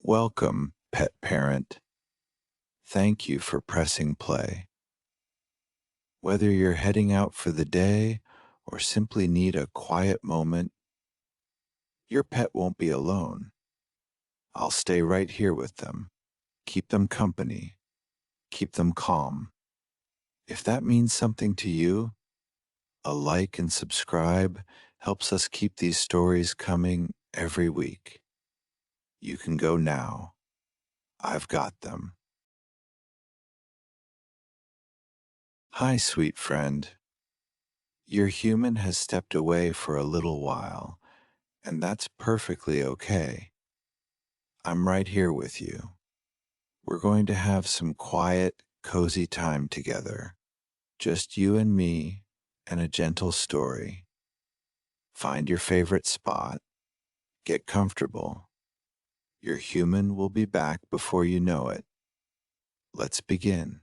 Welcome, pet parent. Thank you for pressing play. Whether you're heading out for the day or simply need a quiet moment, your pet won't be alone. I'll stay right here with them, keep them company, keep them calm. If that means something to you, a like and subscribe helps us keep these stories coming every week. You can go now. I've got them. Hi, sweet friend. Your human has stepped away for a little while, and that's perfectly okay. I'm right here with you. We're going to have some quiet, cozy time together. Just you and me and a gentle story. Find your favorite spot. Get comfortable. Your human will be back before you know it. Let's begin.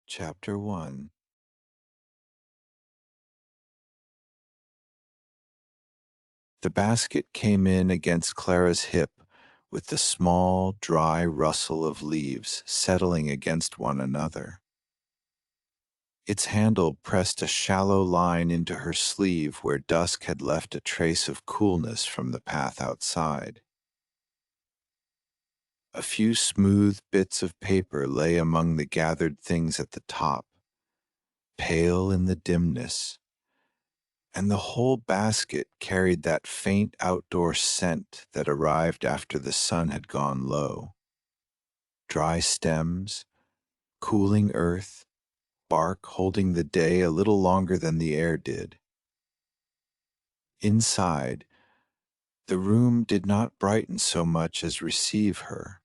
Chapter 1. The basket came in against Clara's hip with the small, dry rustle of leaves settling against one another. Its handle pressed a shallow line into her sleeve where dusk had left a trace of coolness from the path outside. A few smooth bits of paper lay among the gathered things at the top, pale in the dimness, and the whole basket carried that faint outdoor scent that arrived after the sun had gone low. Dry stems, cooling earth, bark holding the day a little longer than the air did. Inside, the room did not brighten so much as receive her.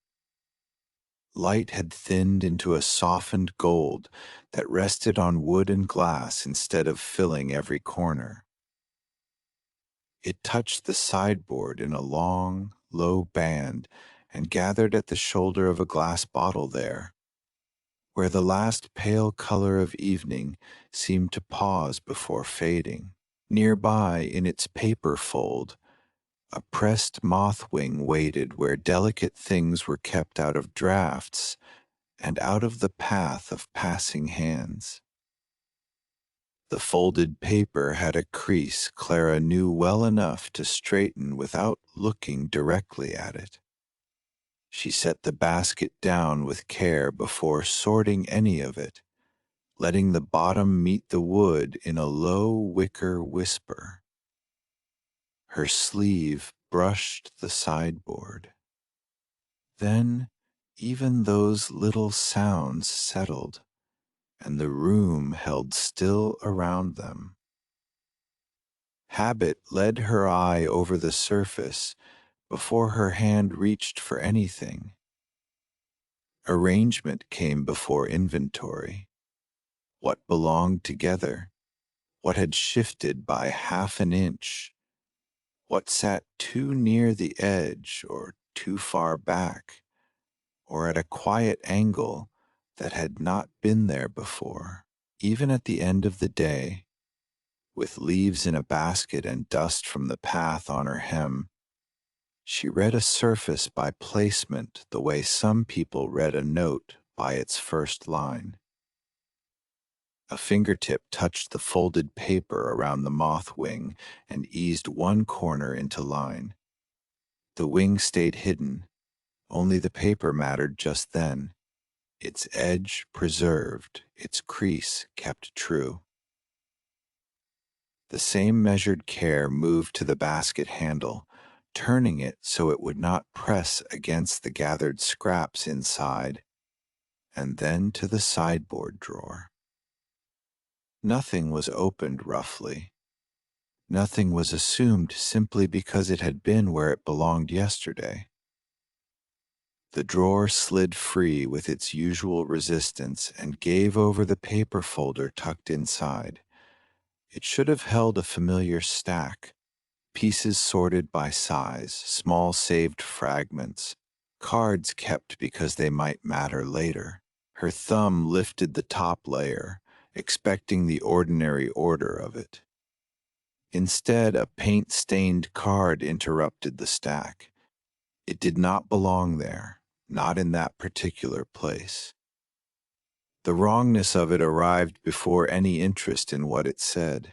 Light had thinned into a softened gold that rested on wood and glass instead of filling every corner. It touched the sideboard in a long, low band and gathered at the shoulder of a glass bottle there, where the last pale color of evening seemed to pause before fading. Nearby, in its paper fold, a pressed moth wing waited where delicate things were kept out of drafts and out of the path of passing hands. The folded paper had a crease Clara knew well enough to straighten without looking directly at it. She set the basket down with care before sorting any of it, letting the bottom meet the wood in a low wicker whisper. Her sleeve brushed the sideboard. Then even those little sounds settled, and the room held still around them. Habit led her eye over the surface before her hand reached for anything. Arrangement came before inventory. What belonged together, what had shifted by half an inch, what sat too near the edge or too far back, or at a quiet angle that had not been there before. Even at the end of the day, with leaves in a basket and dust from the path on her hem, she read a surface by placement the way some people read a note by its first line. A fingertip touched the folded paper around the moth wing and eased one corner into line. The wing stayed hidden, only the paper mattered just then. Its edge preserved, its crease kept true. The same measured care moved to the basket handle, turning it so it would not press against the gathered scraps inside, and then to the sideboard drawer. Nothing was opened roughly. Nothing was assumed simply because it had been where it belonged yesterday. The drawer slid free with its usual resistance and gave over the paper folder tucked inside. It should have held a familiar stack, pieces sorted by size, small saved fragments, cards kept because they might matter later. Her thumb lifted the top layer, expecting the ordinary order of it. Instead, a paint-stained card interrupted the stack. It did not belong there, not in that particular place. The wrongness of it arrived before any interest in what it said.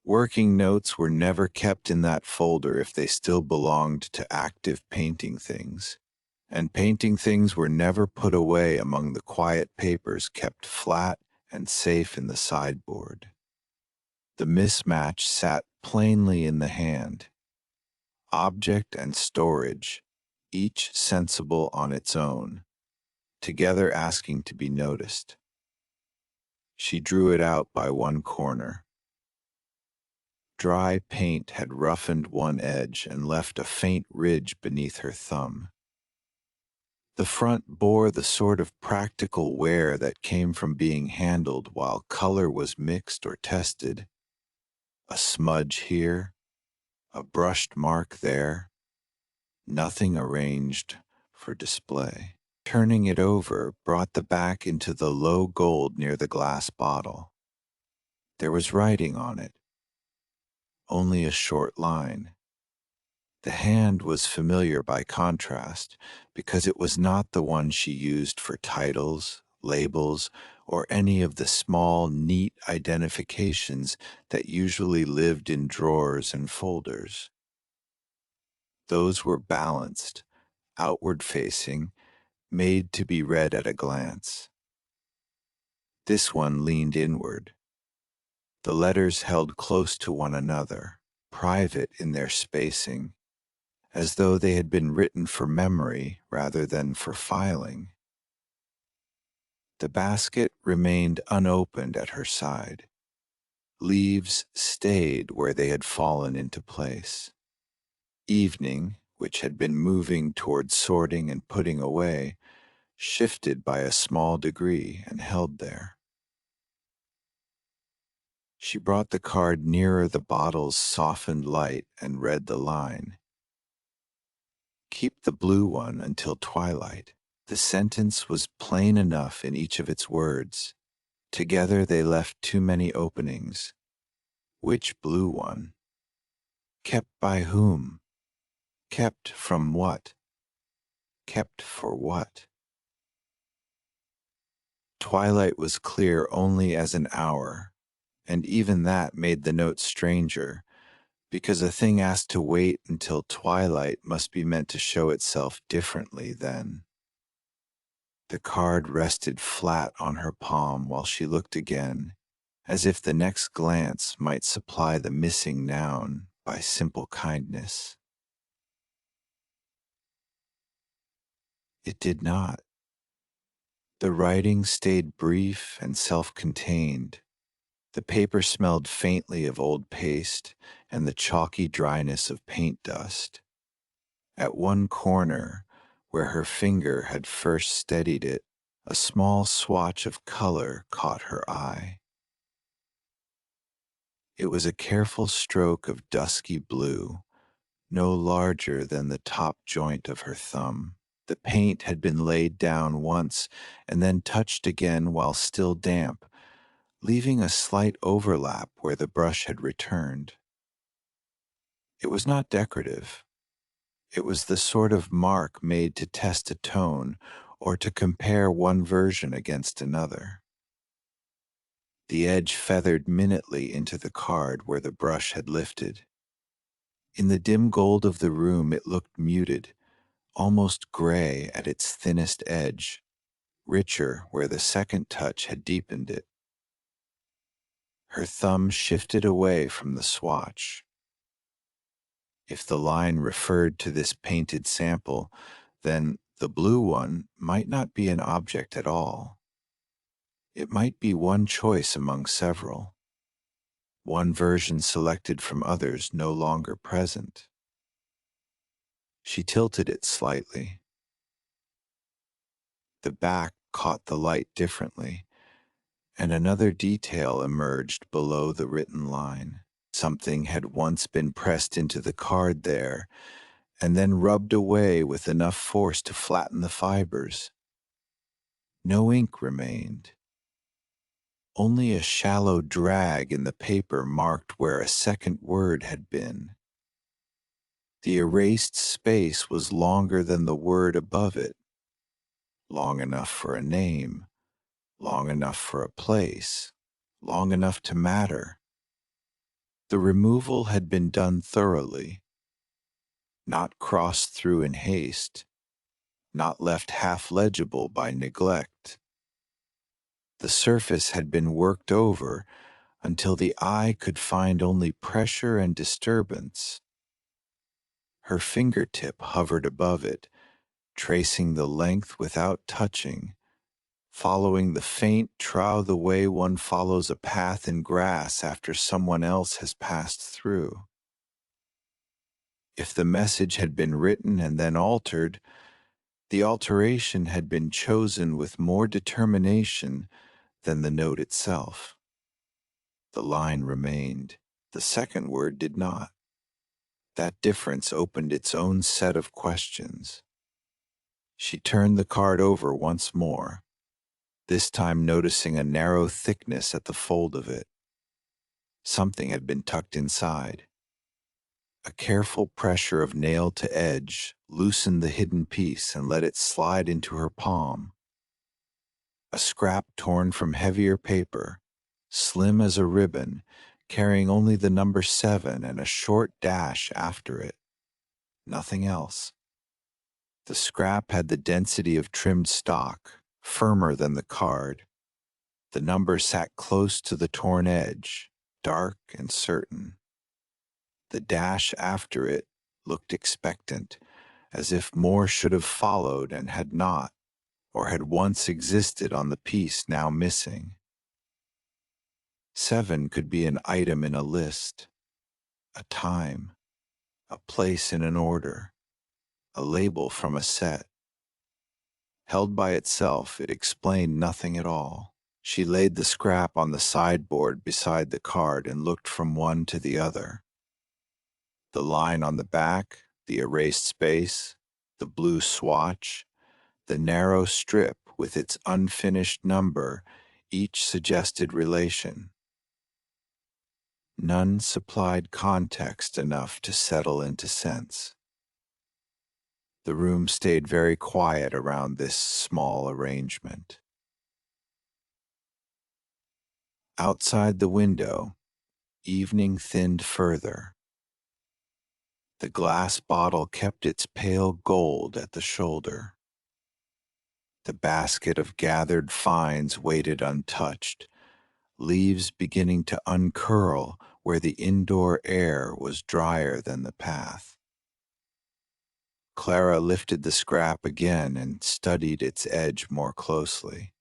Working notes were never kept in that folder if they still belonged to active painting things, and painting things were never put away among the quiet papers kept flat and safe in the sideboard. The mismatch sat plainly in the hand, object and storage, each sensible on its own, together asking to be noticed. She drew it out by one corner. Dry paint had roughened one edge and left a faint ridge beneath her thumb. The front bore the sort of practical wear that came from being handled while color was mixed or tested. A smudge here, a brushed mark there, nothing arranged for display. Turning it over brought the back into the low gold near the glass bottle. There was writing on it, only a short line. The hand was familiar by contrast because it was not the one she used for titles, labels, or any of the small, neat identifications that usually lived in drawers and folders. Those were balanced, outward-facing, made to be read at a glance. This one leaned inward. The letters held close to one another, private in their spacing, as though they had been written for memory rather than for filing. The basket remained unopened at her side. Leaves stayed where they had fallen into place. Evening, which had been moving toward sorting and putting away, shifted by a small degree and held there. She brought the card nearer the bottle's softened light and read the line. Keep the blue one until twilight. The sentence was plain enough in each of its words. Together they left too many openings. Which blue one? Kept by whom? Kept from what? Kept for what? Twilight was clear only as an hour, and even that made the note stranger, because a thing asked to wait until twilight must be meant to show itself differently then. The card rested flat on her palm while she looked again, as if the next glance might supply the missing noun by simple kindness. It did not. The writing stayed brief and self-contained. The paper smelled faintly of old paste and the chalky dryness of paint dust. At one corner, where her finger had first steadied it, a small swatch of color caught her eye. It was a careful stroke of dusky blue, no larger than the top joint of her thumb. The paint had been laid down once and then touched again while still damp, leaving a slight overlap where the brush had returned. It was not decorative. It was the sort of mark made to test a tone or to compare one version against another. The edge feathered minutely into the card where the brush had lifted. In the dim gold of the room it looked muted, almost gray at its thinnest edge, richer where the second touch had deepened it. Her thumb shifted away from the swatch. If the line referred to this painted sample, then the blue one might not be an object at all. It might be one choice among several, one version selected from others no longer present. She tilted it slightly. The back caught the light differently, and another detail emerged below the written line. Something had once been pressed into the card there, and then rubbed away with enough force to flatten the fibers. No ink remained. Only a shallow drag in the paper marked where a second word had been. The erased space was longer than the word above it, long enough for a name, long enough for a place, long enough to matter. The removal had been done thoroughly, not crossed through in haste, not left half legible by neglect. The surface had been worked over until the eye could find only pressure and disturbance. Her fingertip hovered above it, tracing the length without touching, following the faint trough the way one follows a path in grass after someone else has passed through. If the message had been written and then altered, the alteration had been chosen with more determination than the note itself. The line remained. The second word did not. That difference opened its own set of questions. She turned the card over once more, this time noticing a narrow thickness at the fold of it. Something had been tucked inside. A careful pressure of nail to edge loosened the hidden piece and let it slide into her palm. A scrap torn from heavier paper, slim as a ribbon, carrying only the number 7 and a short dash after it. Nothing else. The scrap had the density of trimmed stock, firmer than the card. The number sat close to the torn edge, dark and certain. The dash after it looked expectant, as if more should have followed and had not, or had once existed on the piece now missing. 7 could be an item in a list, a time, a place in an order, a label from a set. Held by itself, it explained nothing at all. She laid the scrap on the sideboard beside the card and looked from one to the other. The line on the back, the erased space, the blue swatch, the narrow strip with its unfinished number, each suggested relation. None supplied context enough to settle into sense. The room stayed very quiet around this small arrangement. Outside the window, evening thinned further. The glass bottle kept its pale gold at the shoulder. The basket of gathered finds waited untouched, leaves beginning to uncurl where the indoor air was drier than the path. Clara lifted the scrap again and studied its edge more closely.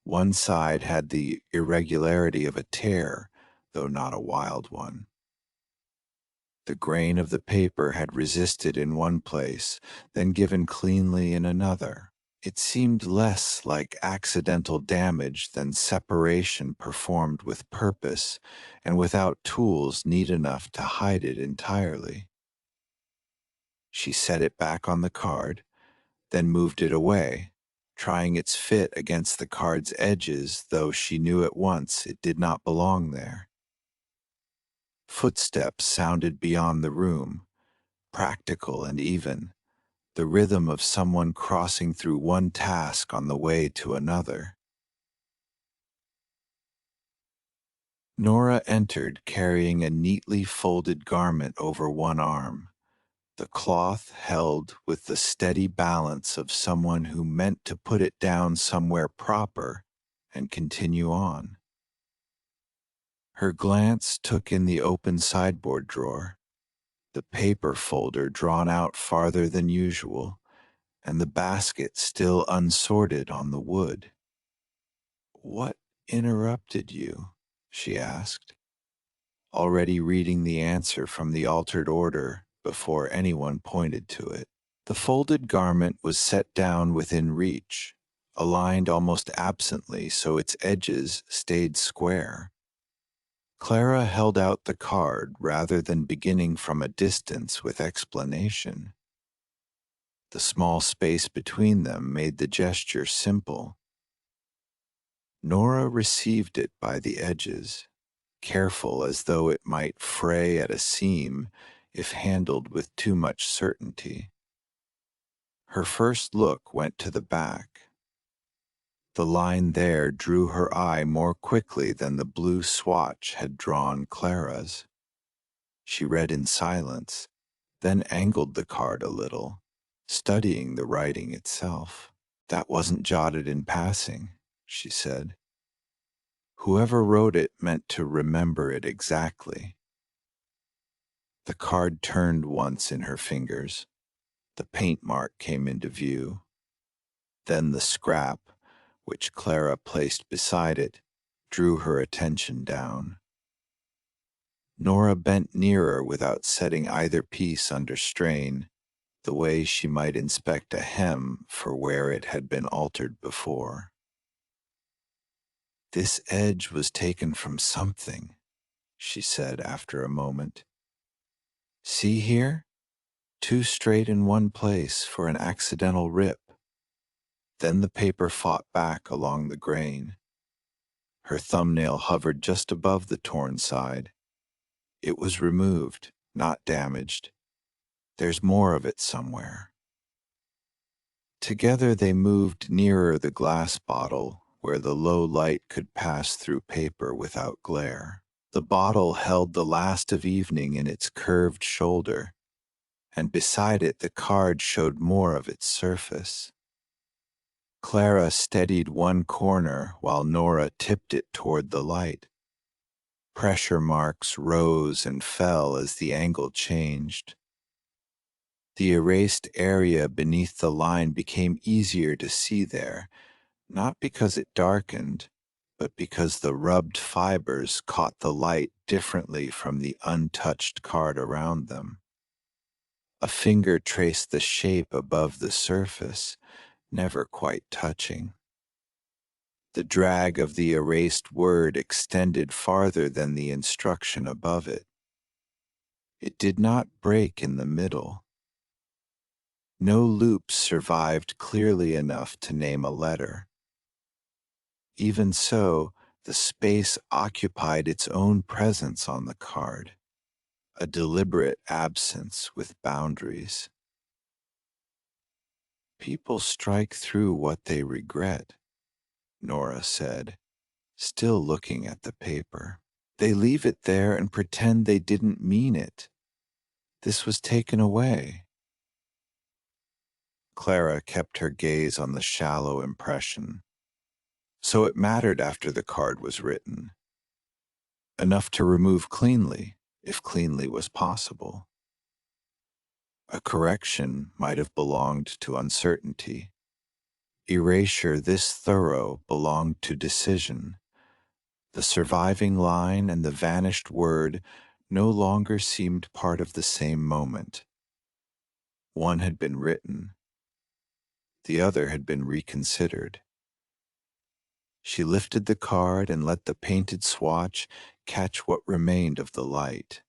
One side had the irregularity of a tear, though not a wild one. The grain of the paper had resisted in one place, then given cleanly in another. It seemed less like accidental damage than separation performed with purpose and without tools neat enough to hide it entirely. She set it back on the card, then moved it away, trying its fit against the card's edges, though she knew at once it did not belong there. Footsteps sounded beyond the room, practical and even, the rhythm of someone crossing through one task on the way to another. Nora entered carrying a neatly folded garment over one arm, the cloth held with the steady balance of someone who meant to put it down somewhere proper and continue on. Her glance took in the open sideboard drawer, the paper folder drawn out farther than usual, and the basket still unsorted on the wood. "What interrupted you?" she asked, already reading the answer from the altered order before anyone pointed to it. The folded garment was set down within reach, aligned almost absently so its edges stayed square. Clara held out the card rather than beginning from a distance with explanation. The small space between them made the gesture simple. Nora received it by the edges, careful as though it might fray at a seam if handled with too much certainty. Her first look went to the back. The line there drew her eye more quickly than the blue swatch had drawn Clara's. She read in silence, then angled the card a little, studying the writing itself. "That wasn't jotted in passing," she said. "Whoever wrote it meant to remember it exactly." The card turned once in her fingers. The paint mark came into view. Then the scrap, which Clara placed beside it, drew her attention down. Nora bent nearer without setting either piece under strain, the way she might inspect a hem for where it had been altered before. "This edge was taken from something," she said after a moment. "See here? Too straight in one place for an accidental rip." Then the paper fought back along the grain. Her thumbnail hovered just above the torn side. It was removed, not damaged. "There's more of it somewhere." Together they moved nearer the glass bottle, where the low light could pass through paper without glare. The bottle held the last of evening in its curved shoulder, and beside it the card showed more of its surface. Clara steadied one corner while Nora tipped it toward the light. Pressure marks rose and fell as the angle changed. The erased area beneath the line became easier to see there, not because it darkened, but because the rubbed fibers caught the light differently from the untouched card around them. A finger traced the shape above the surface, never quite touching. The drag of the erased word extended farther than the instruction above it. It did not break in the middle. No loops survived clearly enough to name a letter. Even so, the space occupied its own presence on the card, a deliberate absence with boundaries. "People strike through what they regret," Nora said, still looking at the paper. "They leave it there and pretend they didn't mean it. This was taken away." Clara kept her gaze on the shallow impression. So it mattered after the card was written. Enough to remove cleanly, if cleanly was possible. A correction might have belonged to uncertainty. Erasure this thorough belonged to decision. The surviving line and the vanished word no longer seemed part of the same moment. One had been written. The other had been reconsidered. She lifted the card and let the painted swatch catch what remained of the light.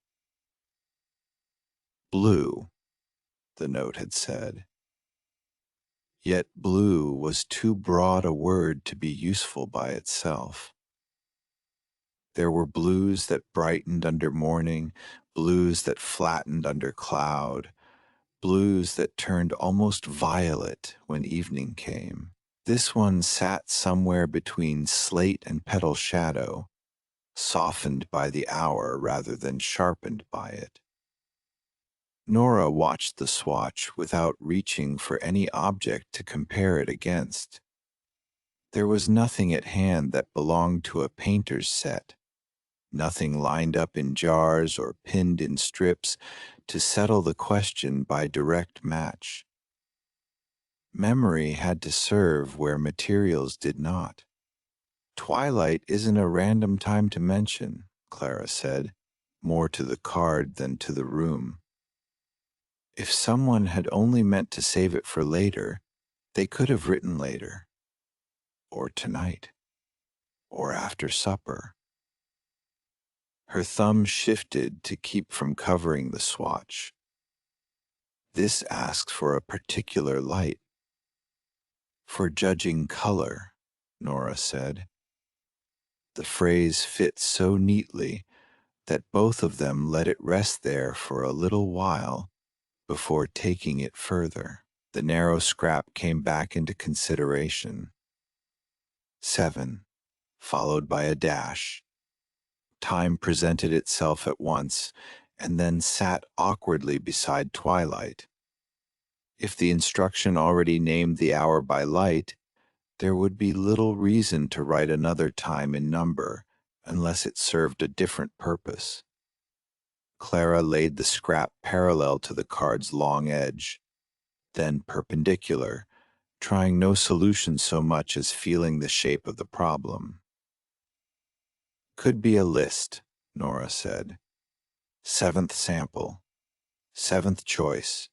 "Blue," the note had said. Yet blue was too broad a word to be useful by itself. There were blues that brightened under morning, blues that flattened under cloud, blues that turned almost violet when evening came. This one sat somewhere between slate and petal shadow, softened by the hour rather than sharpened by it. Nora watched the swatch without reaching for any object to compare it against. There was nothing at hand that belonged to a painter's set, nothing lined up in jars or pinned in strips to settle the question by direct match. Memory had to serve where materials did not. "Twilight isn't a random time to mention," Clara said, more to the card than to the room. If someone had only meant to save it for later, they could have written later, or tonight, or after supper. Her thumb shifted to keep from covering the swatch. "This asks for a particular light." "For judging color," Nora said. The phrase fit so neatly that both of them let it rest there for a little while before taking it further. The narrow scrap came back into consideration. 7, followed by a dash. Time presented itself at once and then sat awkwardly beside twilight. If the instruction already named the hour by light, there would be little reason to write another time in number unless it served a different purpose. Clara laid the scrap parallel to the card's long edge, then perpendicular, trying no solution so much as feeling the shape of the problem. Could be a list, Nora said. 7th sample, 7th choice,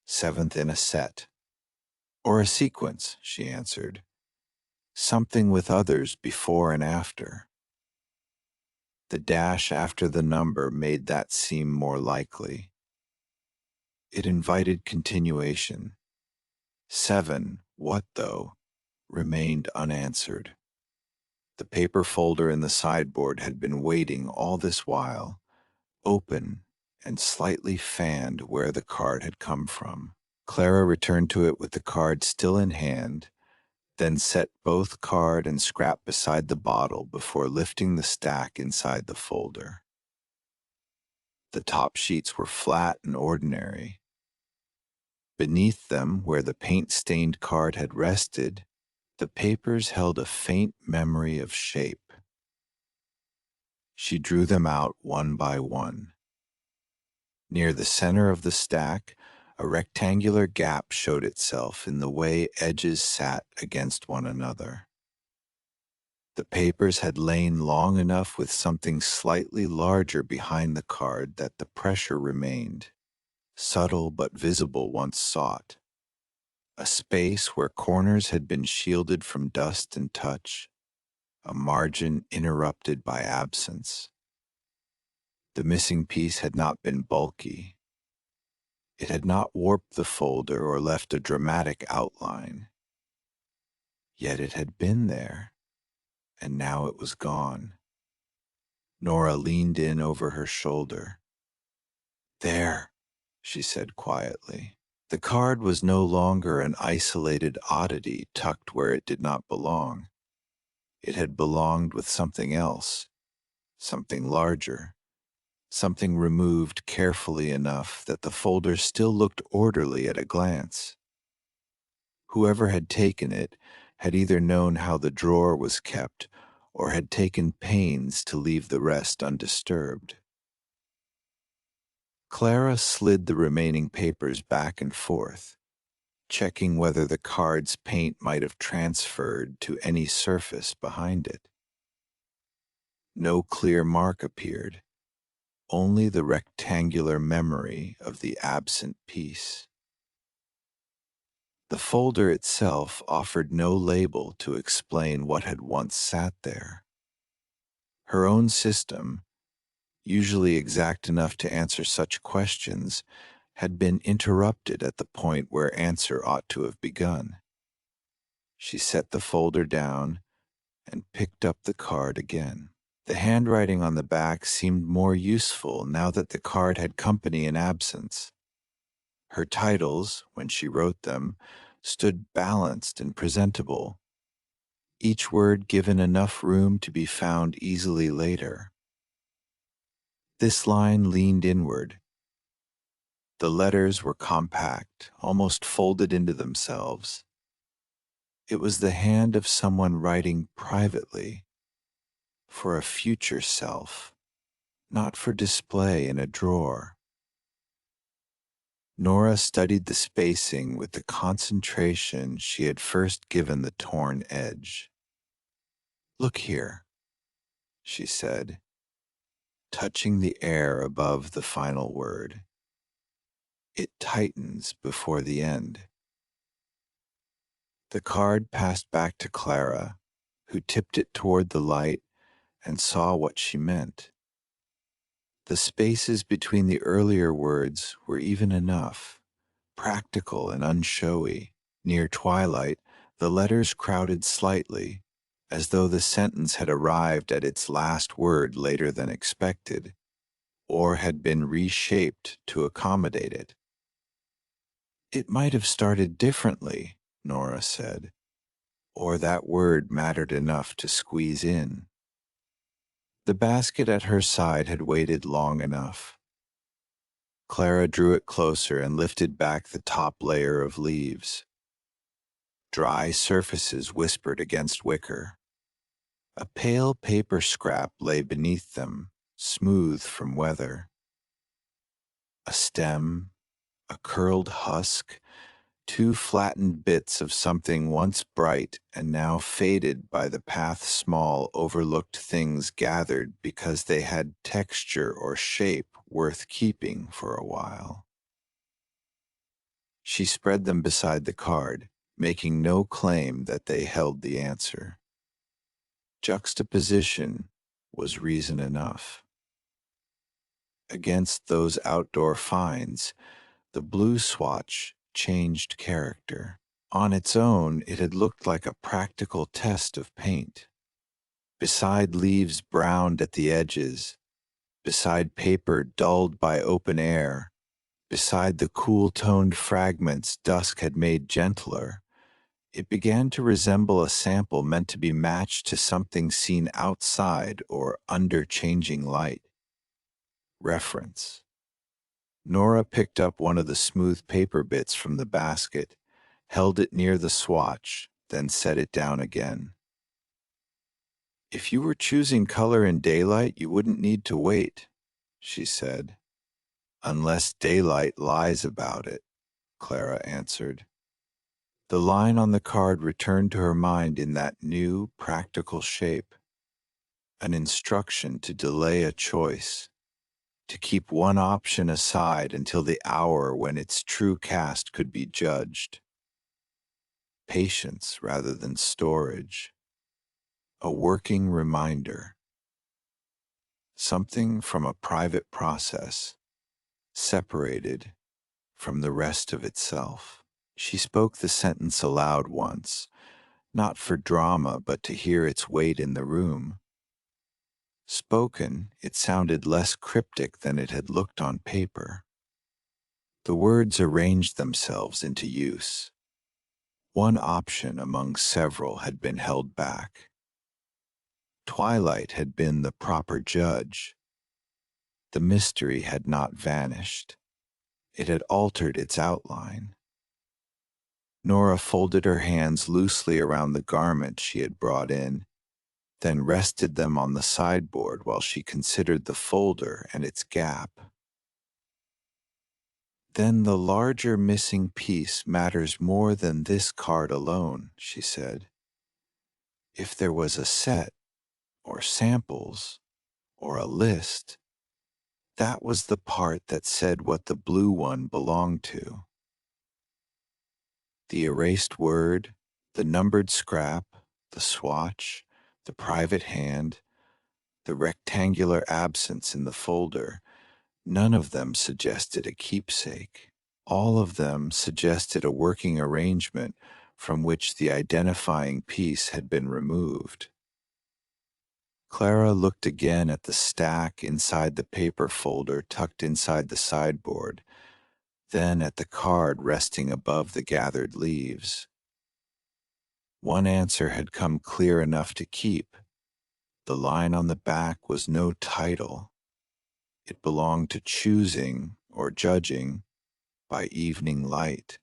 7th in a set. Or a sequence, she answered. Something with others before and after. The dash after the number made that seem more likely. It invited continuation. 7, what though, remained unanswered. The paper folder in the sideboard had been waiting all this while, open and slightly fanned where the card had come from. Clara returned to it with the card still in hand, then set both card and scrap beside the bottle before lifting the stack inside the folder. The top sheets were flat and ordinary. Beneath them, where the paint-stained card had rested, the papers held a faint memory of shape. She drew them out one by one. Near the center of the stack, a rectangular gap showed itself in the way edges sat against one another. The papers had lain long enough with something slightly larger behind the card that the pressure remained, subtle but visible once sought. A space where corners had been shielded from dust and touch, a margin interrupted by absence. The missing piece had not been bulky. It had not warped the folder or left a dramatic outline. Yet it had been there, and now it was gone. Nora leaned in over her shoulder. There, she said quietly. The card was no longer an isolated oddity tucked where it did not belong. It had belonged with something else, something larger, something removed carefully enough that the folder still looked orderly at a glance. Whoever had taken it had either known how the drawer was kept or had taken pains to leave the rest undisturbed. Clara slid the remaining papers back and forth, checking whether the card's paint might have transferred to any surface behind it. No clear mark appeared, only the rectangular memory of the absent piece. The folder itself offered no label to explain what had once sat there. Her own system, usually exact enough to answer such questions, had been interrupted at the point where answer ought to have begun. She set the folder down and picked up the card again. The handwriting on the back seemed more useful now that the card had company in absence. Her titles, when she wrote them, stood balanced and presentable, each word given enough room to be found easily later. This line leaned inward. The letters were compact, almost folded into themselves. It was the hand of someone writing privately, for a future self, not for display in a drawer. Nora studied the spacing with the concentration she had first given the torn edge. "Look here," she said, touching the air above the final word. "It tightens before the end." The card passed back to Clara, who tipped it toward the light and saw what she meant. The spaces between the earlier words were even enough, practical and unshowy. Near twilight, the letters crowded slightly, as though the sentence had arrived at its last word later than expected, or had been reshaped to accommodate it. "It might have started differently," Nora said, "or that word mattered enough to squeeze in." The basket at her side had waited long enough. Clara drew it closer and lifted back the top layer of leaves. Dry surfaces whispered against wicker. A pale paper scrap lay beneath them, smooth from weather. A stem, a curled husk, two flattened bits of something once bright and now faded by the path small overlooked things gathered because they had texture or shape worth keeping for a while. She spread them beside the card, making no claim that they held the answer. Juxtaposition was reason enough. Against those outdoor finds, the blue swatch changed character. On its own, it had looked like a practical test of paint. Beside leaves browned at the edges, beside paper dulled by open air, beside the cool-toned fragments dusk had made gentler, it began to resemble a sample meant to be matched to something seen outside or under changing light. Reference. Nora picked up one of the smooth paper bits from the basket, held it near the swatch, then set it down again. "If you were choosing color in daylight, you wouldn't need to wait," she said. "Unless daylight lies about it," Clara answered. The line on the card returned to her mind in that new, practical shape. An instruction to delay a choice, to keep one option aside until the hour when its true cast could be judged. Patience rather than storage. A working reminder. Something from a private process, separated from the rest of itself. She spoke the sentence aloud once, not for drama but to hear its weight in the room. Spoken, it sounded less cryptic than it had looked on paper. The words arranged themselves into use. One option among several had been held back. Twilight had been the proper judge. The mystery had not vanished. It had altered its outline. Nora folded her hands loosely around the garment she had brought in, then rested them on the sideboard while she considered the folder and its gap. "Then the larger missing piece matters more than this card alone," she said. "If there was a set, or samples, or a list, that was the part that said what the blue one belonged to. The erased word, the numbered scrap, the swatch, the private hand, the rectangular absence in the folder, none of them suggested a keepsake. All of them suggested a working arrangement from which the identifying piece had been removed." Clara looked again at the stack inside the paper folder tucked inside the sideboard, then at the card resting above the gathered leaves. One answer had come clear enough to keep. The line on the back was no title. It belonged to choosing or judging by evening light.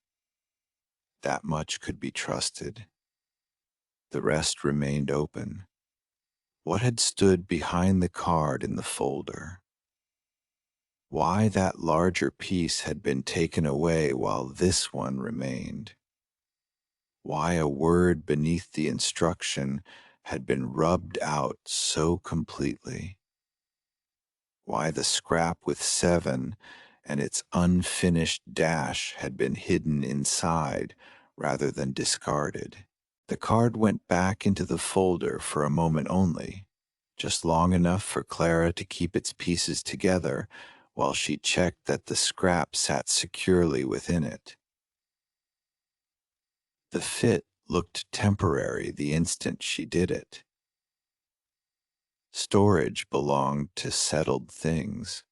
That much could be trusted. The rest remained open. What had stood behind the card in the folder? Why that larger piece had been taken away while this one remained? Why a word beneath the instruction had been rubbed out so completely? Why the scrap with 7 and its unfinished dash had been hidden inside rather than discarded? The card went back into the folder for a moment only, just long enough for Clara to keep its pieces together while she checked that the scrap sat securely within it. The fit looked temporary the instant she did it. Storage belonged to settled things,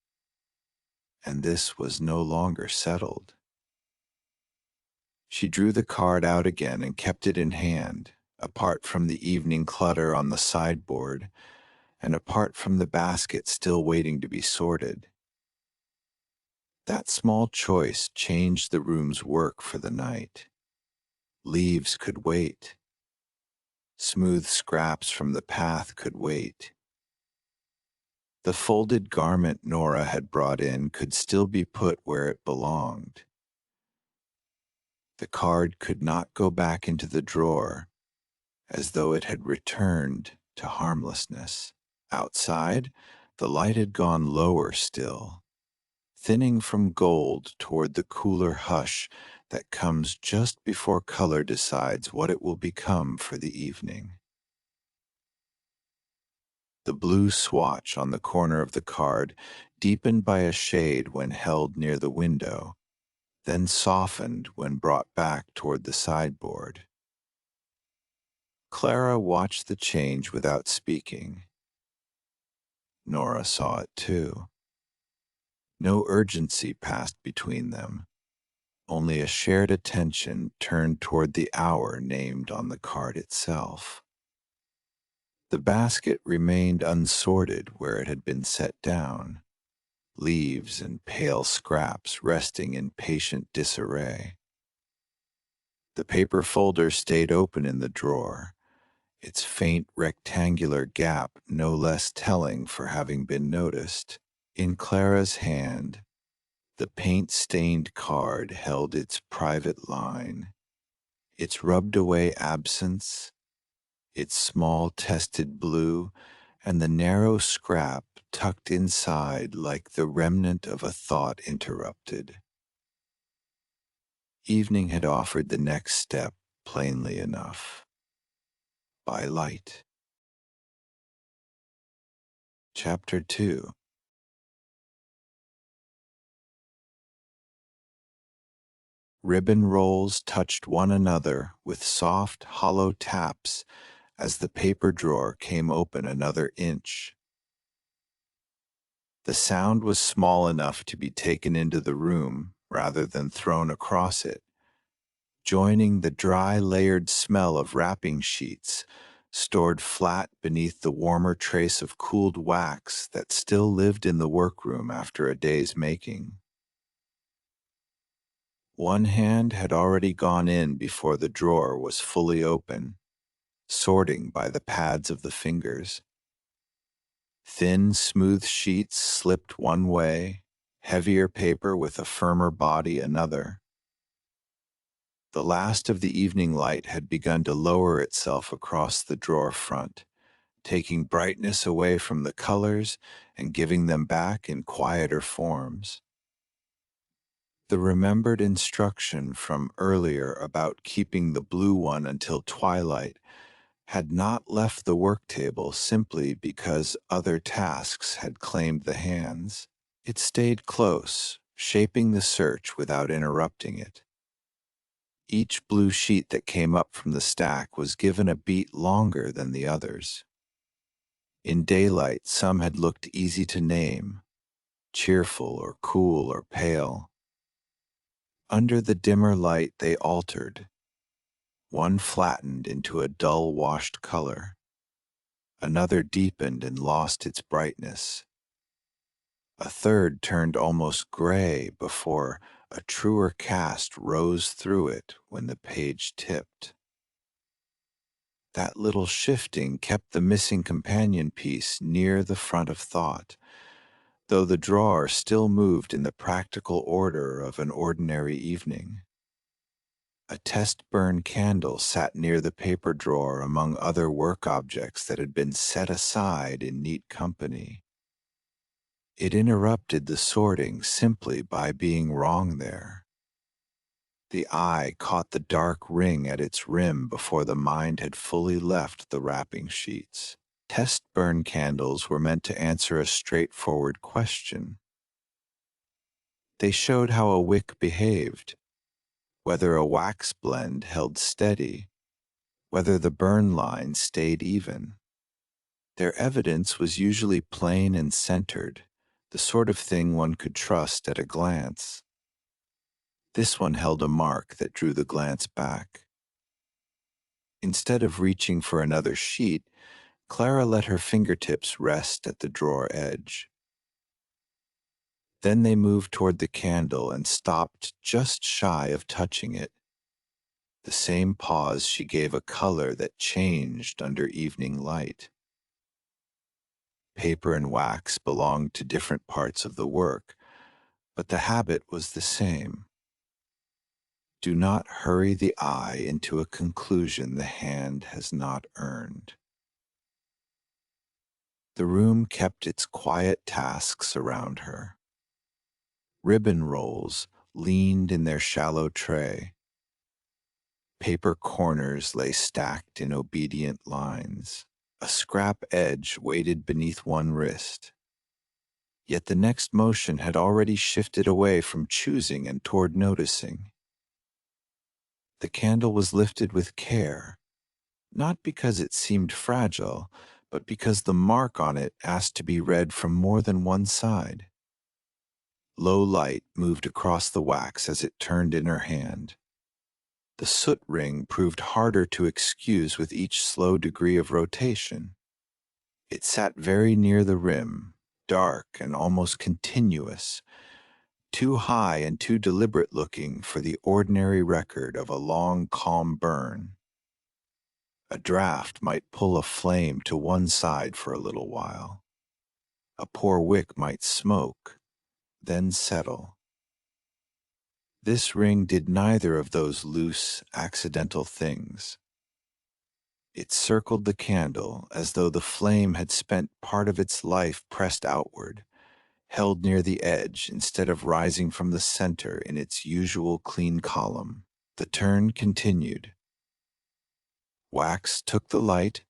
and this was no longer settled. She drew the card out again and kept it in hand, apart from the evening clutter on the sideboard, and apart from the basket still waiting to be sorted. That small choice changed the room's work for the night. Leaves could wait. Smooth scraps from the path could wait. The folded garment Nora had brought in could still be put where it belonged. The card could not go back into the drawer, as though it had returned to harmlessness. Outside, the light had gone lower still, thinning from gold toward the cooler hush that comes just before color decides what it will become for the evening. The blue swatch on the corner of the card deepened by a shade when held near the window, then softened when brought back toward the sideboard. Clara watched the change without speaking. Nora saw it too. No urgency passed between them, only a shared attention turned toward the hour named on the card itself. The basket remained unsorted where it had been set down, leaves and pale scraps resting in patient disarray. The paper folder stayed open in the drawer, its faint rectangular gap no less telling for having been noticed. In Clara's hand, the paint-stained card held its private line, its rubbed-away absence, its small tested blue, and the narrow scrap tucked inside like the remnant of a thought interrupted. Evening had offered the next step plainly enough. By light. Chapter 2. Ribbon rolls touched one another with soft, hollow taps as the paper drawer came open another inch. The sound was small enough to be taken into the room rather than thrown across it, joining the dry, layered smell of wrapping sheets stored flat beneath the warmer trace of cooled wax that still lived in the workroom after a day's making. One hand had already gone in before the drawer was fully open, sorting by the pads of the fingers. Thin, smooth sheets slipped one way, heavier paper with a firmer body another. The last of the evening light had begun to lower itself across the drawer front, taking brightness away from the colors and giving them back in quieter forms. The remembered instruction from earlier about keeping the blue one until twilight had not left the work table simply because other tasks had claimed the hands. It stayed close, shaping the search without interrupting it. Each blue sheet that came up from the stack was given a beat longer than the others. In daylight, some had looked easy to name, cheerful or cool or pale. Under the dimmer light, they altered. One flattened into a dull washed color. Another deepened and lost its brightness. A third turned almost gray before a truer cast rose through it when the page tipped. That little shifting kept the missing companion piece near the front of thought, though the drawer still moved in the practical order of an ordinary evening. A test-burn candle sat near the paper drawer among other work objects that had been set aside in neat company. It interrupted the sorting simply by being wrong there. The eye caught the dark ring at its rim before the mind had fully left the wrapping sheets. Test burn candles were meant to answer a straightforward question. They showed how a wick behaved, whether a wax blend held steady whether the burn line stayed even. Their evidence was usually plain and centered, the sort of thing one could trust at a glance. This one held a mark that drew the glance back. Instead of reaching for another sheet, Clara let her fingertips rest at the drawer edge. Then they moved toward the candle and stopped just shy of touching it. The same pause she gave a color that changed under evening light. Paper and wax belonged to different parts of the work, but the habit was the same. Do not hurry the eye into a conclusion the hand has not earned. The room kept its quiet tasks around her. Ribbon rolls leaned in their shallow tray. Paper corners lay stacked in obedient lines. A scrap edge waited beneath one wrist. Yet the next motion had already shifted away from choosing and toward noticing. The candle was lifted with care, not because it seemed fragile, but because the mark on it asked to be read from more than one side. Low light moved across the wax as it turned in her hand. The soot ring proved harder to excuse with each slow degree of rotation. It sat very near the rim, dark and almost continuous, too high and too deliberate looking for the ordinary record of a long, calm burn. A draft might pull a flame to one side for a little while. A poor wick might smoke, then settle. This ring did neither of those loose, accidental things. It circled the candle as though the flame had spent part of its life pressed outward, held near the edge instead of rising from the center in its usual clean column. The turn continued. Wax took the light,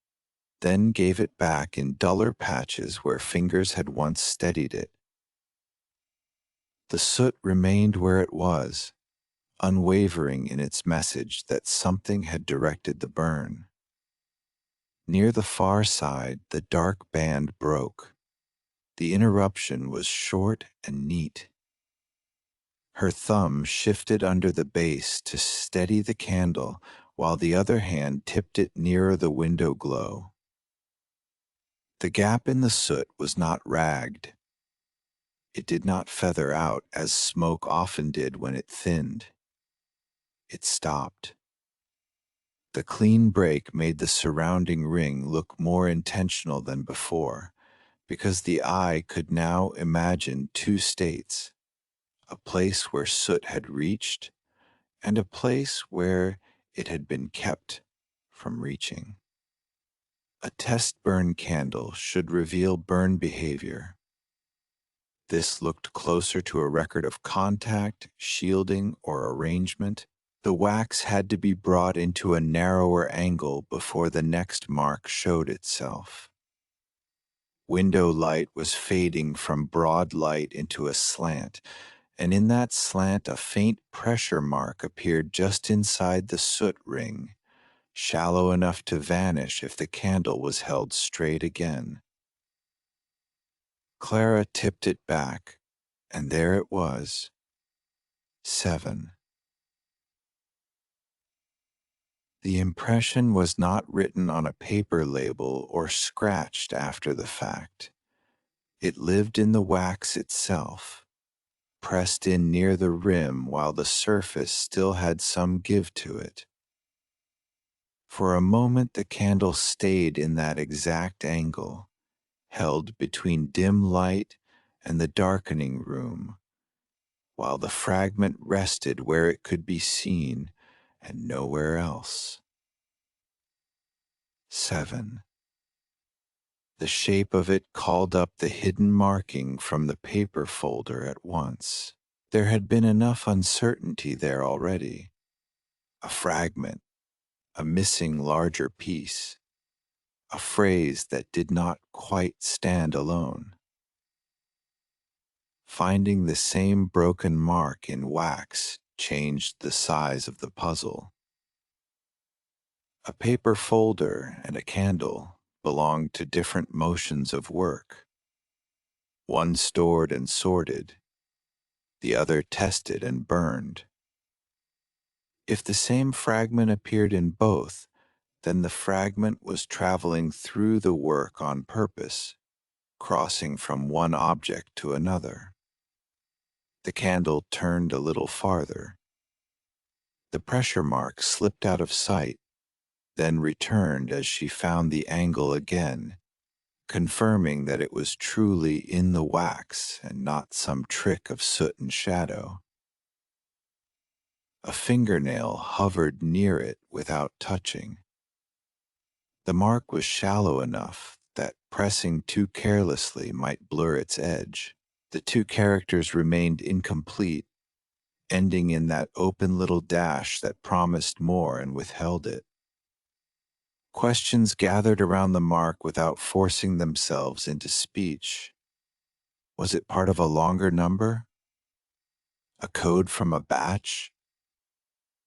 then gave it back in duller patches where fingers had once steadied it. The soot remained where it was, unwavering in its message that something had directed the burn. Near the far side, the dark band broke. The interruption was short and neat. Her thumb shifted under the base to steady the candle while the other hand tipped it nearer the window glow. The gap in the soot was not ragged. It did not feather out as smoke often did when it thinned. It stopped. The clean break made the surrounding ring look more intentional than before, because the eye could now imagine two states, a place where soot had reached and a place where it had been kept from reaching. A test burn candle should reveal burn behavior. This looked closer to a record of contact, shielding, or arrangement. The wax had to be brought into a narrower angle before the next mark showed itself. Window light was fading from broad light into a slant, and in that slant a faint pressure mark appeared just inside the soot ring, shallow enough to vanish if the candle was held straight again. Clara tipped it back, and there it was. 7. The impression was not written on a paper label or scratched after the fact. It lived in the wax itself, pressed in near the rim while the surface still had some give to it. For a moment the candle stayed in that exact angle, held between dim light and the darkening room, while the fragment rested where it could be seen and nowhere else. 7. The shape of it called up the hidden marking from the paper folder at once. There had been enough uncertainty there already. A fragment, a missing larger piece, a phrase that did not quite stand alone. Finding the same broken mark in wax changed the size of the puzzle. A paper folder and a candle belonged to different motions of work. One stored and sorted, the other tested and burned. If the same fragment appeared in both, then the fragment was traveling through the work on purpose, crossing from one object to another. The candle turned a little farther. The pressure mark slipped out of sight, then returned as she found the angle again, confirming that it was truly in the wax and not some trick of soot and shadow. A fingernail hovered near it without touching. The mark was shallow enough that pressing too carelessly might blur its edge. The two characters remained incomplete, ending in that open little dash that promised more and withheld it. Questions gathered around the mark without forcing themselves into speech. Was it part of a longer number? A code from a batch?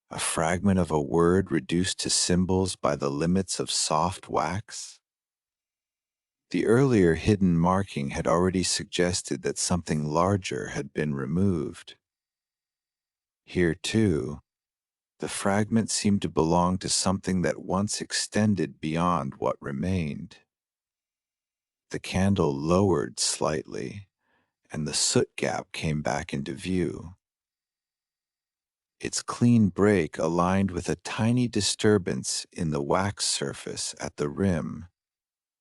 A fragment of a word reduced to symbols by the limits of soft wax? The earlier hidden marking had already suggested that something larger had been removed. Here, too, the fragment seemed to belong to something that once extended beyond what remained. The candle lowered slightly, and the soot gap came back into view. Its clean break aligned with a tiny disturbance in the wax surface at the rim,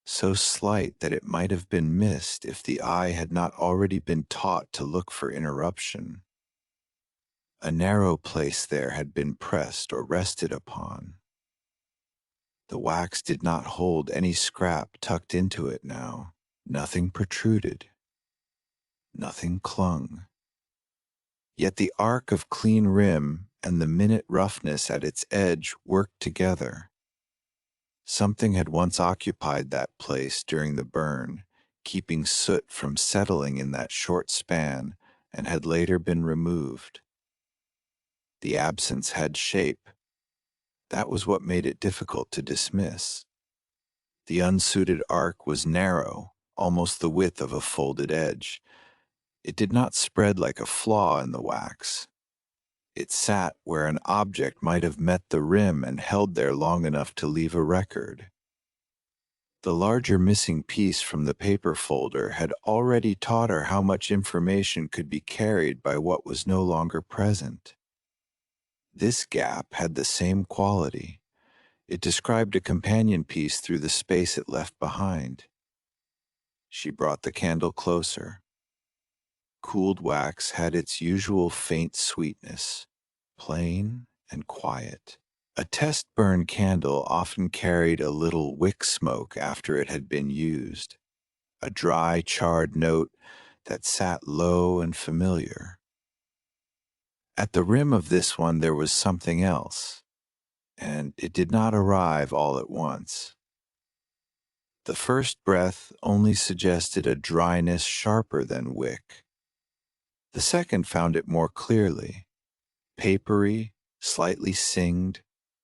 so slight that it might have been missed if the eye had not already been taught to look for interruption. A narrow place there had been pressed or rested upon. The wax did not hold any scrap tucked into it now. Nothing protruded. Nothing clung. Yet the arc of clean rim and the minute roughness at its edge worked together. Something had once occupied that place during the burn, keeping soot from settling in that short span, and had later been removed. The absence had shape. That was what made it difficult to dismiss. The unsuited arc was narrow, almost the width of a folded edge. It did not spread like a flaw in the wax. It sat where an object might have met the rim and held there long enough to leave a record. The larger missing piece from the paper folder had already taught her how much information could be carried by what was no longer present. This gap had the same quality. It described a companion piece through the space it left behind. She brought the candle closer. Cooled wax had its usual faint sweetness, plain and quiet. A test burn candle often carried a little wick smoke after it had been used, a dry, charred note that sat low and familiar. At the rim of this one there was something else, and it did not arrive all at once. The first breath only suggested a dryness sharper than wick. The second found it more clearly, papery, slightly singed,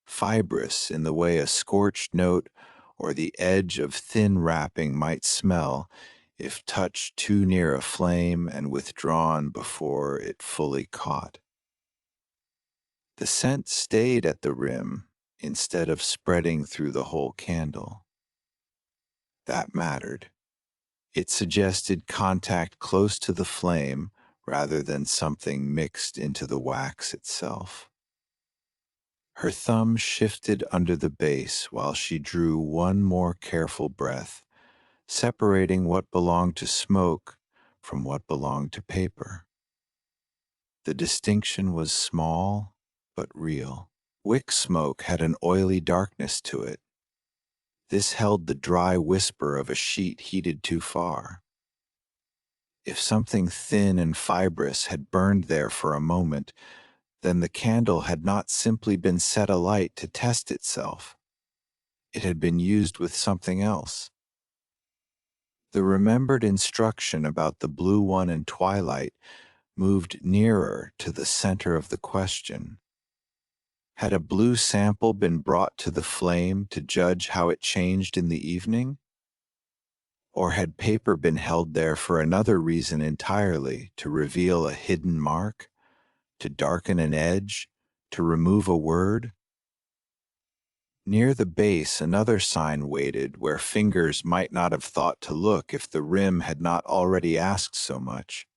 fibrous in the way a scorched note or the edge of thin wrapping might smell if touched too near a flame and withdrawn before it fully caught. The scent stayed at the rim instead of spreading through the whole candle. That mattered. It suggested contact close to the flame rather than something mixed into the wax itself. Her thumb shifted under the base while she drew one more careful breath, separating what belonged to smoke from what belonged to paper. The distinction was small but real. Wick smoke had an oily darkness to it. This held the dry whisper of a sheet heated too far. If something thin and fibrous had burned there for a moment, then the candle had not simply been set alight to test itself. It had been used with something else. The remembered instruction about the blue one in Twilight moved nearer to the center of the question. Had a blue sample been brought to the flame to judge how it changed in the evening? Or had paper been held there for another reason entirely, to reveal a hidden mark, to darken an edge, to remove a word? Near the base, another sign waited where fingers might not have thought to look if the rim had not already asked so much.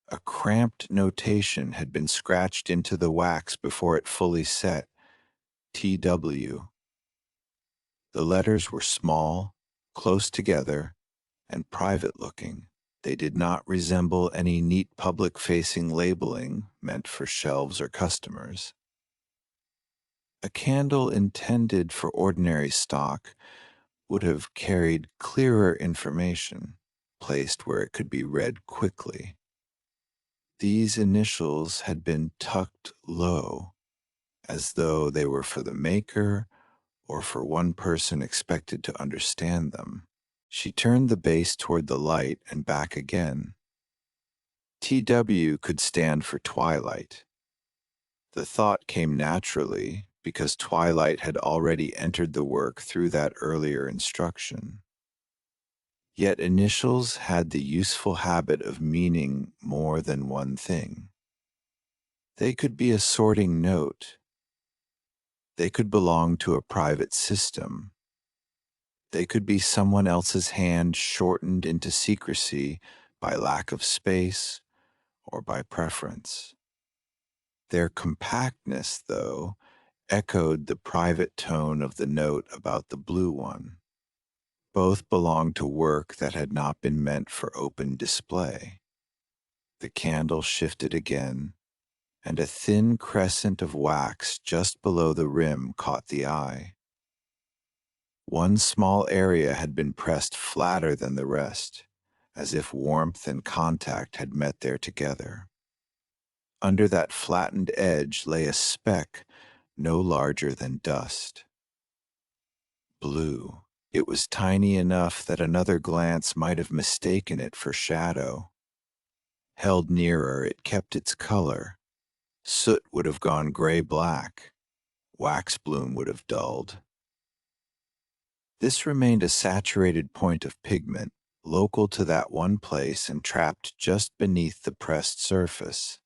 A cramped notation had been scratched into the wax before it fully set, TW. The letters were small, close together, and private-looking. They did not resemble any neat public-facing labeling meant for shelves or customers. A candle intended for ordinary stock would have carried clearer information, placed where it could be read quickly. These initials had been tucked low, as though they were for the maker or for one person expected to understand them. She turned the base toward the light and back again. TW could stand for twilight. The thought came naturally because twilight had already entered the work through that earlier instruction. Yet initials had the useful habit of meaning more than one thing. They could be a sorting note. They could belong to a private system. They could be someone else's hand shortened into secrecy by lack of space or by preference. Their compactness, though, echoed the private tone of the note about the blue one. Both belonged to work that had not been meant for open display. The candle shifted again, and a thin crescent of wax just below the rim caught the eye. One small area had been pressed flatter than the rest, as if warmth and contact had met there together. Under that flattened edge lay a speck no larger than dust. Blue. It was tiny enough that another glance might have mistaken it for shadow. Held nearer, it kept its color. Soot would have gone gray-black. Wax bloom would have dulled. This remained a saturated point of pigment, local to that one place and trapped just beneath the pressed surface.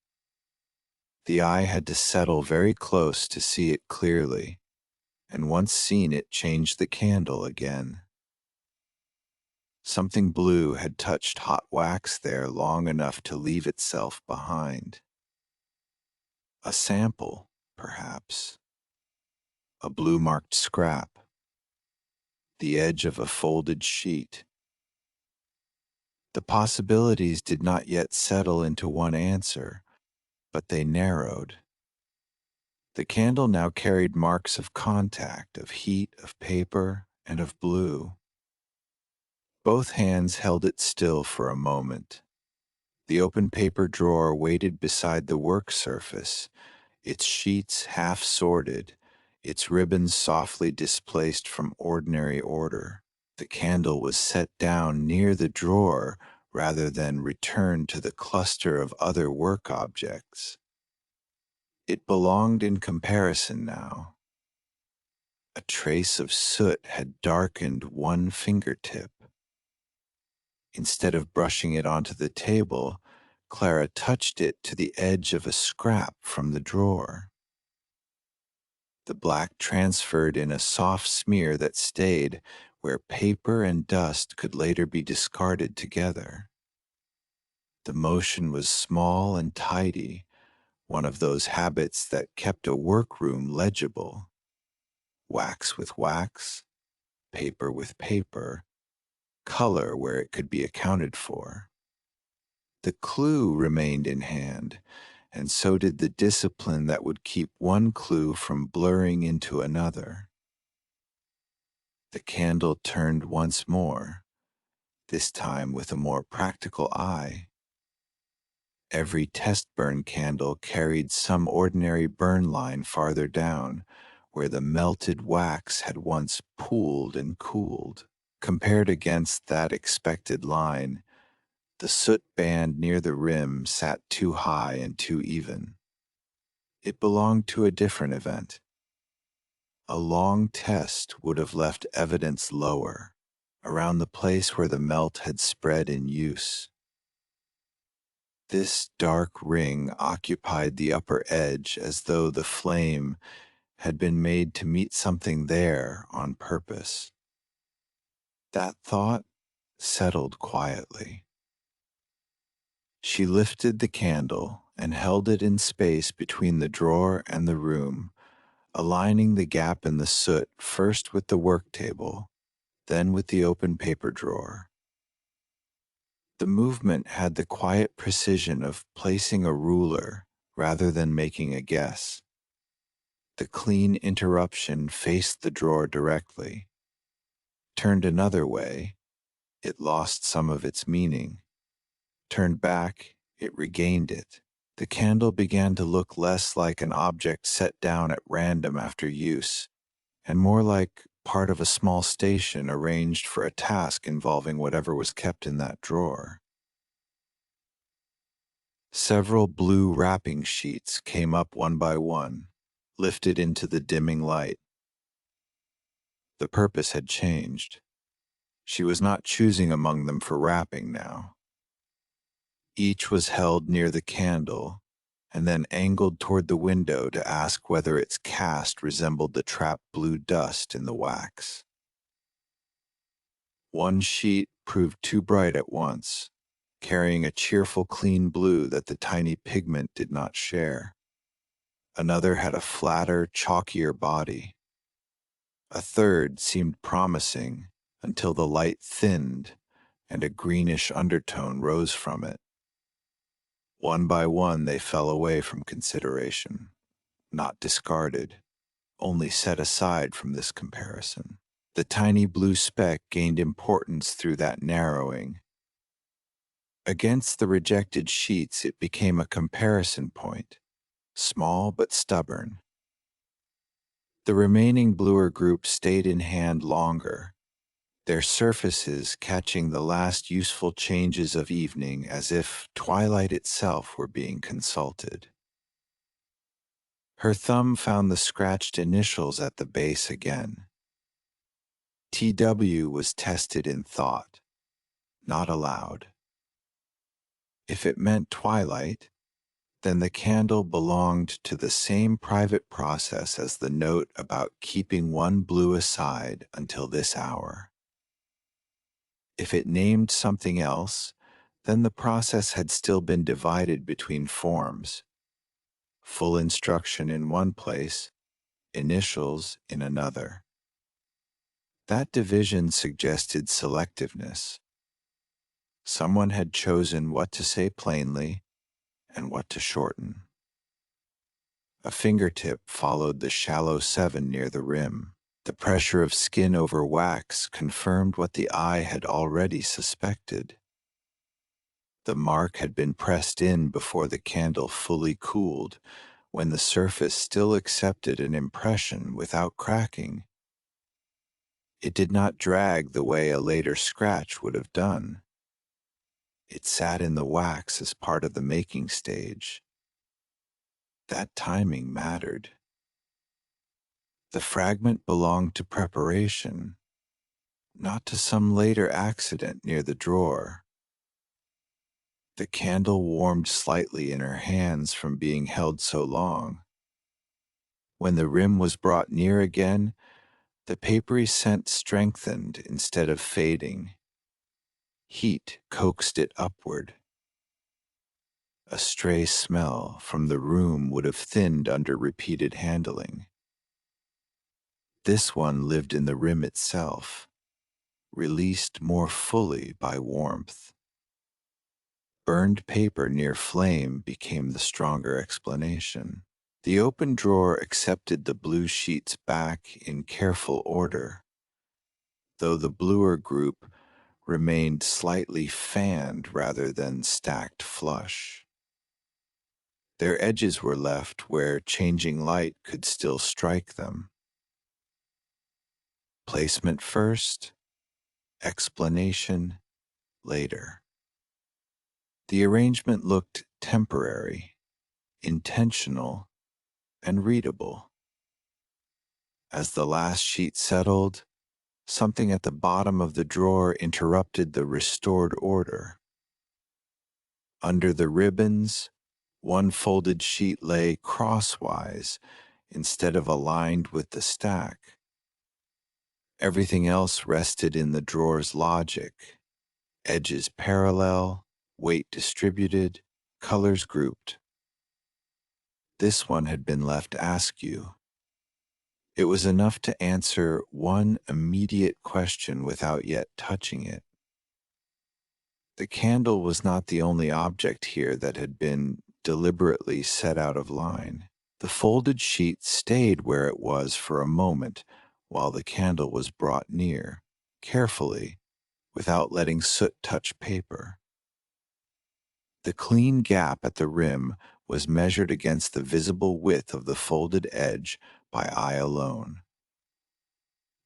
The eye had to settle very close to see it clearly, and once seen it changed the candle again. Something blue had touched hot wax there long enough to leave itself behind. A sample, perhaps. A blue-marked scrap. The edge of a folded sheet. The possibilities did not yet settle into one answer, but they narrowed. The candle now carried marks of contact, of heat, of paper, and of blue. Both hands held it still for a moment. The open paper drawer waited beside the work surface, its sheets half sorted, its ribbons softly displaced from ordinary order. The candle was set down near the drawer rather than returned to the cluster of other work objects. It belonged in comparison now. A trace of soot had darkened one fingertip. Instead of brushing it onto the table, Clara touched it to the edge of a scrap from the drawer. The black transferred in a soft smear that stayed where paper and dust could later be discarded together. The motion was small and tidy, one of those habits that kept a workroom legible. Wax with wax, paper with paper, color where it could be accounted for. The clue remained in hand, and so did the discipline that would keep one clue from blurring into another. The candle turned once more, this time with a more practical eye. Every test burn candle carried some ordinary burn line farther down, where the melted wax had once pooled and cooled. Compared against that expected line, the soot band near the rim sat too high and too even. It belonged to a different event. A long test would have left evidence lower, around the place where the melt had spread in use. This dark ring occupied the upper edge as though the flame had been made to meet something there on purpose. That thought settled quietly. She lifted the candle and held it in space between the drawer and the room, aligning the gap in the soot first with the work table, then with the open paper drawer. The movement had the quiet precision of placing a ruler rather than making a guess. The clean interruption faced the drawer directly. Turned another way, it lost some of its meaning. Turned back, it regained it. The candle began to look less like an object set down at random after use, and more like part of a small station arranged for a task involving whatever was kept in that drawer. Several blue wrapping sheets came up one by one, lifted into the dimming light. The purpose had changed. She was not choosing among them for wrapping now. Each was held near the candle and then angled toward the window to ask whether its cast resembled the trapped blue dust in the wax. One sheet proved too bright at once, carrying a cheerful clean blue that the tiny pigment did not share. Another had a flatter, chalkier body. A third seemed promising until the light thinned and a greenish undertone rose from it. One by one they fell away from consideration, not discarded, only set aside from this comparison. The tiny blue speck gained importance through that narrowing. Against the rejected sheets it became a comparison point, small but stubborn. The remaining bluer group stayed in hand longer, their surfaces catching the last useful changes of evening as if twilight itself were being consulted. Her thumb found the scratched initials at the base again. TW was tested in thought, not aloud. If it meant twilight, then the candle belonged to the same private process as the note about keeping one blue aside until this hour. If it named something else, then the process had still been divided between forms. Full instruction in one place, initials in another. That division suggested selectiveness. Someone had chosen what to say plainly and what to shorten. A fingertip followed the shallow 7 near the rim. The pressure of skin over wax confirmed what the eye had already suspected. The mark had been pressed in before the candle fully cooled, when the surface still accepted an impression without cracking. It did not drag the way a later scratch would have done. It sat in the wax as part of the making stage. That timing mattered. The fragment belonged to preparation, not to some later accident near the drawer. The candle warmed slightly in her hands from being held so long. When the rim was brought near again, the papery scent strengthened instead of fading. Heat coaxed it upward. A stray smell from the room would have thinned under repeated handling. This one lived in the rim itself, released more fully by warmth. Burned paper near flame became the stronger explanation. The open drawer accepted the blue sheets back in careful order, though the bluer group remained slightly fanned rather than stacked flush. Their edges were left where changing light could still strike them. Placement first, explanation later. The arrangement looked temporary, intentional, and readable. As the last sheet settled, something at the bottom of the drawer interrupted the restored order. Under the ribbons, one folded sheet lay crosswise instead of aligned with the stack. Everything else rested in the drawer's logic: edges parallel, weight distributed, colors grouped. This one had been left askew. It was enough to answer one immediate question without yet touching it. The candle was not the only object here that had been deliberately set out of line. The folded sheet stayed where it was for a moment while the candle was brought near, carefully, without letting soot touch paper. The clean gap at the rim was measured against the visible width of the folded edge by eye alone.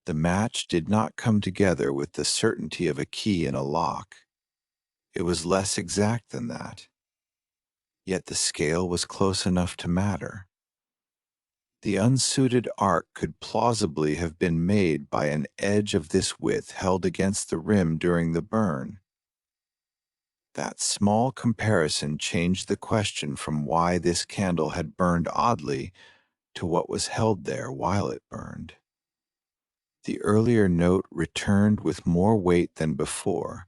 The match did not come together with the certainty of a key in a lock. It was less exact than that. Yet the scale was close enough to matter. The unsuited arc could plausibly have been made by an edge of this width held against the rim during the burn. That small comparison changed the question from why this candle had burned oddly to what was held there while it burned. The earlier note returned with more weight than before,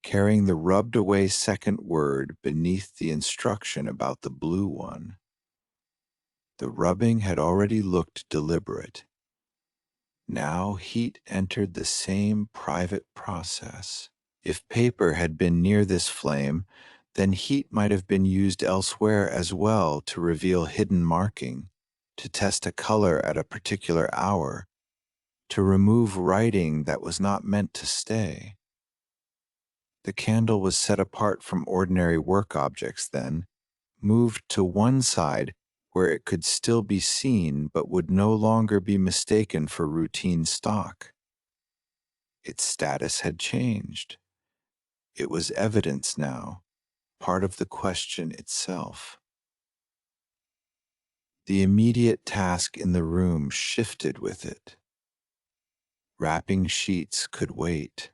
carrying the rubbed-away second word beneath the instruction about the blue one. The rubbing had already looked deliberate. Now heat entered the same private process. If paper had been near this flame, then heat might have been used elsewhere as well to reveal hidden marking, to test a color at a particular hour, to remove writing that was not meant to stay. The candle was set apart from ordinary work objects then, moved to one side where it could still be seen but would no longer be mistaken for routine stock. Its status had changed. It was evidence now, part of the question itself. The immediate task in the room shifted with it. Wrapping sheets could wait.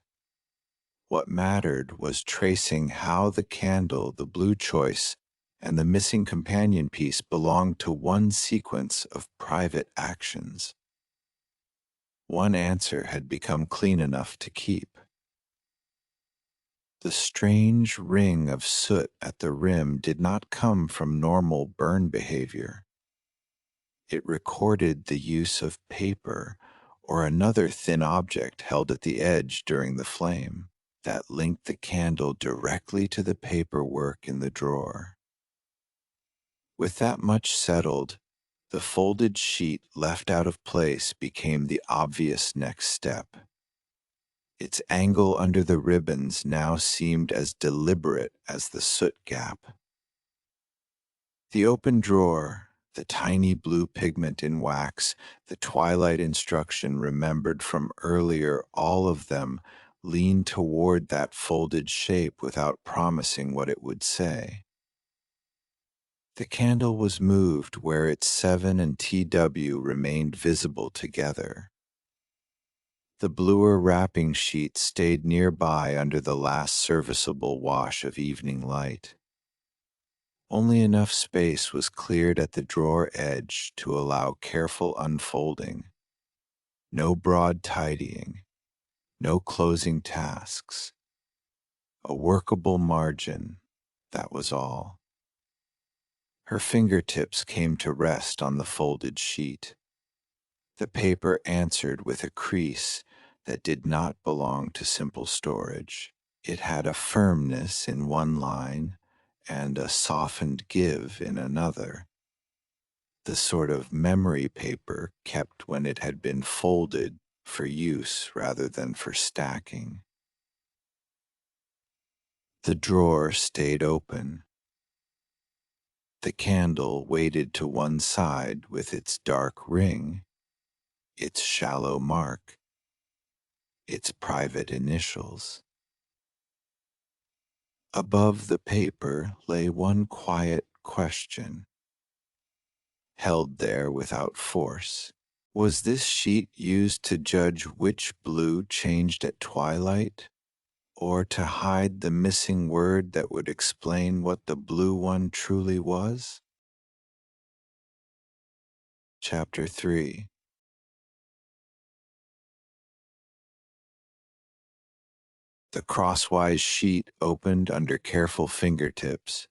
What mattered was tracing how the candle, the blue choice, and the missing companion piece belonged to one sequence of private actions. One answer had become clean enough to keep. The strange ring of soot at the rim did not come from normal burn behavior. It recorded the use of paper or another thin object held at the edge during the flame that linked the candle directly to the paperwork in the drawer. With that much settled, the folded sheet left out of place became the obvious next step. Its angle under the ribbons now seemed as deliberate as the soot gap. The open drawer, the tiny blue pigment in wax, the twilight instruction remembered from earlier, all of them leaned toward that folded shape without promising what it would say. The candle was moved where its 7 and TW remained visible together. The bluer wrapping sheet stayed nearby under the last serviceable wash of evening light. Only enough space was cleared at the drawer edge to allow careful unfolding. No broad tidying, no closing tasks. A workable margin, that was all. Her fingertips came to rest on the folded sheet. The paper answered with a crease that did not belong to simple storage. It had a firmness in one line and a softened give in another, the sort of memory paper kept when it had been folded for use rather than for stacking. The drawer stayed open. The candle weighted to one side with its dark ring, its shallow mark, its private initials. Above the paper lay one quiet question. held there without force. Was this sheet used to judge which blue changed at twilight, or to hide the missing word that would explain what the blue one truly was? Chapter 3. The crosswise sheet opened under careful fingertips,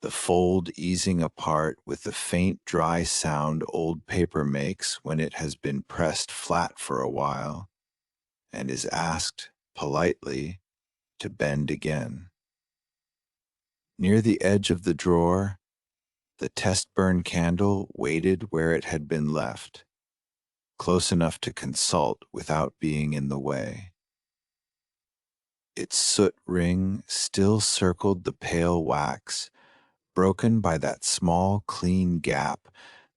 the fold easing apart with the faint dry sound old paper makes when it has been pressed flat for a while and is asked, politely, to bend again. Near the edge of the drawer, the test burn candle waited where it had been left, close enough to consult without being in the way. Its soot ring still circled the pale wax, broken by that small, clean gap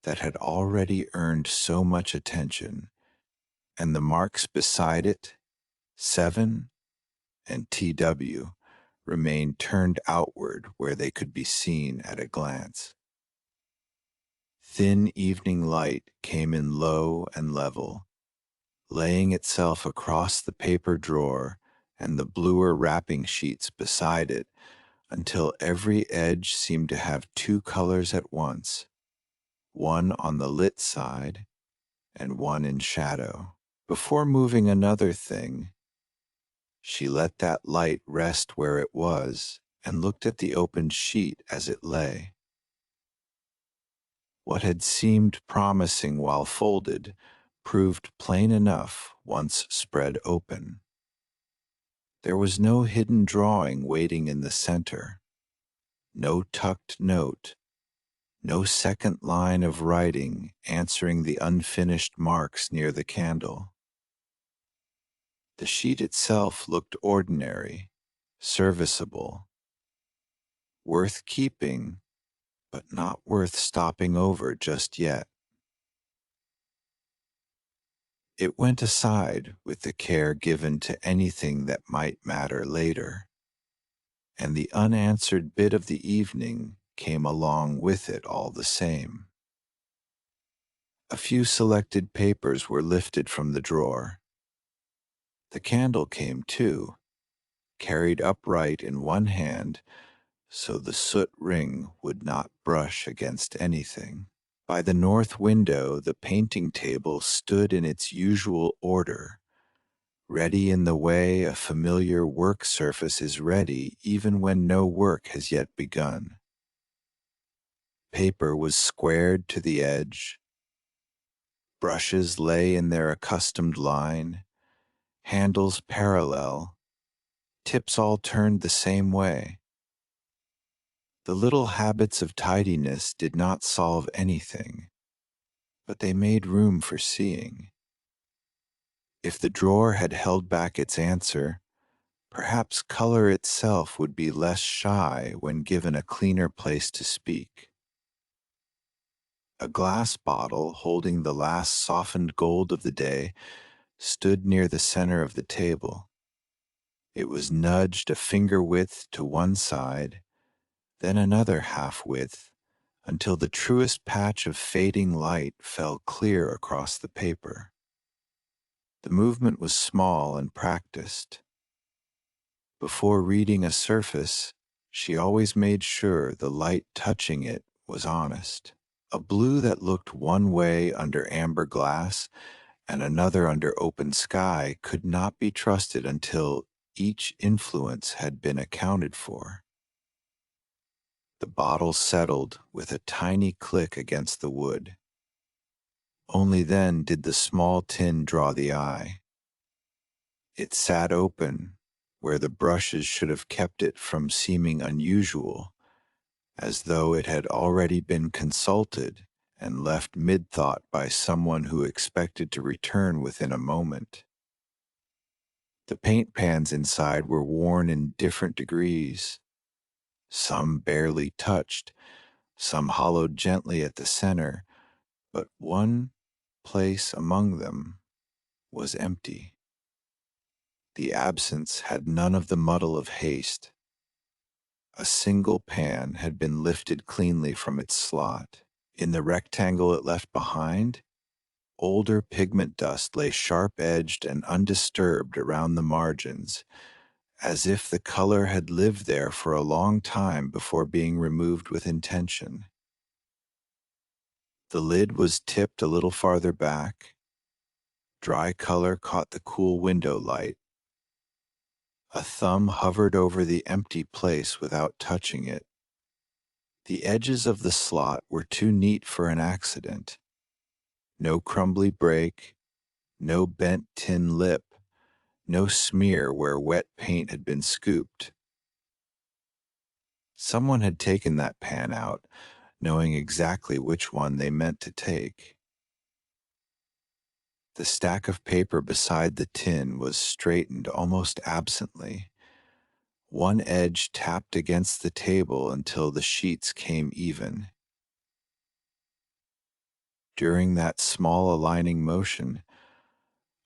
that had already earned so much attention, and the marks beside it, 7 and TW, remained turned outward where they could be seen at a glance. Thin evening light came in low and level, laying itself across the paper drawer and the bluer wrapping sheets beside it until every edge seemed to have two colors at once, one on the lit side and one in shadow. Before moving another thing, she let that light rest where it was and looked at the opened sheet as it lay. What had seemed promising while folded proved plain enough once spread open. There was no hidden drawing waiting in the center, no tucked note, no second line of writing answering the unfinished marks near the candle. The sheet itself looked ordinary, serviceable, worth keeping, but not worth stopping over just yet. It went aside with the care given to anything that might matter later, and the unanswered bit of the evening came along with it all the same. A few selected papers were lifted from the drawer. The candle came too, carried upright in one hand so the soot ring would not brush against anything. By the north window, the painting table stood in its usual order, ready in the way a familiar work surface is ready even when no work has yet begun. Paper was squared to the edge. Brushes lay in their accustomed line, handles parallel, tips all turned the same way. The little habits of tidiness did not solve anything, but they made room for seeing. If the drawer had held back its answer, perhaps color itself would be less shy when given a cleaner place to speak. A glass bottle holding the last softened gold of the day stood near the center of the table. It was nudged a finger width to one side, then another half width, until the truest patch of fading light fell clear across the paper. The movement was small and practiced. Before reading a surface, she always made sure the light touching it was honest. A blue that looked one way under amber glass and another under open sky could not be trusted until each influence had been accounted for. The bottle settled with a tiny click against the wood. Only then did the small tin draw the eye. It sat open, where the brushes should have kept it from seeming unusual, as though it had already been consulted and left mid-thought by someone who expected to return within a moment. The paint pans inside were worn in different degrees, some barely touched, some hollowed gently at the center, but one place among them was empty. The absence had none of the muddle of haste. A single pan had been lifted cleanly from its slot. In the rectangle it left behind, older pigment dust lay sharp-edged and undisturbed around the margins, as if the color had lived there for a long time before being removed with intention. The lid was tipped a little farther back. Dry color caught the cool window light. A thumb hovered over the empty place without touching it. The edges of the slot were too neat for an accident. No crumbly break, no bent tin lip, no smear where wet paint had been scooped. Someone had taken that pan out, knowing exactly which one they meant to take. The stack of paper beside the tin was straightened almost absently. One edge tapped against the table until the sheets came even. During that small aligning motion,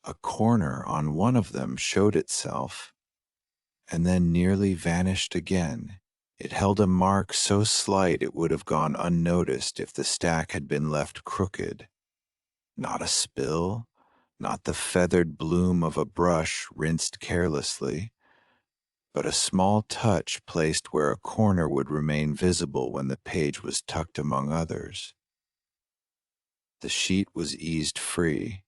a corner on one of them showed itself, and then nearly vanished again. It held a mark so slight it would have gone unnoticed if the stack had been left crooked. Not a spill, not the feathered bloom of a brush rinsed carelessly, but a small touch placed where a corner would remain visible when the page was tucked among others. The sheet was eased free.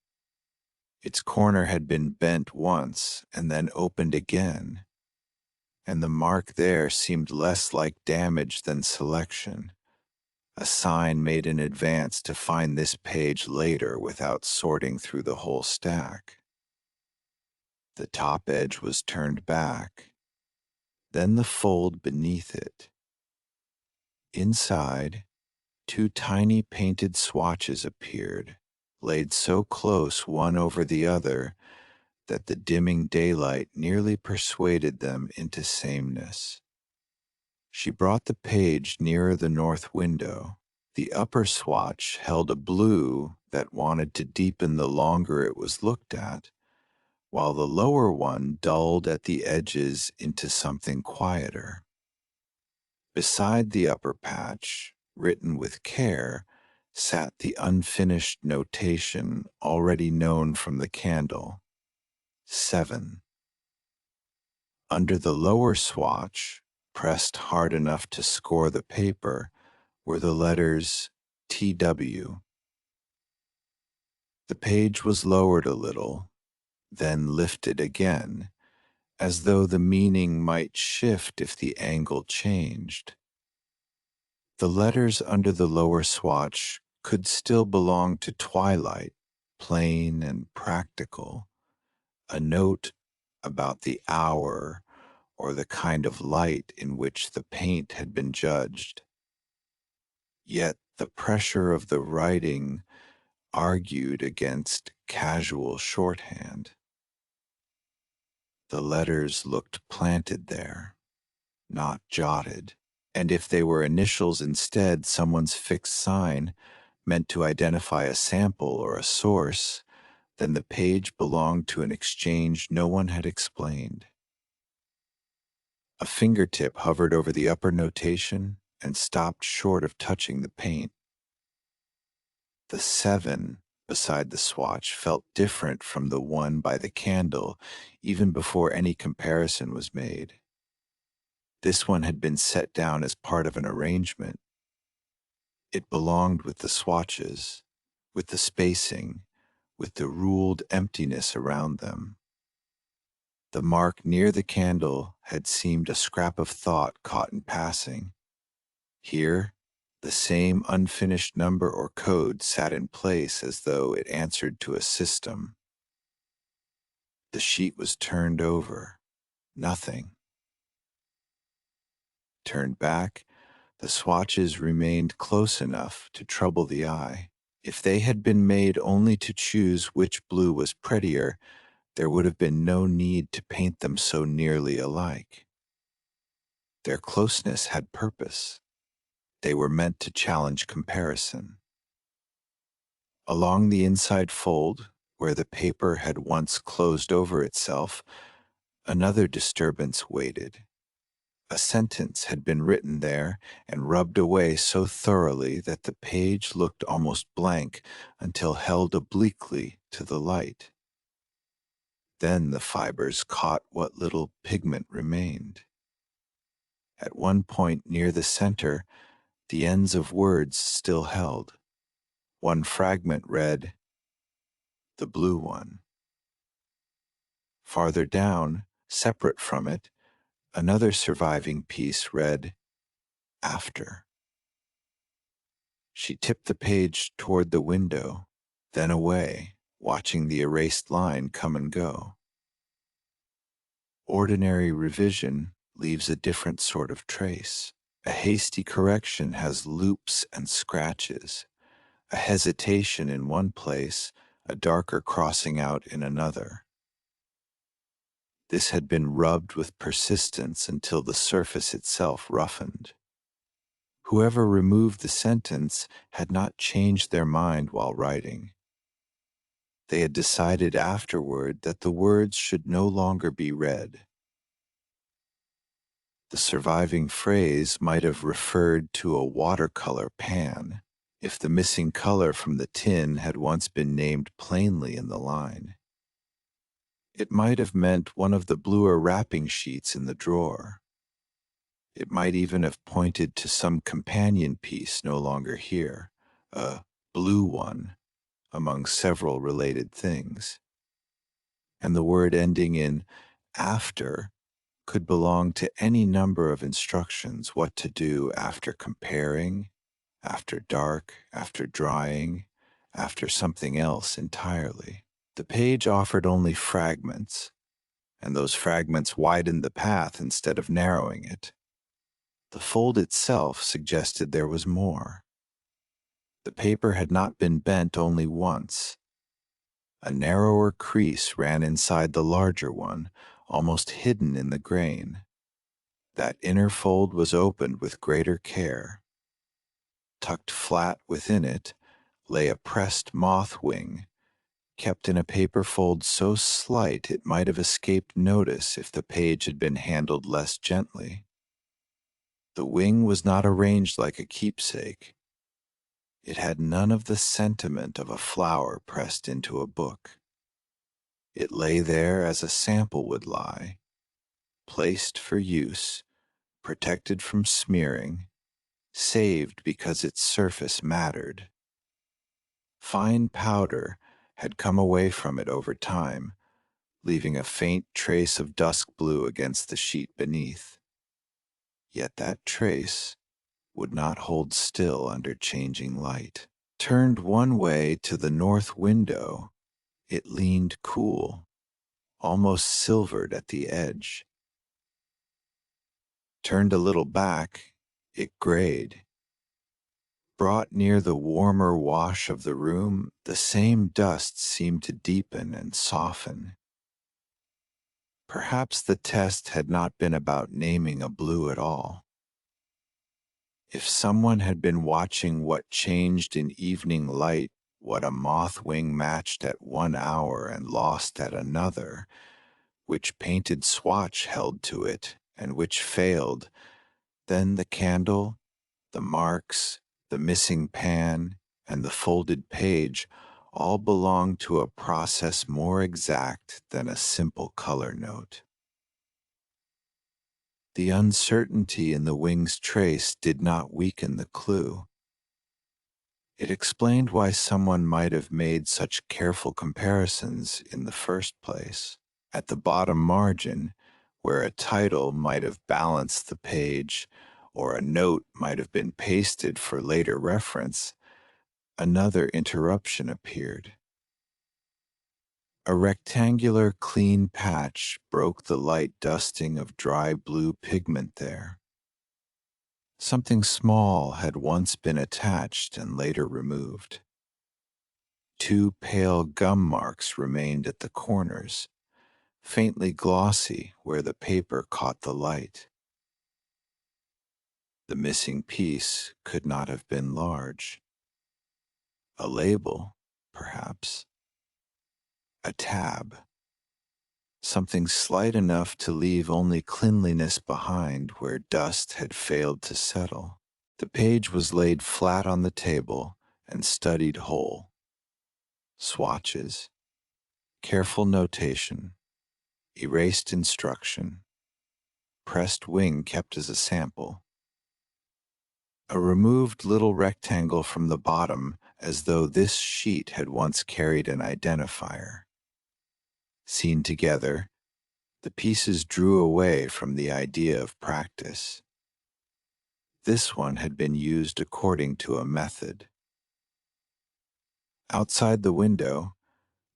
Its corner had been bent once and then opened again, and the mark there seemed less like damage than selection, a sign made in advance to find this page later without sorting through the whole stack. The top edge was turned back, then the fold beneath it. Inside, two tiny painted swatches appeared, laid so close one over the other that the dimming daylight nearly persuaded them into sameness. She brought the page nearer the north window. The upper swatch held a blue that wanted to deepen the longer it was looked at, while the lower one dulled at the edges into something quieter. Beside the upper patch, written with care, sat the unfinished notation already known from the candle: 7. Under the lower swatch, pressed hard enough to score the paper, were the letters TW. The page was lowered a little, then lifted again, as though the meaning might shift if the angle changed. The letters under the lower swatch could still belong to twilight, plain and practical, a note about the hour or the kind of light in which the paint had been judged. Yet the pressure of the writing argued against casual shorthand. The letters looked planted there, not jotted, and if they were initials instead, someone's fixed sign, meant to identify a sample or a source, then the page belonged to an exchange no one had explained. A fingertip hovered over the upper notation and stopped short of touching the paint. The 7 beside the swatch felt different from the 1 by the candle, even before any comparison was made. This one had been set down as part of an arrangement. It belonged with the swatches, with the spacing, with the ruled emptiness around them. The mark near the candle had seemed a scrap of thought caught in passing. Here, the same unfinished number or code sat in place as though it answered to a system. The sheet was turned over. Nothing. Turned back, the swatches remained close enough to trouble the eye. If they had been made only to choose which blue was prettier, there would have been no need to paint them so nearly alike. Their closeness had purpose. They were meant to challenge comparison. Along the inside fold, where the paper had once closed over itself, another disturbance waited. A sentence had been written there and rubbed away so thoroughly that the page looked almost blank until held obliquely to the light. Then the fibers caught what little pigment remained. At one point near the center, the ends of words still held. One fragment read, "The blue one." Farther down, separate from it, another surviving piece read, "After." She tipped the page toward the window, then away, watching the erased line come and go. Ordinary revision leaves a different sort of trace. A hasty correction has loops and scratches, a hesitation in one place, a darker crossing out in another. This had been rubbed with persistence until the surface itself roughened. Whoever removed the sentence had not changed their mind while writing. They had decided afterward that the words should no longer be read. The surviving phrase might have referred to a watercolor pan, if the missing color from the tin had once been named plainly in the line. It might have meant one of the bluer wrapping sheets in the drawer. It might even have pointed to some companion piece no longer here, a blue one, among several related things. And the word ending in "after" could belong to any number of instructions what to do after comparing, after dark, after drying, after something else entirely. The page offered only fragments, and those fragments widened the path instead of narrowing it. The fold itself suggested there was more. The paper had not been bent only once. A narrower crease ran inside the larger one, almost hidden in the grain. That inner fold was opened with greater care. Tucked flat within it lay a pressed moth wing, kept in a paper fold so slight it might have escaped notice if the page had been handled less gently. The wing was not arranged like a keepsake. It had none of the sentiment of a flower pressed into a book. It lay there as a sample would lie, placed for use, protected from smearing, saved because its surface mattered. Fine powder had come away from it over time, leaving a faint trace of dusk blue against the sheet beneath. Yet that trace would not hold still under changing light. Turned one way to the north window, it leaned cool, almost silvered at the edge. Turned a little back, it grayed. Brought near the warmer wash of the room, the same dust seemed to deepen and soften. Perhaps the test had not been about naming a blue at all. If someone had been watching what changed in evening light, what a moth wing matched at 1 hour and lost at another, which painted swatch held to it and which failed, then the candle, the marks, the missing pan, and the folded page all belonged to a process more exact than a simple color note. The uncertainty in the wing's trace did not weaken the clue. It explained why someone might have made such careful comparisons in the first place. At the bottom margin, where a title might have balanced the page or a note might have been pasted for later reference, another interruption appeared. A rectangular, clean patch broke the light dusting of dry blue pigment there. Something small had once been attached and later removed. 2 pale gum marks remained at the corners, faintly glossy where the paper caught the light. The missing piece could not have been large. A label, perhaps. A tab. something slight enough to leave only cleanliness behind where dust had failed to settle. The page was laid flat on the table and studied whole. Swatches, careful notation, erased instruction, pressed wing kept as a sample. A removed little rectangle from the bottom as though this sheet had once carried an identifier. Seen together, the pieces drew away from the idea of practice. This one had been used according to a method. Outside the window,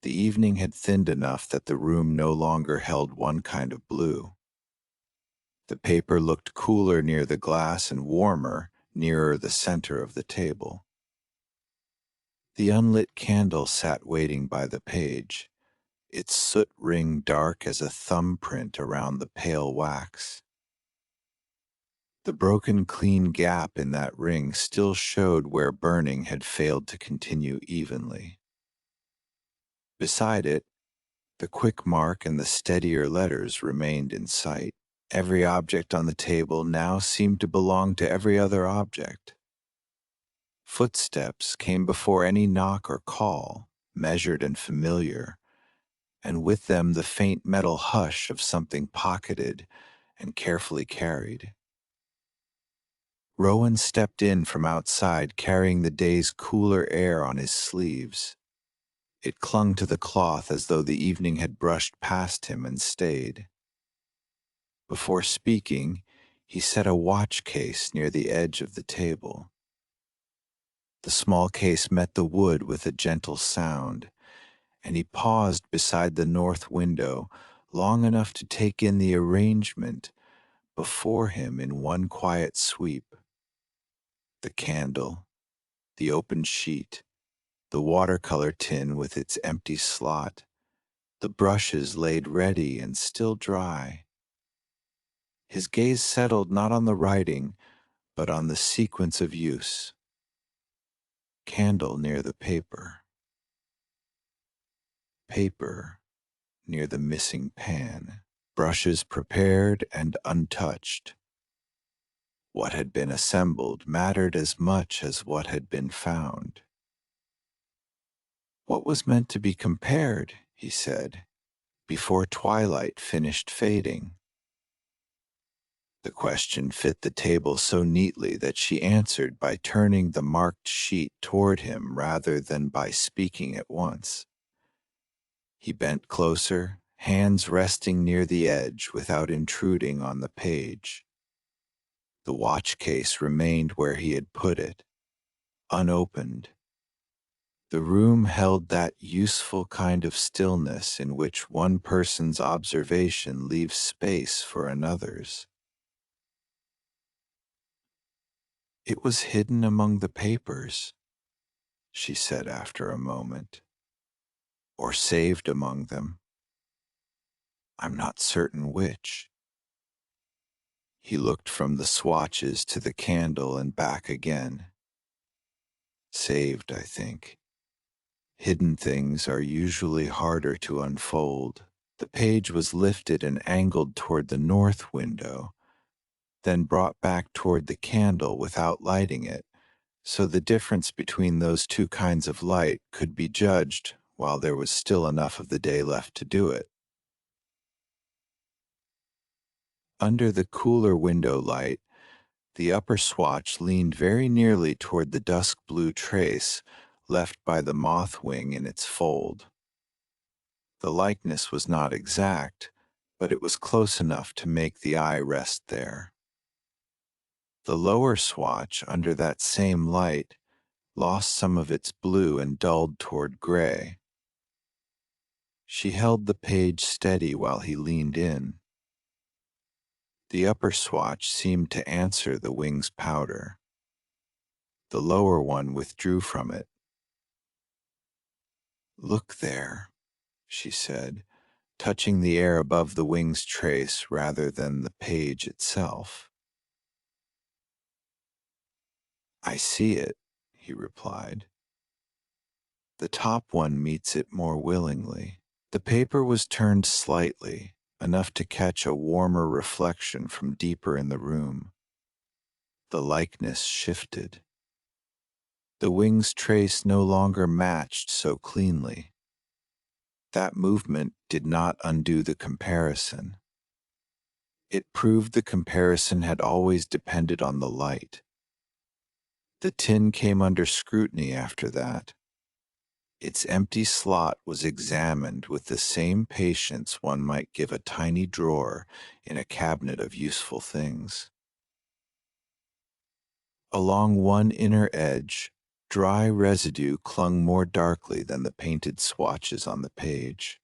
the evening had thinned enough that the room no longer held one kind of blue. The paper looked cooler near the glass and warmer nearer the center of the table. The unlit candle sat waiting by the page, its soot ring dark as a thumbprint around the pale wax. The broken clean gap in that ring still showed where burning had failed to continue evenly. Beside it, the quick mark and the steadier letters remained in sight. Every object on the table now seemed to belong to every other object. Footsteps came before any knock or call, measured and familiar, and with them the faint metal hush of something pocketed and carefully carried. Rowan stepped in from outside carrying the day's cooler air on his sleeves. It clung to the cloth as though the evening had brushed past him and stayed. Before speaking, he set a watch case near the edge of the table. The small case met the wood with a gentle sound, and he paused beside the north window long enough to take in the arrangement before him in one quiet sweep. The candle, the open sheet, the watercolor tin with its empty slot, the brushes laid ready and still dry. His gaze settled not on the writing, but on the sequence of use. Candle near the paper. Paper near the missing pan. Brushes prepared and untouched. What had been assembled mattered as much as what had been found. What was meant to be compared, he said, before twilight finished fading? The question fit the table so neatly that she answered by turning the marked sheet toward him rather than by speaking at once. He bent closer, hands resting near the edge without intruding on the page. The watch case remained where he had put it, unopened. The room held that useful kind of stillness in which one person's observation leaves space for another's. It was hidden among the papers, she said after a moment, or saved among them. I'm not certain which. He looked from the swatches to the candle and back again. Saved, I think. Hidden things are usually harder to unfold. The page was lifted and angled toward the north window, then brought back toward the candle without lighting it, so the difference between those two kinds of light could be judged while there was still enough of the day left to do it. Under the cooler window light, the upper swatch leaned very nearly toward the dusk blue trace left by the moth wing in its fold. The likeness was not exact, but it was close enough to make the eye rest there. The lower swatch, under that same light, lost some of its blue and dulled toward gray. She held the page steady while he leaned in. The upper swatch seemed to answer the wing's powder. The lower one withdrew from it. Look there, she said, touching the air above the wing's trace rather than the page itself. I see it, he replied. The top one meets it more willingly. The paper was turned slightly, enough to catch a warmer reflection from deeper in the room. The likeness shifted. The wing's trace no longer matched so cleanly. That movement did not undo the comparison. It proved the comparison had always depended on the light. The tin came under scrutiny after that. Its empty slot was examined with the same patience one might give a tiny drawer in a cabinet of useful things. Along one inner edge, dry residue clung more darkly than the painted swatches on the page.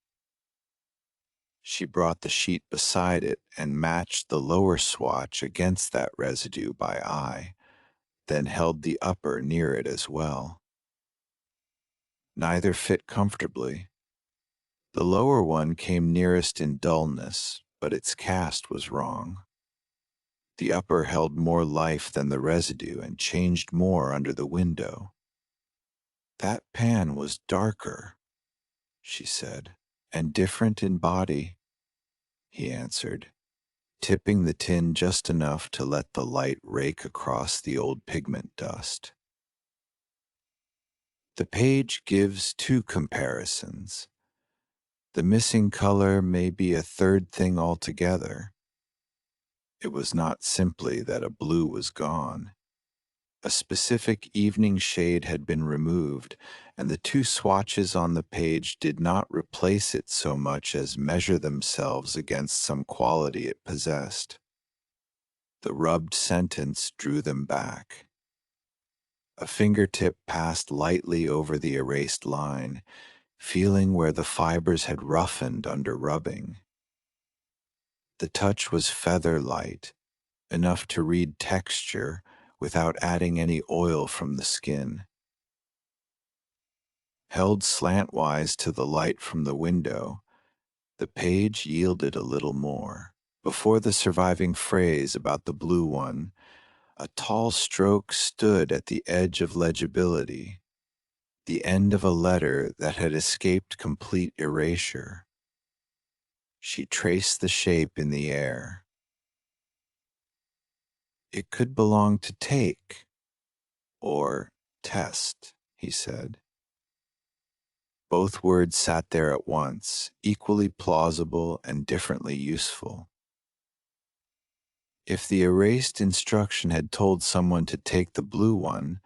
She brought the sheet beside it and matched the lower swatch against that residue by eye, then held the upper near it as well. Neither fit comfortably. The lower one came nearest in dullness, but its cast was wrong. The upper held more life than the residue and changed more under the window. That pan was darker, she said, and different in body, he answered, tipping the tin just enough to let the light rake across the old pigment dust. The page gives two comparisons. The missing color may be a third thing altogether. It was not simply that a blue was gone. A specific evening shade had been removed, and the two swatches on the page did not replace it so much as measure themselves against some quality it possessed. The rubbed sentence drew them back. A fingertip passed lightly over the erased line, feeling where the fibers had roughened under rubbing. The touch was feather light, enough to read texture without adding any oil from the skin. Held slantwise to the light from the window, the page yielded a little more. Before the surviving phrase about the blue one, a tall stroke stood at the edge of legibility, the end of a letter that had escaped complete erasure. She traced the shape in the air. It could belong to take or test, he said. Both words sat there at once, equally plausible and differently useful. If the erased instruction had told someone to take the blue one,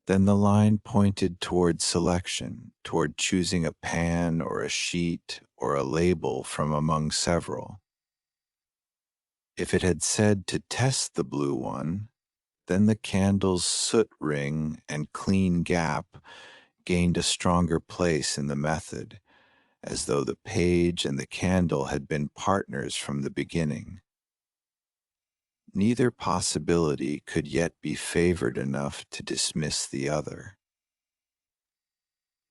then the line pointed toward selection, toward choosing a pan or a sheet or a label from among several. If it had said to test the blue one, then the candle's soot ring and clean gap gained a stronger place in the method, as though the page and the candle had been partners from the beginning. Neither possibility could yet be favored enough to dismiss the other.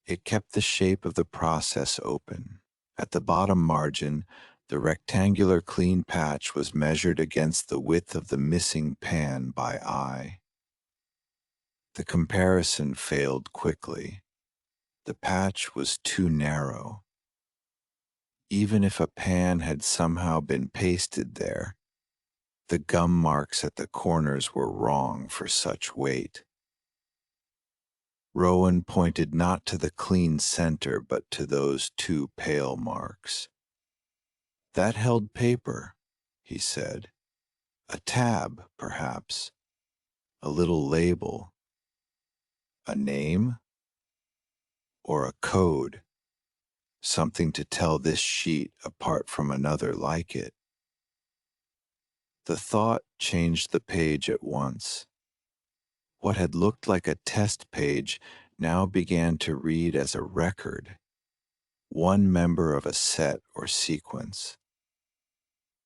It kept the shape of the process open. At the bottom margin, the rectangular clean patch was measured against the width of the missing pan by eye. The comparison failed quickly. The patch was too narrow. Even if a pan had somehow been pasted there, the gum marks at the corners were wrong for such weight. Rowan pointed not to the clean center, but to those two pale marks. That held paper, he said. A tab, perhaps. A little label. A name? Or a code. Something to tell this sheet apart from another like it. The thought changed the page at once. What had looked like a test page now began to read as a record, one member of a set or sequence.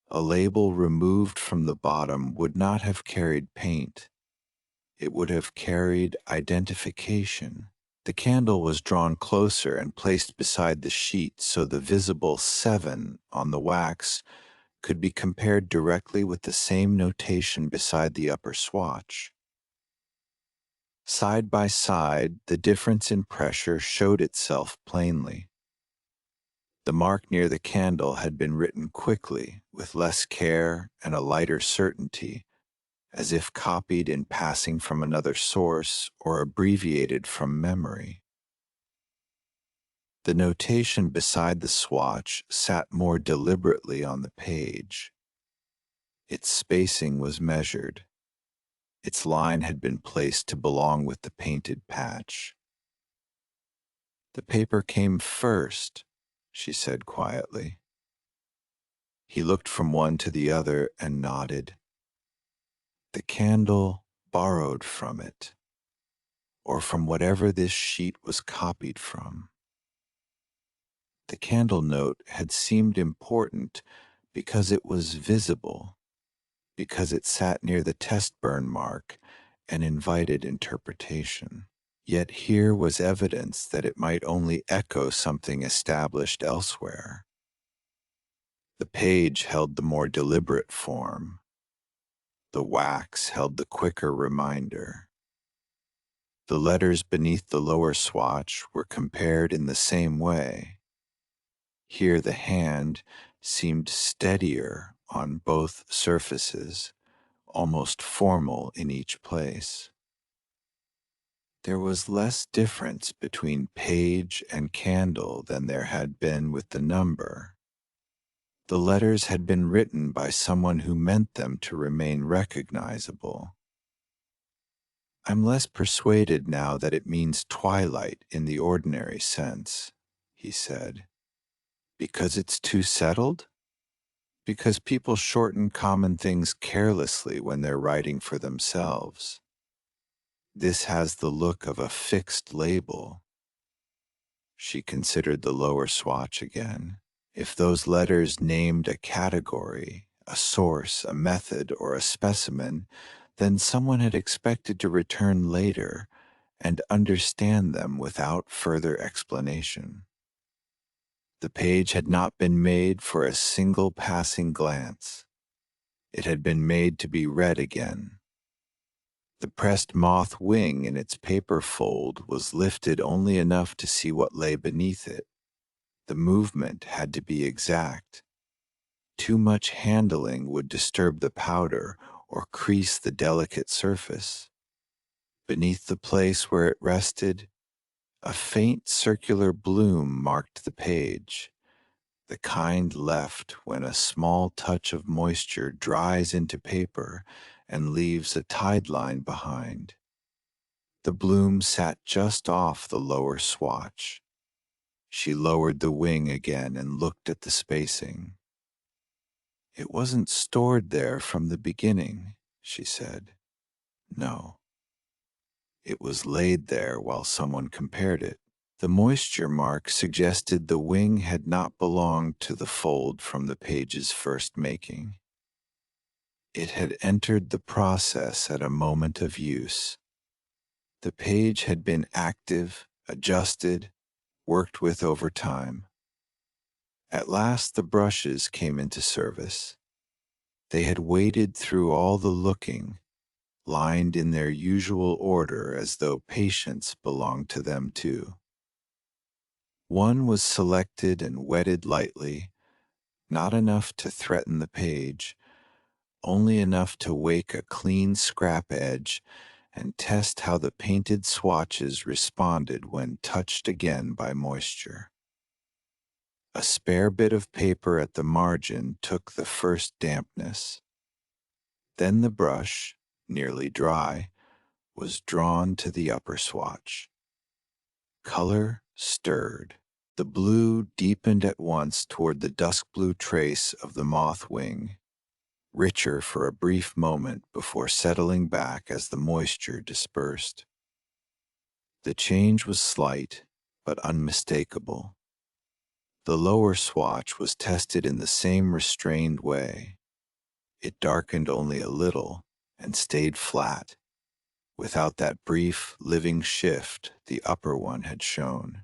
A label removed from the bottom would not have carried paint. It would have carried identification. The candle was drawn closer and placed beside the sheet so the visible 7 on the wax could be compared directly with the same notation beside the upper swatch. Side by side, the difference in pressure showed itself plainly. The mark near the candle had been written quickly, with less care and a lighter certainty, as if copied in passing from another source or abbreviated from memory. The notation beside the swatch sat more deliberately on the page. Its spacing was measured. Its line had been placed to belong with the painted patch. "The paper came first," she said quietly. He looked from one to the other and nodded. "The candle borrowed from it, or from whatever this sheet was copied from." The candle note had seemed important because it was visible, because it sat near the test burn mark and invited interpretation. Yet here was evidence that it might only echo something established elsewhere. The page held the more deliberate form. The wax held the quicker reminder. The letters beneath the lower swatch were compared in the same way. Here the hand seemed steadier on both surfaces, almost formal in each place. There was less difference between page and candle than there had been with the number. The letters had been written by someone who meant them to remain recognizable. "I'm less persuaded now that it means twilight in the ordinary sense," he said. "Because it's too settled? Because people shorten common things carelessly when they're writing for themselves. This has the look of a fixed label." She considered the lower swatch again. If those letters named a category, a source, a method, or a specimen, then someone had expected to return later and understand them without further explanation. The page had not been made for a single passing glance. It had been made to be read again. The pressed moth wing in its paper fold was lifted only enough to see what lay beneath it. The movement had to be exact. Too much handling would disturb the powder or crease the delicate surface. Beneath the place where it rested, a faint circular bloom marked the page, the kind left when a small touch of moisture dries into paper and leaves a tide line behind. The bloom sat just off the lower swatch. She lowered the wing again and looked at the spacing. "It wasn't stored there from the beginning," she said. "No. It was laid there while someone compared it." The moisture mark suggested the wing had not belonged to the fold from the page's first making. It had entered the process at a moment of use. The page had been active, adjusted, worked with over time. At last the brushes came into service. They had waded through all the looking, lined in their usual order as though patience belonged to them too. One was selected and wetted lightly, not enough to threaten the page, only enough to wake a clean scrap edge and test how the painted swatches responded when touched again by moisture. A spare bit of paper at the margin took the first dampness. Then the brush, nearly dry, was drawn to the upper swatch. Color stirred. The blue deepened at once toward the dusk blue trace of the moth wing, richer for a brief moment before settling back as the moisture dispersed. The change was slight, but unmistakable. The lower swatch was tested in the same restrained way. It darkened only a little and stayed flat, without that brief, living shift the upper one had shown.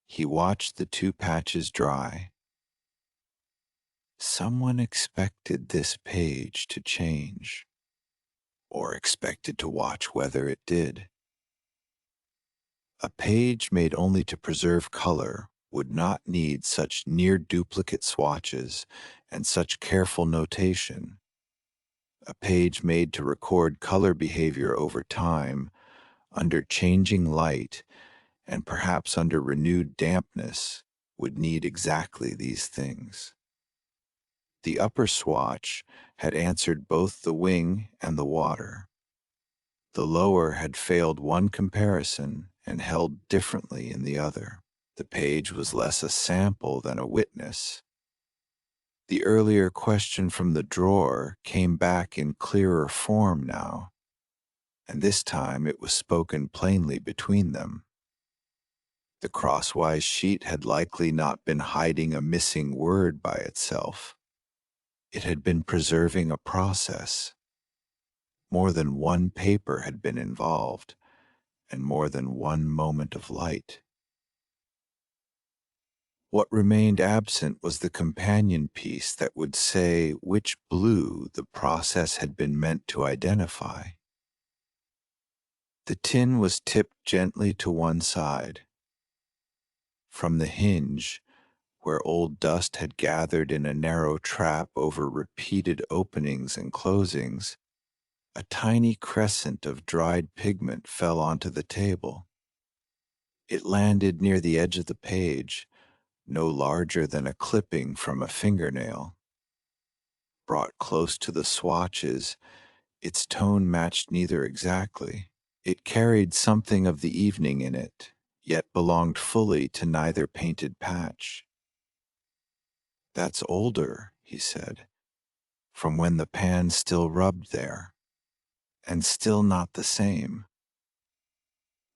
He watched the two patches dry. Someone expected this page to change, or expected to watch whether it did. A page made only to preserve color would not need such near-duplicate swatches and such careful notation. A page made to record color behavior over time, under changing light, and perhaps under renewed dampness, would need exactly these things. The upper swatch had answered both the wing and the water. The lower had failed one comparison and held differently in the other. The page was less a sample than a witness. The earlier question from the drawer came back in clearer form now, and this time it was spoken plainly between them. The crosswise sheet had likely not been hiding a missing word by itself. It had been preserving a process. More than one paper had been involved, and more than one moment of light. What remained absent was the companion piece that would say which blue the process had been meant to identify. The tin was tipped gently to one side. From the hinge, where old dust had gathered in a narrow trap over repeated openings and closings, a tiny crescent of dried pigment fell onto the table. It landed near the edge of the page, no larger than a clipping from a fingernail. Brought close to the swatches, its tone matched neither exactly. It carried something of the evening in it, yet belonged fully to neither painted patch. "That's older," he said, "from when the pan still rubbed there, and still not the same."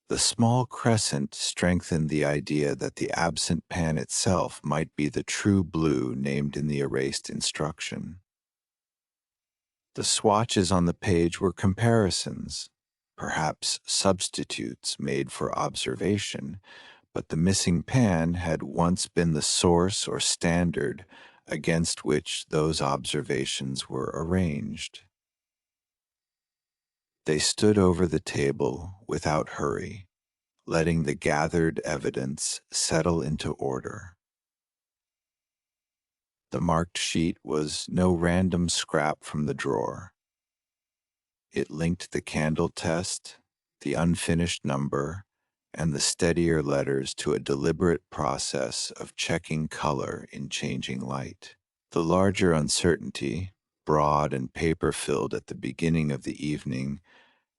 The small crescent strengthened the idea that the absent pan itself might be the true blue named in the erased instruction. The swatches on the page were comparisons, perhaps substitutes made for observation, but the missing pan had once been the source or standard against which those observations were arranged. They stood over the table without hurry, letting the gathered evidence settle into order. The marked sheet was no random scrap from the drawer. It linked the candle test, the unfinished number, and the steadier letters to a deliberate process of checking color in changing light. The larger uncertainty, broad and paper-filled at the beginning of the evening,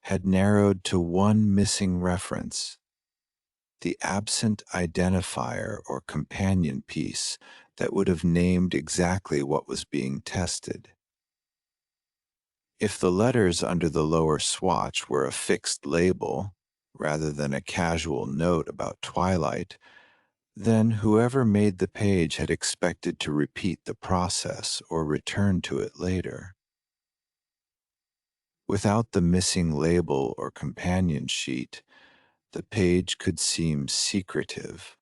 had narrowed to one missing reference: the absent identifier or companion piece that would have named exactly what was being tested. If the letters under the lower swatch were a fixed label, rather than a casual note about twilight, then whoever made the page had expected to repeat the process or return to it later. Without the missing label or companion sheet, the page could seem secretive.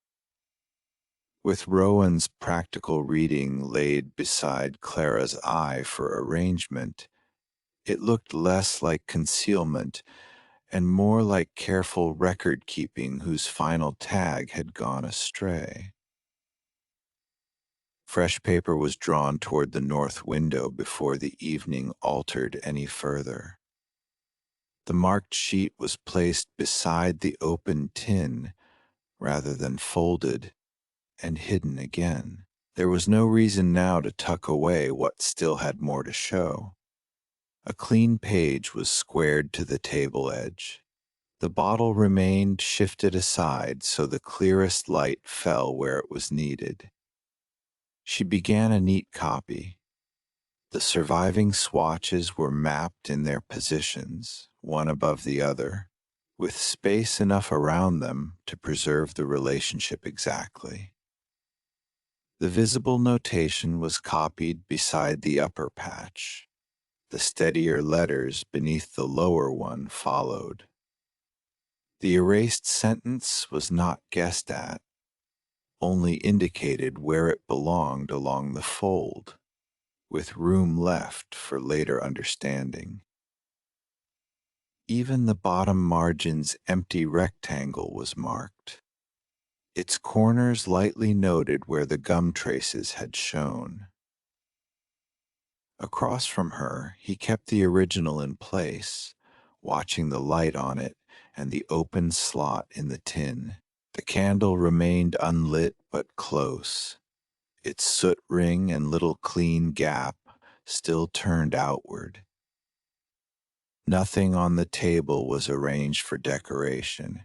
With Rowan's practical reading laid beside Clara's eye for arrangement, it looked less like concealment and more like careful record-keeping whose final tag had gone astray. Fresh paper was drawn toward the north window before the evening altered any further. The marked sheet was placed beside the open tin rather than folded and hidden again. There was no reason now to tuck away what still had more to show. A clean page was squared to the table edge. The bottle remained shifted aside so the clearest light fell where it was needed. She began a neat copy. The surviving swatches were mapped in their positions, one above the other, with space enough around them to preserve the relationship exactly. The visible notation was copied beside the upper patch. The steadier letters beneath the lower one followed. The erased sentence was not guessed at, only indicated where it belonged along the fold, with room left for later understanding. Even the bottom margin's empty rectangle was marked. its corners lightly noted where the gum traces had shown. Across from her, he kept the original in place, watching the light on it and the open slot in the tin. The candle remained unlit but close, its soot ring and little clean gap still turned outward. Nothing on the table was arranged for decoration.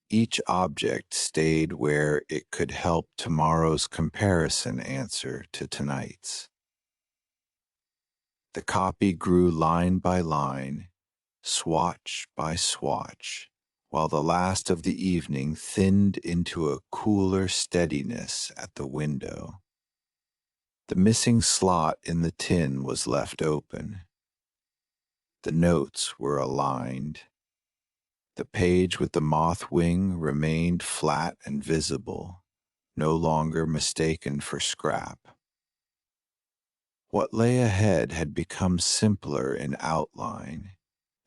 Each object stayed where it could help tomorrow's comparison answer to tonight's. The copy grew line by line, swatch by swatch, while the last of the evening thinned into a cooler steadiness at the window. The missing slot in the tin was left open. The notes were aligned. The page with the moth wing remained flat and visible, no longer mistaken for scrap. What lay ahead had become simpler in outline,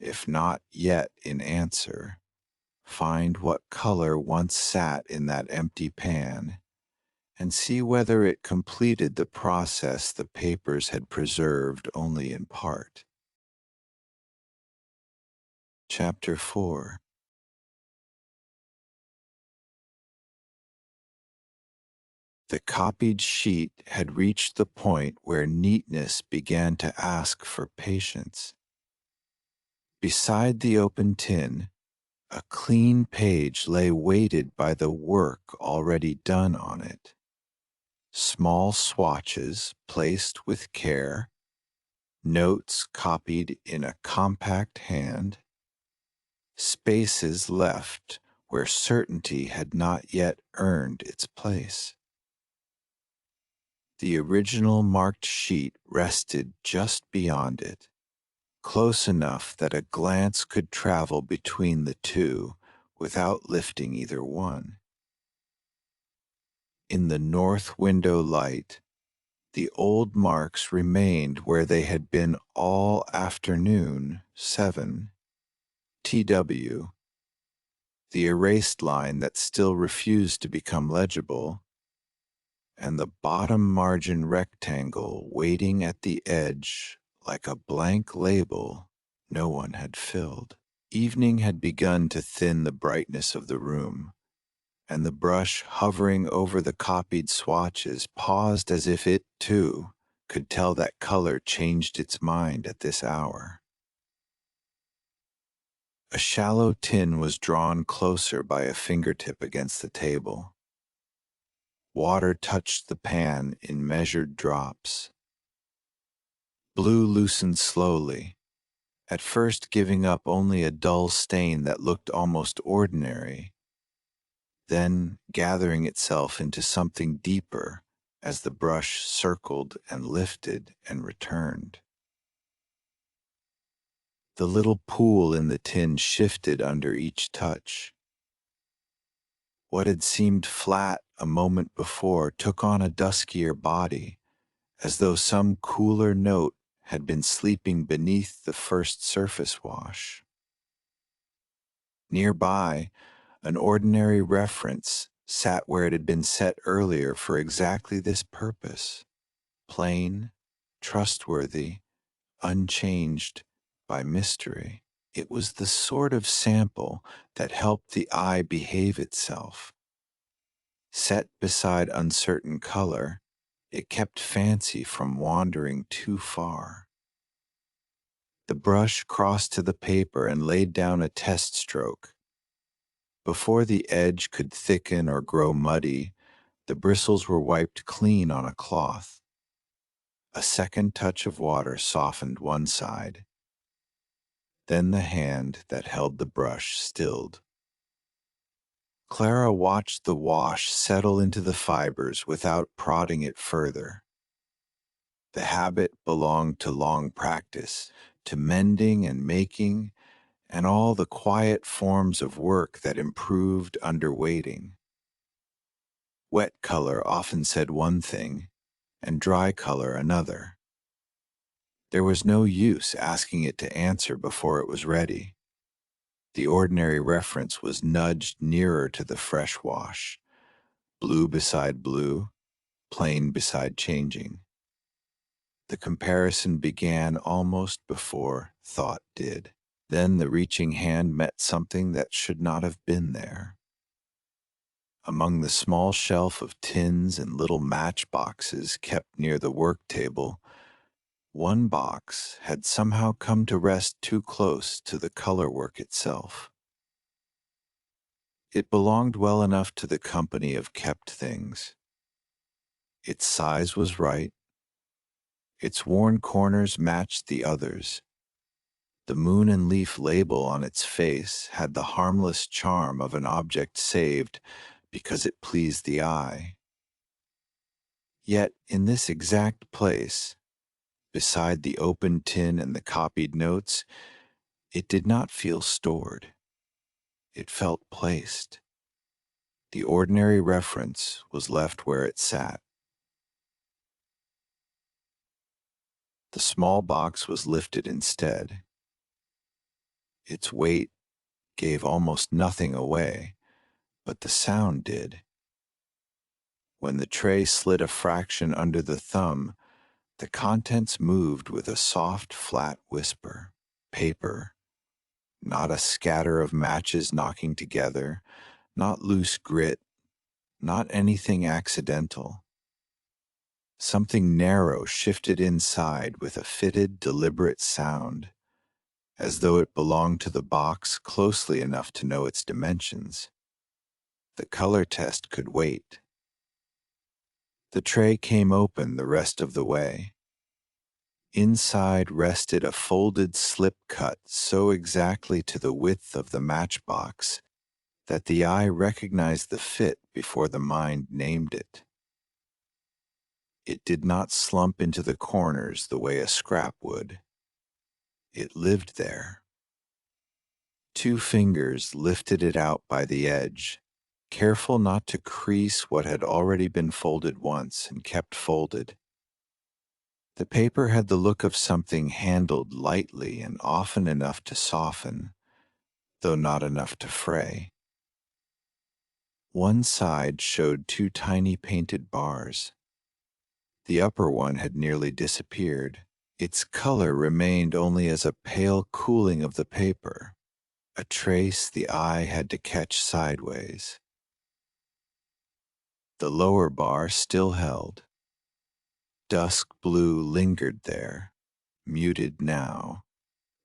if not yet in answer. Find what color once sat in that empty pan, and see whether it completed the process the papers had preserved only in part. Chapter 4. The copied sheet had reached the point where neatness began to ask for patience. Beside the open tin, a clean page lay weighted by the work already done on it. Small swatches placed with care, notes copied in a compact hand, spaces left where certainty had not yet earned its place. The original marked sheet rested just beyond it, close enough that a glance could travel between the two without lifting either one. In the north window light, the old marks remained where they had been all afternoon 7 TW, the erased line that still refused to become legible, and the bottom margin rectangle waiting at the edge like a blank label no one had filled. Evening had begun to thin the brightness of the room, and the brush hovering over the copied swatches paused as if it, too, could tell that color changed its mind at this hour. A shallow tin was drawn closer by a fingertip against the table. Water touched the pan in measured drops. Blue loosened slowly, at first giving up only a dull stain that looked almost ordinary, then gathering itself into something deeper as the brush circled and lifted and returned. The little pool in the tin shifted under each touch. What had seemed flat a moment before took on a duskier body, as though some cooler note had been sleeping beneath the first surface wash. Nearby, an ordinary reference sat where it had been set earlier for exactly this purpose, plain, trustworthy, unchanged by mystery. It was the sort of sample that helped the eye behave itself. Set beside uncertain color, it kept fancy from wandering too far. The brush crossed to the paper and laid down a test stroke. Before the edge could thicken or grow muddy, the bristles were wiped clean on a cloth. A second touch of water softened one side. Then the hand that held the brush stilled. Clara watched the wash settle into the fibers without prodding it further. The habit belonged to long practice, to mending and making, and all the quiet forms of work that improved under waiting. Wet color often said one thing, and dry color another. There was no use asking it to answer before it was ready. The ordinary reference was nudged nearer to the fresh wash, blue beside blue, plain beside changing. The comparison began almost before thought did. Then the reaching hand met something that should not have been there. Among the small shelf of tins and little matchboxes kept near the work table, one box had somehow come to rest too close to the color work itself. It belonged well enough to the company of kept things. Its size was right. Its worn corners matched the others. The moon and leaf label on its face had the harmless charm of an object saved because it pleased the eye. Yet in this exact place, beside the open tin and the copied notes, it did not feel stored. It felt placed. The ordinary reference was left where it sat. The small box was lifted instead. Its weight gave almost nothing away, but the sound did. When the tray slid a fraction under the thumb, the contents moved with a soft, flat whisper. Paper, not a scatter of matches knocking together, not loose grit, not anything accidental. Something narrow shifted inside with a fitted, deliberate sound, as though it belonged to the box closely enough to know its dimensions. The color test could wait. The tray came open the rest of the way. Inside rested a folded slip cut so exactly to the width of the matchbox that the eye recognized the fit before the mind named it. It did not slump into the corners the way a scrap would. It lived there. Two fingers lifted it out by the edge, careful not to crease what had already been folded once and kept folded. The paper had the look of something handled lightly and often enough to soften, though not enough to fray. One side showed two tiny painted bars. The upper one had nearly disappeared. Its color remained only as a pale cooling of the paper, a trace the eye had to catch sideways. The lower bar still held. Dusk blue lingered there, muted now,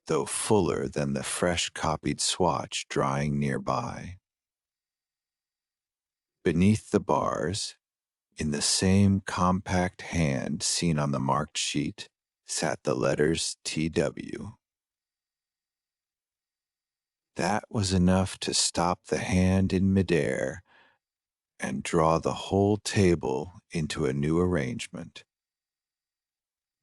though fuller than the fresh copied swatch drying nearby. Beneath the bars, in the same compact hand seen on the marked sheet, sat the letters TW. That was enough to stop the hand in midair and draw the whole table into a new arrangement.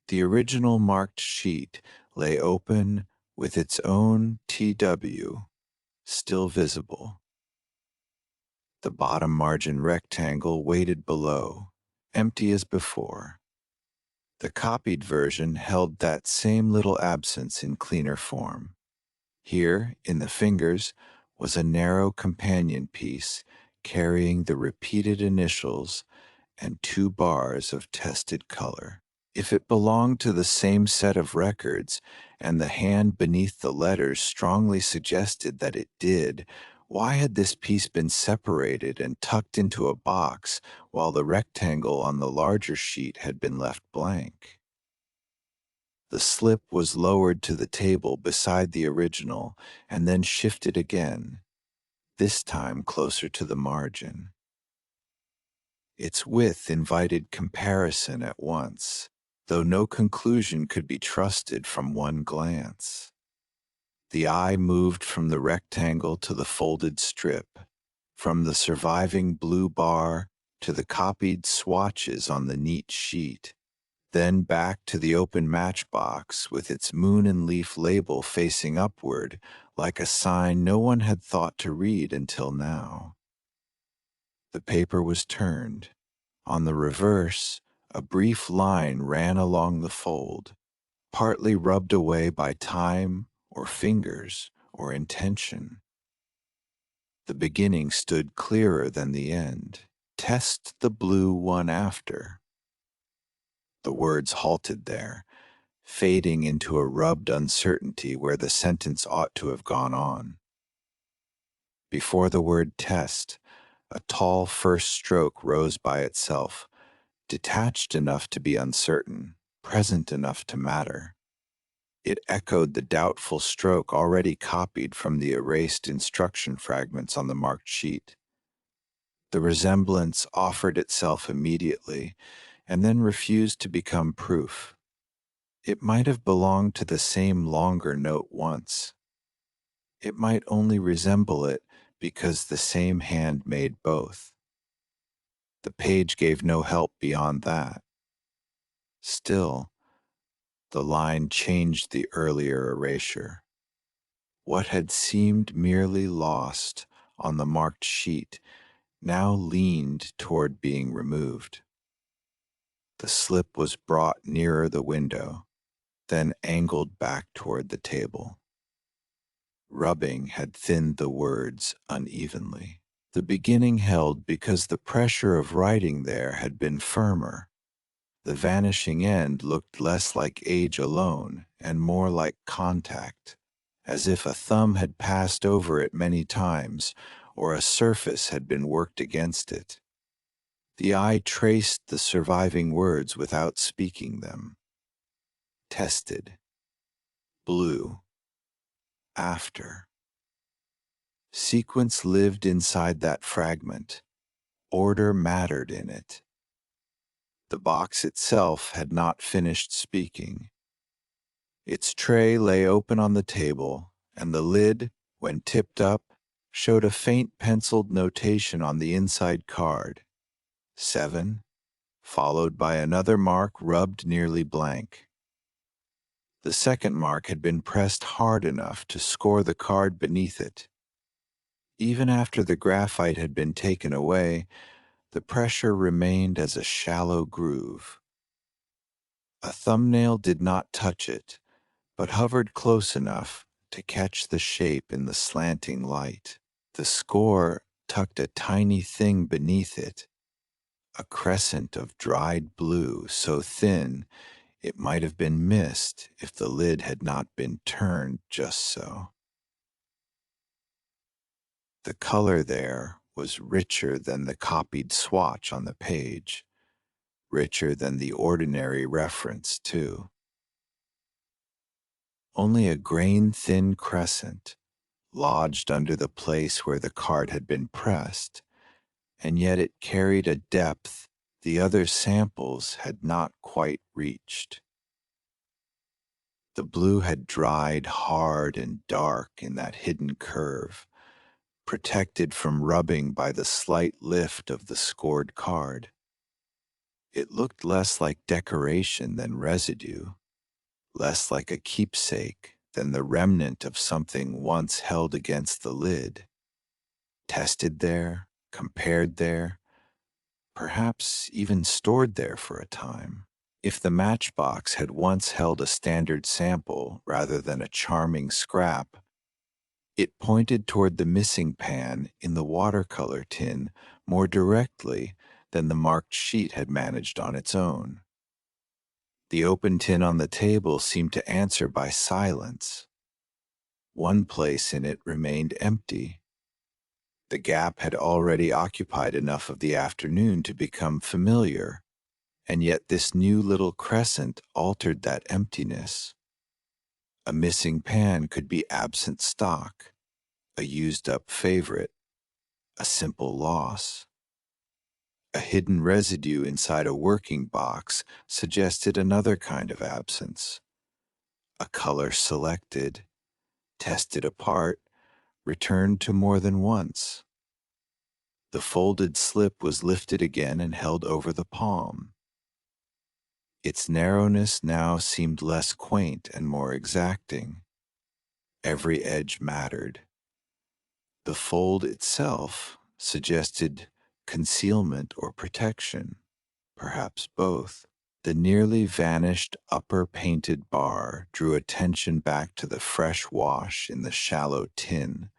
The original marked sheet lay open with its own TW still visible. The bottom margin rectangle waited below, empty as before. The copied version held that same little absence in cleaner form. Here, in the fingers, was a narrow companion piece carrying the repeated initials and two bars of tested color. If it belonged to the same set of records, and the hand beneath the letters strongly suggested that it did, why had this piece been separated and tucked into a box while the rectangle on the larger sheet had been left blank? The slip was lowered to the table beside the original and then shifted again, this time closer to the margin. Its width invited comparison at once, though no conclusion could be trusted from one glance. The eye moved from the rectangle to the folded strip, from the surviving blue bar to the copied swatches on the neat sheet, then back to the open matchbox with its moon and leaf label facing upward like a sign no one had thought to read until now. The paper was turned. On the reverse, a brief line ran along the fold, partly rubbed away by time or fingers or intention. The beginning stood clearer than the end. Test the blue one after. The words halted there, fading into a rubbed uncertainty where the sentence ought to have gone on. Before the word test, a tall first stroke rose by itself, detached enough to be uncertain, present enough to matter. It echoed the doubtful stroke already copied from the erased instruction fragments on the marked sheet. The resemblance offered itself immediately, and then refused to become proof. It might have belonged to the same longer note once. It might only resemble it because the same hand made both. The page gave no help beyond that. Still, the line changed the earlier erasure. What had seemed merely lost on the marked sheet now leaned toward being removed. The slip was brought nearer the window, then angled back toward the table. Rubbing had thinned the words unevenly. The beginning held because the pressure of writing there had been firmer. The vanishing end looked less like age alone and more like contact, as if a thumb had passed over it many times or a surface had been worked against it. The eye traced the surviving words without speaking them. Tested. Blue. After. Sequence lived inside that fragment. Order mattered in it. The box itself had not finished speaking. Its tray lay open on the table, and the lid, when tipped up, showed a faint penciled notation on the inside card. 7, followed by another mark rubbed nearly blank. The second mark had been pressed hard enough to score the card beneath it. Even after the graphite had been taken away, the pressure remained as a shallow groove. A thumbnail did not touch it, but hovered close enough to catch the shape in the slanting light. The score tucked a tiny thing beneath it, a crescent of dried blue so thin it might have been missed if the lid had not been turned just so. The color there was richer than the copied swatch on the page, richer than the ordinary reference, too. Only a grain-thin crescent, lodged under the place where the card had been pressed, and yet it carried a depth the other samples had not quite reached. The blue had dried hard and dark in that hidden curve, protected from rubbing by the slight lift of the scored card. It looked less like decoration than residue, less like a keepsake than the remnant of something once held against the lid, tested there, compared there, perhaps even stored there for a time. If the matchbox had once held a standard sample rather than a charming scrap, it pointed toward the missing pan in the watercolor tin more directly than the marked sheet had managed on its own. The open tin on the table seemed to answer by silence. One place in it remained empty. The gap had already occupied enough of the afternoon to become familiar, and yet this new little crescent altered that emptiness. A missing pan could be absent stock, a used-up favorite, a simple loss. A hidden residue inside a working box suggested another kind of absence. A color selected, tested apart, returned to more than once. The folded slip was lifted again and held over the palm. Its narrowness now seemed less quaint and more exacting. Every edge mattered. The fold itself suggested concealment or protection, perhaps both. The nearly vanished upper painted bar drew attention back to the fresh wash in the shallow tin,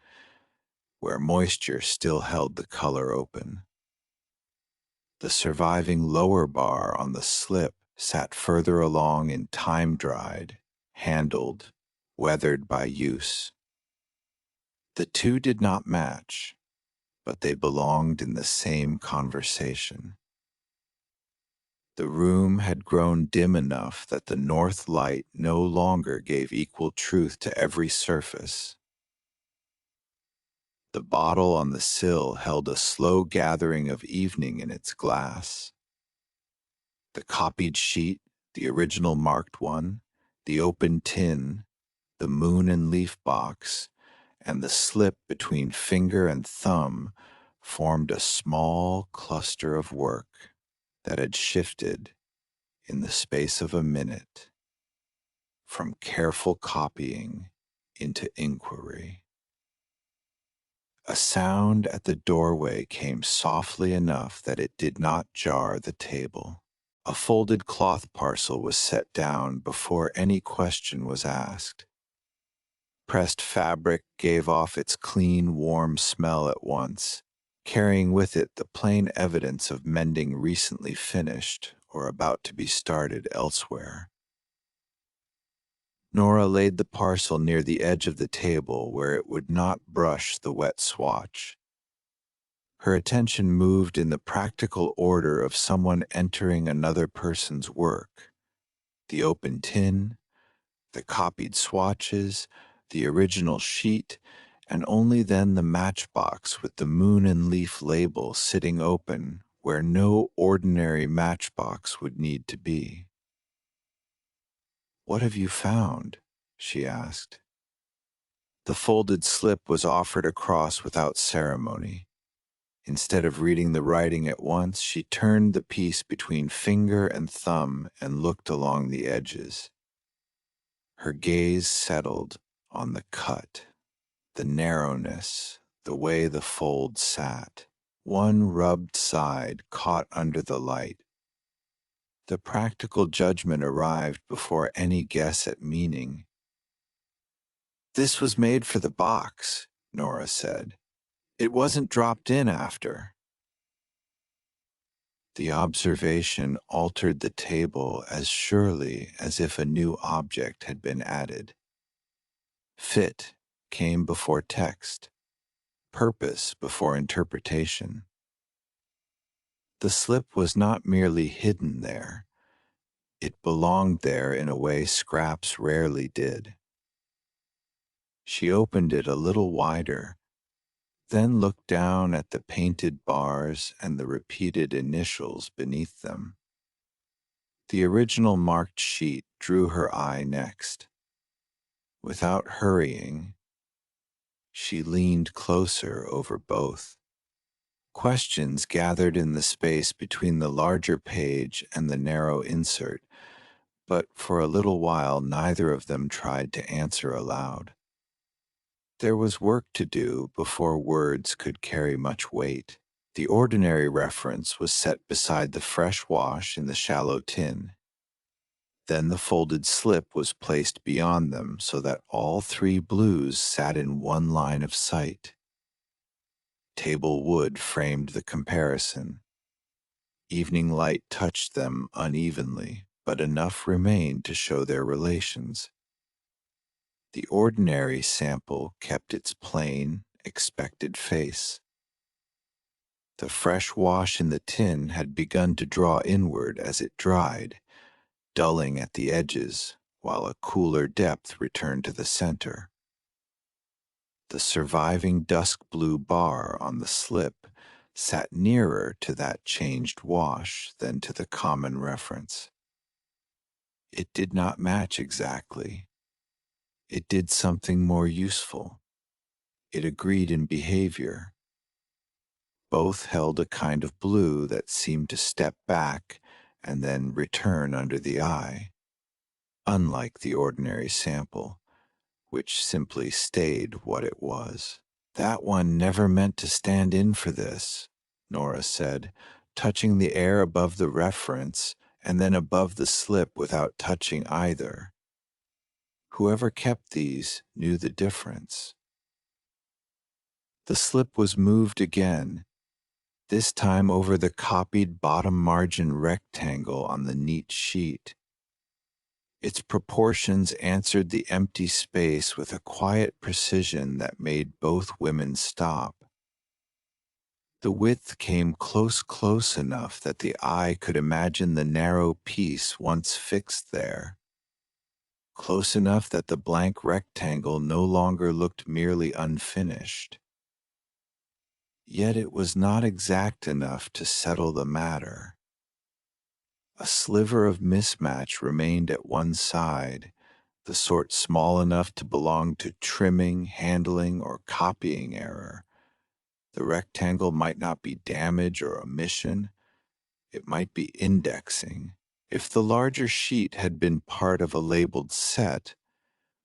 where moisture still held the color open. The surviving lower bar on the slip sat further along in time-dried, handled, weathered by use. The two did not match, but they belonged in the same conversation. The room had grown dim enough that the north light no longer gave equal truth to every surface. The bottle on the sill held a slow gathering of evening in its glass. The copied sheet, the original marked one, the open tin, the moon and leaf box, and the slip between finger and thumb formed a small cluster of work that had shifted, in the space of a minute, from careful copying into inquiry. A sound at the doorway came softly enough that it did not jar the table. A folded cloth parcel was set down before any question was asked. Pressed fabric gave off its clean, warm smell at once, carrying with it the plain evidence of mending recently finished or about to be started elsewhere. Nora laid the parcel near the edge of the table where it would not brush the wet swatch. Her attention moved in the practical order of someone entering another person's work. The open tin, the copied swatches, the original sheet, and only then the matchbox with the moon and leaf label sitting open where no ordinary matchbox would need to be. "What have you found?" she asked. The folded slip was offered across without ceremony. Instead of reading the writing at once, she turned the piece between finger and thumb and looked along the edges. Her gaze settled on the cut, the narrowness, the way the fold sat. One rubbed side caught under the light. The practical judgment arrived before any guess at meaning. "This was made for the box," Nora said. "It wasn't dropped in after." The observation altered the table as surely as if a new object had been added. Fit came before text, purpose before interpretation. The slip was not merely hidden there. It belonged there in a way scraps rarely did. She opened it a little wider, then looked down at the painted bars and the repeated initials beneath them. The original marked sheet drew her eye next. Without hurrying, she leaned closer over both. Questions gathered in the space between the larger page and the narrow insert, but for a little while neither of them tried to answer aloud. There was work to do before words could carry much weight. The ordinary reference was set beside the fresh wash in the shallow tin. Then the folded slip was placed beyond them so that all three blues sat in one line of sight. Table wood framed the comparison. Evening light touched them unevenly, but enough remained to show their relations. The ordinary sample kept its plain, expected face. The fresh wash in the tin had begun to draw inward as it dried, dulling at the edges, while a cooler depth returned to the center. The surviving dusk blue bar on the slip sat nearer to that changed wash than to the common reference. It did not match exactly. It did something more useful. It agreed in behavior. Both held a kind of blue that seemed to step back and then return under the eye, unlike the ordinary sample, which simply stayed what it was. "That one never meant to stand in for this," Nora said, touching the air above the reference and then above the slip without touching either. Whoever kept these knew the difference. The slip was moved again, this time over the copied bottom margin rectangle on the neat sheet. Its proportions answered the empty space with a quiet precision that made both women stop. The width came close enough that the eye could imagine the narrow piece once fixed there, close enough that the blank rectangle no longer looked merely unfinished. Yet it was not exact enough to settle the matter. A sliver of mismatch remained at one side, the sort small enough to belong to trimming, handling, or copying error. The rectangle might not be damage or omission, it might be indexing. If the larger sheet had been part of a labeled set,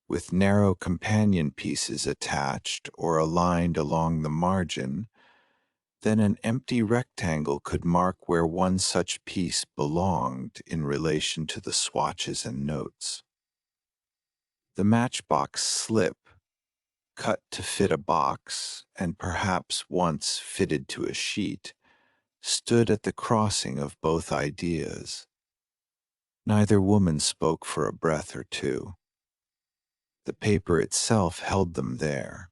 with narrow companion pieces attached or aligned along the margin, then an empty rectangle could mark where one such piece belonged in relation to the swatches and notes. The matchbox slip, cut to fit a box and perhaps once fitted to a sheet, stood at the crossing of both ideas. Neither woman spoke for a breath or two. The paper itself held them there.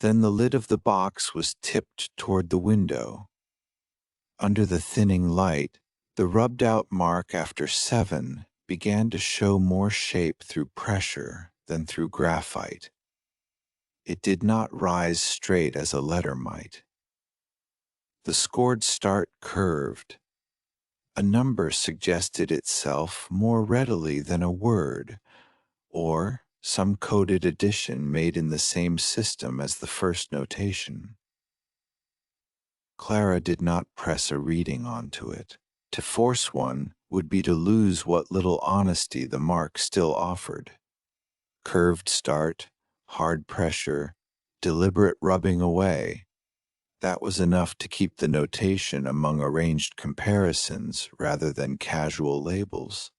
Then the lid of the box was tipped toward the window. Under the thinning light, the rubbed-out mark after 7 began to show more shape through pressure than through graphite. It did not rise straight as a letter might. The scored start curved. A number suggested itself more readily than a word, or some coded addition made in the same system as the first notation. Clara did not press a reading onto it. To force one would be to lose what little honesty the mark still offered. Curved start, hard pressure, deliberate rubbing away. That was enough to keep the notation among arranged comparisons rather than casual labels.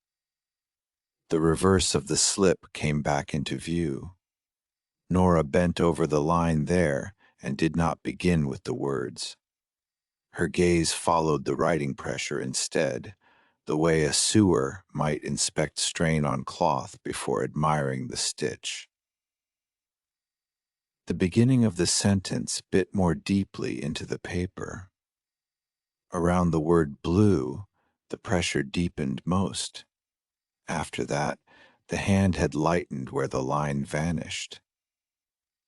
The reverse of the slip came back into view. Nora bent over the line there and did not begin with the words. Her gaze followed the writing pressure instead, the way a sewer might inspect strain on cloth before admiring the stitch. The beginning of the sentence bit more deeply into the paper. Around the word blue, the pressure deepened most. After that, the hand had lightened where the line vanished.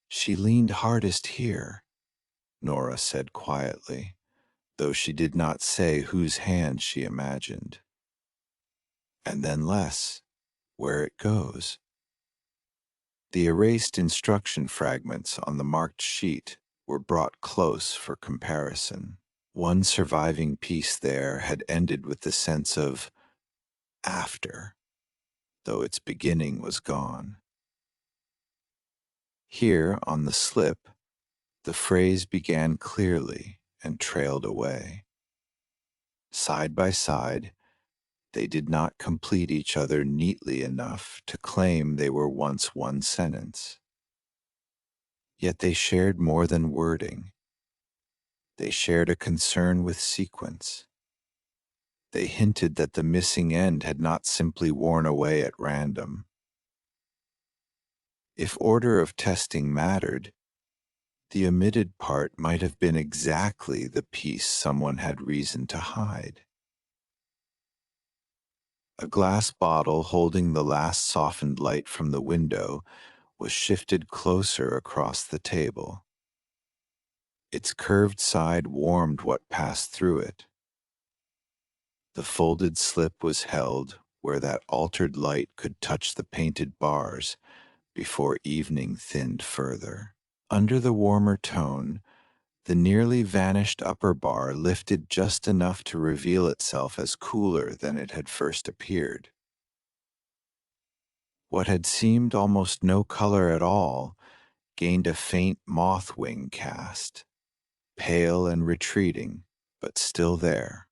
She leaned hardest here, Nora said quietly, though she did not say whose hand she imagined. And then less, where it goes. The erased instruction fragments on the marked sheet were brought close for comparison. One surviving piece there had ended with the sense of after, though its beginning was gone. Here, on the slip, the phrase began clearly and trailed away. Side by side, they did not complete each other neatly enough to claim they were once one sentence. Yet they shared more than wording. They shared a concern with sequence. They hinted that the missing end had not simply worn away at random. If order of testing mattered, the omitted part might have been exactly the piece someone had reason to hide. A glass bottle holding the last softened light from the window was shifted closer across the table. Its curved side warmed what passed through it. The folded slip was held where that altered light could touch the painted bars before evening thinned further. Under the warmer tone, the nearly vanished upper bar lifted just enough to reveal itself as cooler than it had first appeared. What had seemed almost no color at all gained a faint moth wing cast, pale and retreating, but still there.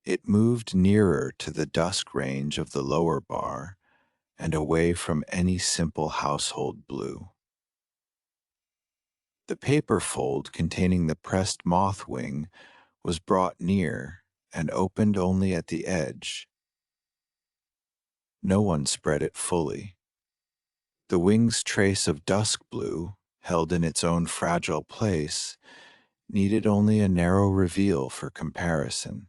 It moved nearer to the dusk range of the lower bar and away from any simple household blue. The paper fold containing the pressed moth wing was brought near and opened only at the edge. No one spread it fully. The wing's trace of dusk blue, held in its own fragile place, needed only a narrow reveal for comparison.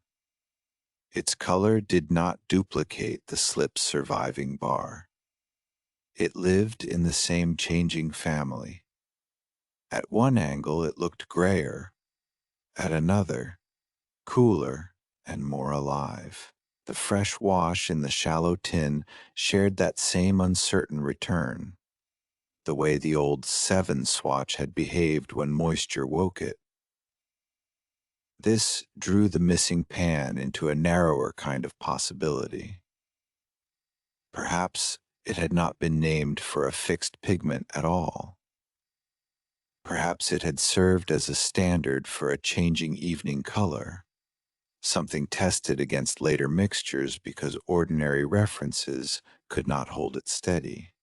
Its color did not duplicate the slip's surviving bar. It lived in the same changing family. At one angle it looked grayer, at another, cooler and more alive. The fresh wash in the shallow tin shared that same uncertain return, the way the old 7 swatch had behaved when moisture woke it. This drew the missing pan into a narrower kind of possibility. Perhaps it had not been named for a fixed pigment at all. Perhaps it had served as a standard for a changing evening color, something tested against later mixtures because ordinary references could not hold it steady.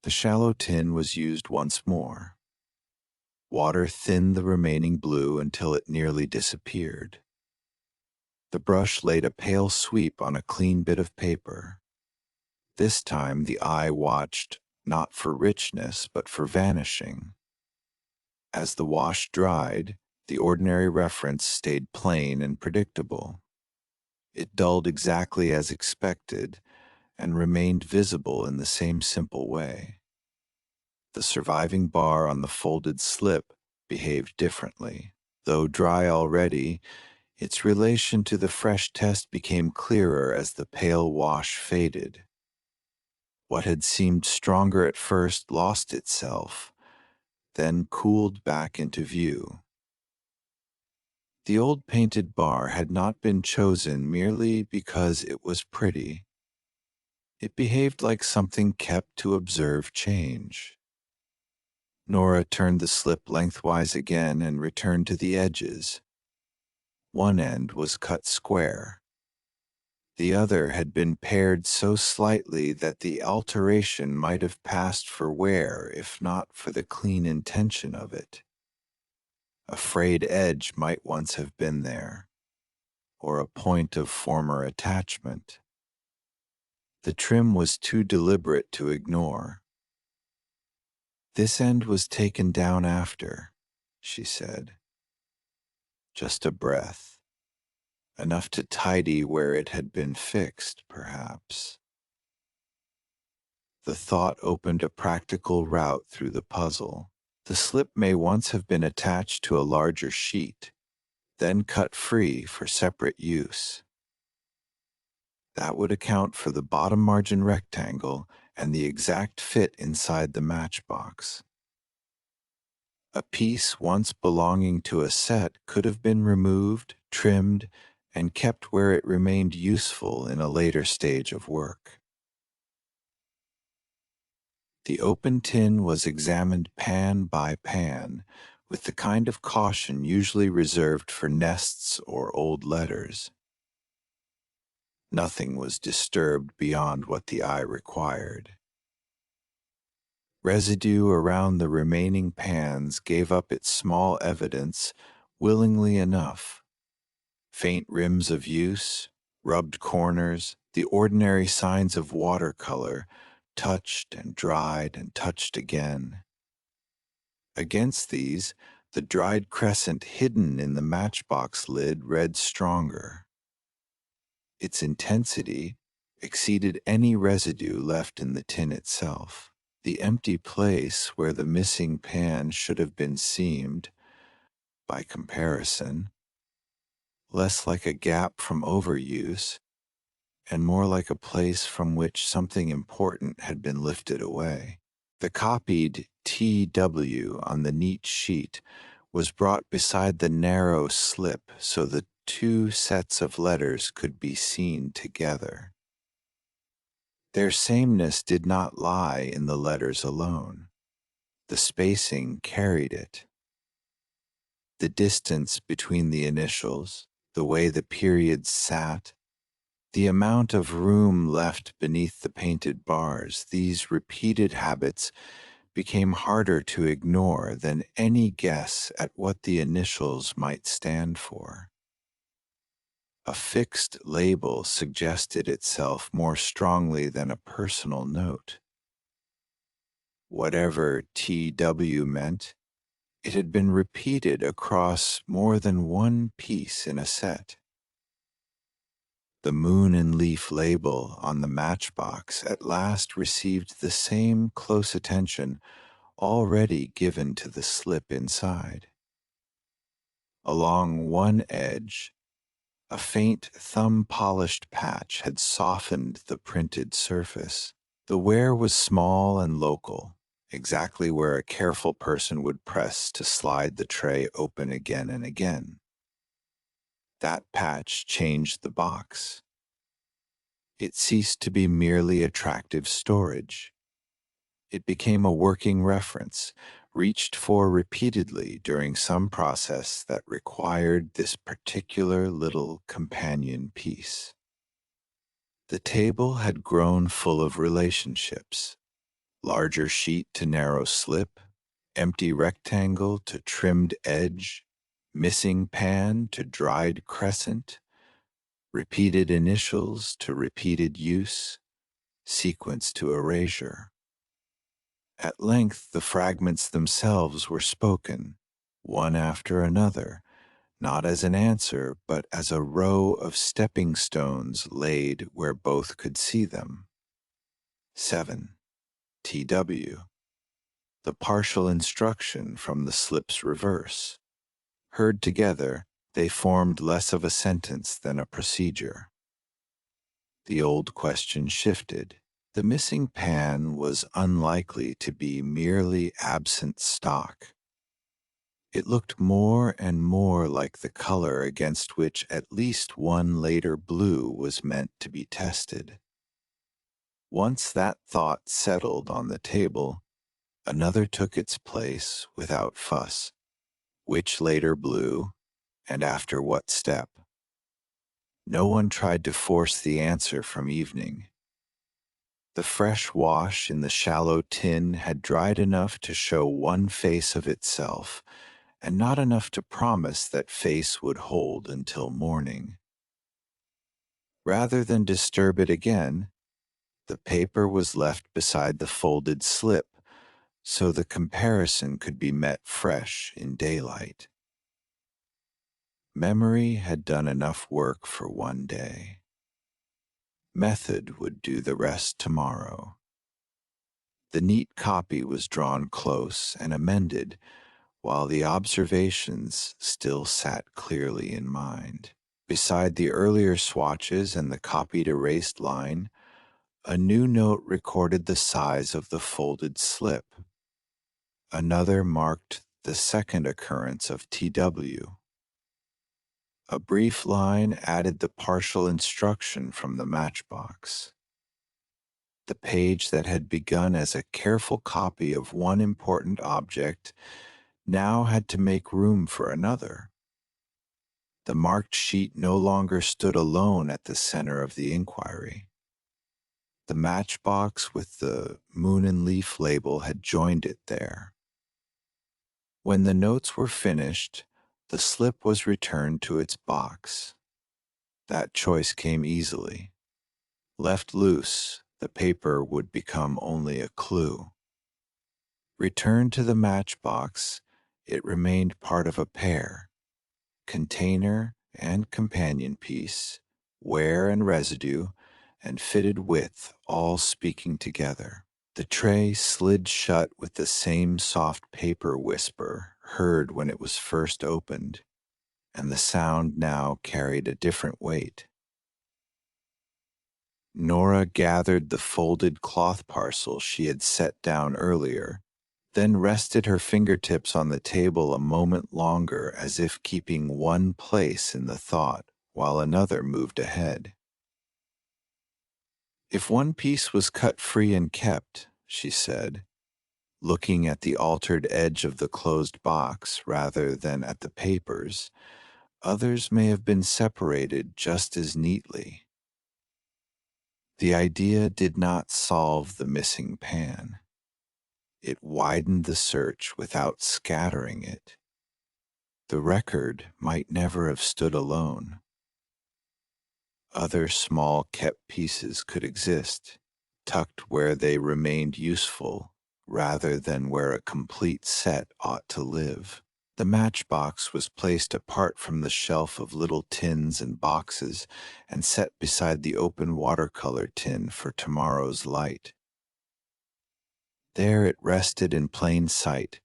The shallow tin was used once more. Water thinned the remaining blue until it nearly disappeared. The brush laid a pale sweep on a clean bit of paper. This time the eye watched not for richness but for vanishing. As the wash dried, the ordinary reference stayed plain and predictable. It dulled exactly as expected and remained visible in the same simple way. The surviving bar on the folded slip behaved differently. Though dry already, its relation to the fresh test became clearer as the pale wash faded. What had seemed stronger at first lost itself, then cooled back into view. The old painted bar had not been chosen merely because it was pretty. It behaved like something kept to observe change. Nora turned the slip lengthwise again and returned to the edges. One end was cut square. The other had been pared so slightly that the alteration might have passed for wear if not for the clean intention of it. A frayed edge might once have been there, or a point of former attachment. The trim was too deliberate to ignore. "This end was taken down after," she said. Just a breath. Enough to tidy where it had been fixed, perhaps. The thought opened a practical route through the puzzle. The slip may once have been attached to a larger sheet, then cut free for separate use. That would account for the bottom margin rectangle and the exact fit inside the matchbox. A piece once belonging to a set could have been removed, trimmed, and kept where it remained useful in a later stage of work. The open tin was examined pan by pan, with the kind of caution usually reserved for nests or old letters. Nothing was disturbed beyond what the eye required. Residue around the remaining pans gave up its small evidence willingly enough. Faint rims of use, rubbed corners, the ordinary signs of watercolor, touched and dried and touched again. Against these, the dried crescent hidden in the matchbox lid read stronger. Its intensity exceeded any residue left in the tin itself. The empty place where the missing pan should have been seemed, by comparison, less like a gap from overuse and more like a place from which something important had been lifted away. The copied TW on the neat sheet was brought beside the narrow slip so the two sets of letters could be seen together. Their sameness did not lie in the letters alone. The spacing carried it. The distance between the initials, the way the periods sat, the amount of room left beneath the painted bars, these repeated habits became harder to ignore than any guess at what the initials might stand for. A fixed label suggested itself more strongly than a personal note. Whatever TW meant, it had been repeated across more than one piece in a set. The moon and leaf label on the matchbox at last received the same close attention already given to the slip inside. Along one edge, a faint thumb-polished patch had softened the printed surface. The wear was small and local, exactly where a careful person would press to slide the tray open again and again. That patch changed the box. It ceased to be merely attractive storage. It became a working reference, reached for repeatedly during some process that required this particular little companion piece. The table had grown full of relationships, larger sheet to narrow slip, empty rectangle to trimmed edge, missing pan to dried crescent, repeated initials to repeated use, sequence to erasure. At length the fragments themselves were spoken, one after another, not as an answer, but as a row of stepping stones laid where both could see them. 7. TW. The partial instruction from the slip's reverse. Heard together, they formed less of a sentence than a procedure. The old question shifted. The missing pan was unlikely to be merely absent stock. It looked more and more like the color against which at least one later blue was meant to be tested. Once that thought settled on the table, another took its place without fuss. Which later blue, and after what step? No one tried to force the answer from evening. The fresh wash in the shallow tin had dried enough to show one face of itself, and not enough to promise that face would hold until morning. Rather than disturb it again, the paper was left beside the folded slip, so the comparison could be met fresh in daylight. Memory had done enough work for one day. Method would do the rest tomorrow. The neat copy was drawn close and amended, while the observations still sat clearly in mind. Beside the earlier swatches and the copied erased line, a new note recorded the size of the folded slip. Another marked the second occurrence of TW. A brief line added the partial instruction from the matchbox. The page that had begun as a careful copy of one important object now had to make room for another. The marked sheet no longer stood alone at the center of the inquiry. The matchbox with the moon and leaf label had joined it there. When the notes were finished, the slip was returned to its box. That choice came easily. Left loose, the paper would become only a clue. Returned to the matchbox, it remained part of a pair, container and companion piece, wear and residue, and fitted width all speaking together. The tray slid shut with the same soft paper whisper heard when it was first opened, and the sound now carried a different weight. Nora gathered the folded cloth parcel she had set down earlier, then rested her fingertips on the table a moment longer as if keeping one place in the thought while another moved ahead. If one piece was cut free and kept, she said, looking at the altered edge of the closed box rather than at the papers, others may have been separated just as neatly. The idea did not solve the missing pan. It widened the search without scattering it. The record might never have stood alone. Other small kept pieces could exist, tucked where they remained useful rather than where a complete set ought to live. The matchbox was placed apart from the shelf of little tins and boxes and set beside the open watercolor tin for tomorrow's light. There it rested in plain sight,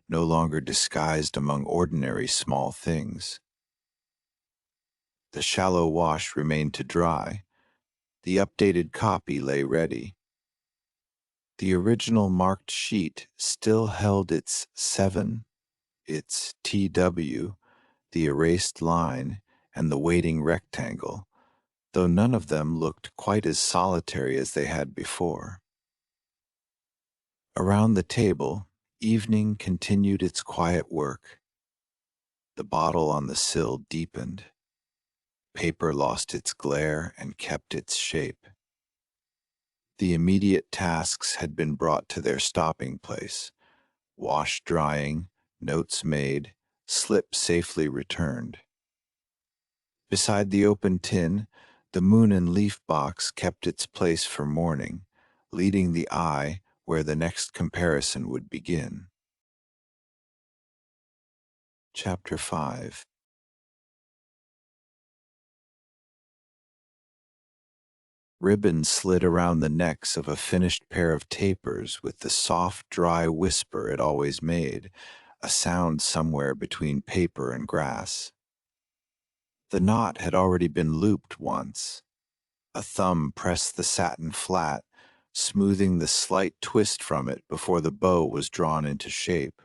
no longer disguised among ordinary small things. The shallow wash remained to dry. The updated copy lay ready. The original marked sheet still held its 7, its TW, the erased line, and the waiting rectangle, though none of them looked quite as solitary as they had before. Around the table, evening continued its quiet work. The bottle on the sill deepened. Paper lost its glare and kept its shape. The immediate tasks had been brought to their stopping place: wash drying, notes made, slip safely returned. Beside the open tin, the moon and leaf box kept its place for morning, leading the eye where the next comparison would begin. Chapter 5. Ribbon slid around the necks of a finished pair of tapers with the soft, dry whisper it always made, a sound somewhere between paper and grass. The knot had already been looped once. A thumb pressed the satin flat, smoothing the slight twist from it before the bow was drawn into shape.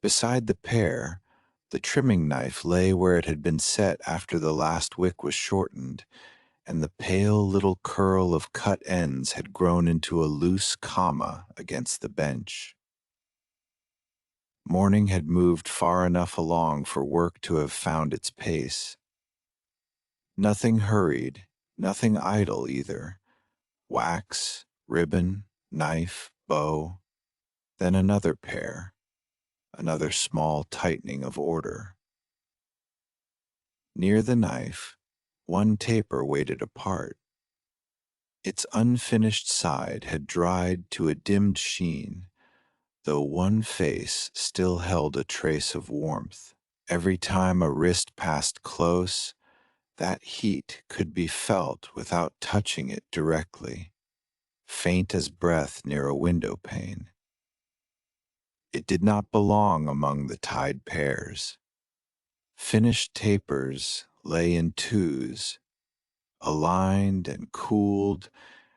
Beside the pair, the trimming knife lay where it had been set after the last wick was shortened, and the pale little curl of cut ends had grown into a loose comma against the bench. Morning had moved far enough along for work to have found its pace. Nothing hurried, nothing idle either. Wax, ribbon, knife, bow, then another pair, another small tightening of order. Near the knife, one taper waited apart. Its unfinished side had dried to a dimmed sheen, though one face still held a trace of warmth. Every time a wrist passed close, that heat could be felt without touching it directly, faint as breath near a window pane. It did not belong among the tied pairs. Finished tapers lay in twos, aligned and cooled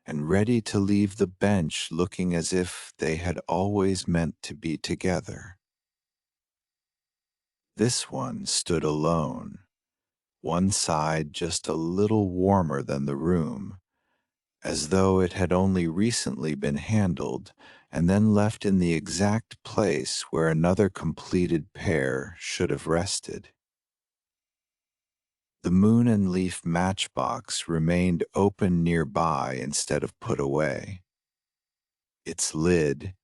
and ready to leave the bench looking as if they had always meant to be together. This one stood alone, one side just a little warmer than the room, as though it had only recently been handled and then left in the exact place where another completed pair should have rested. The moon and leaf matchbox remained open nearby instead of put away. Its lid,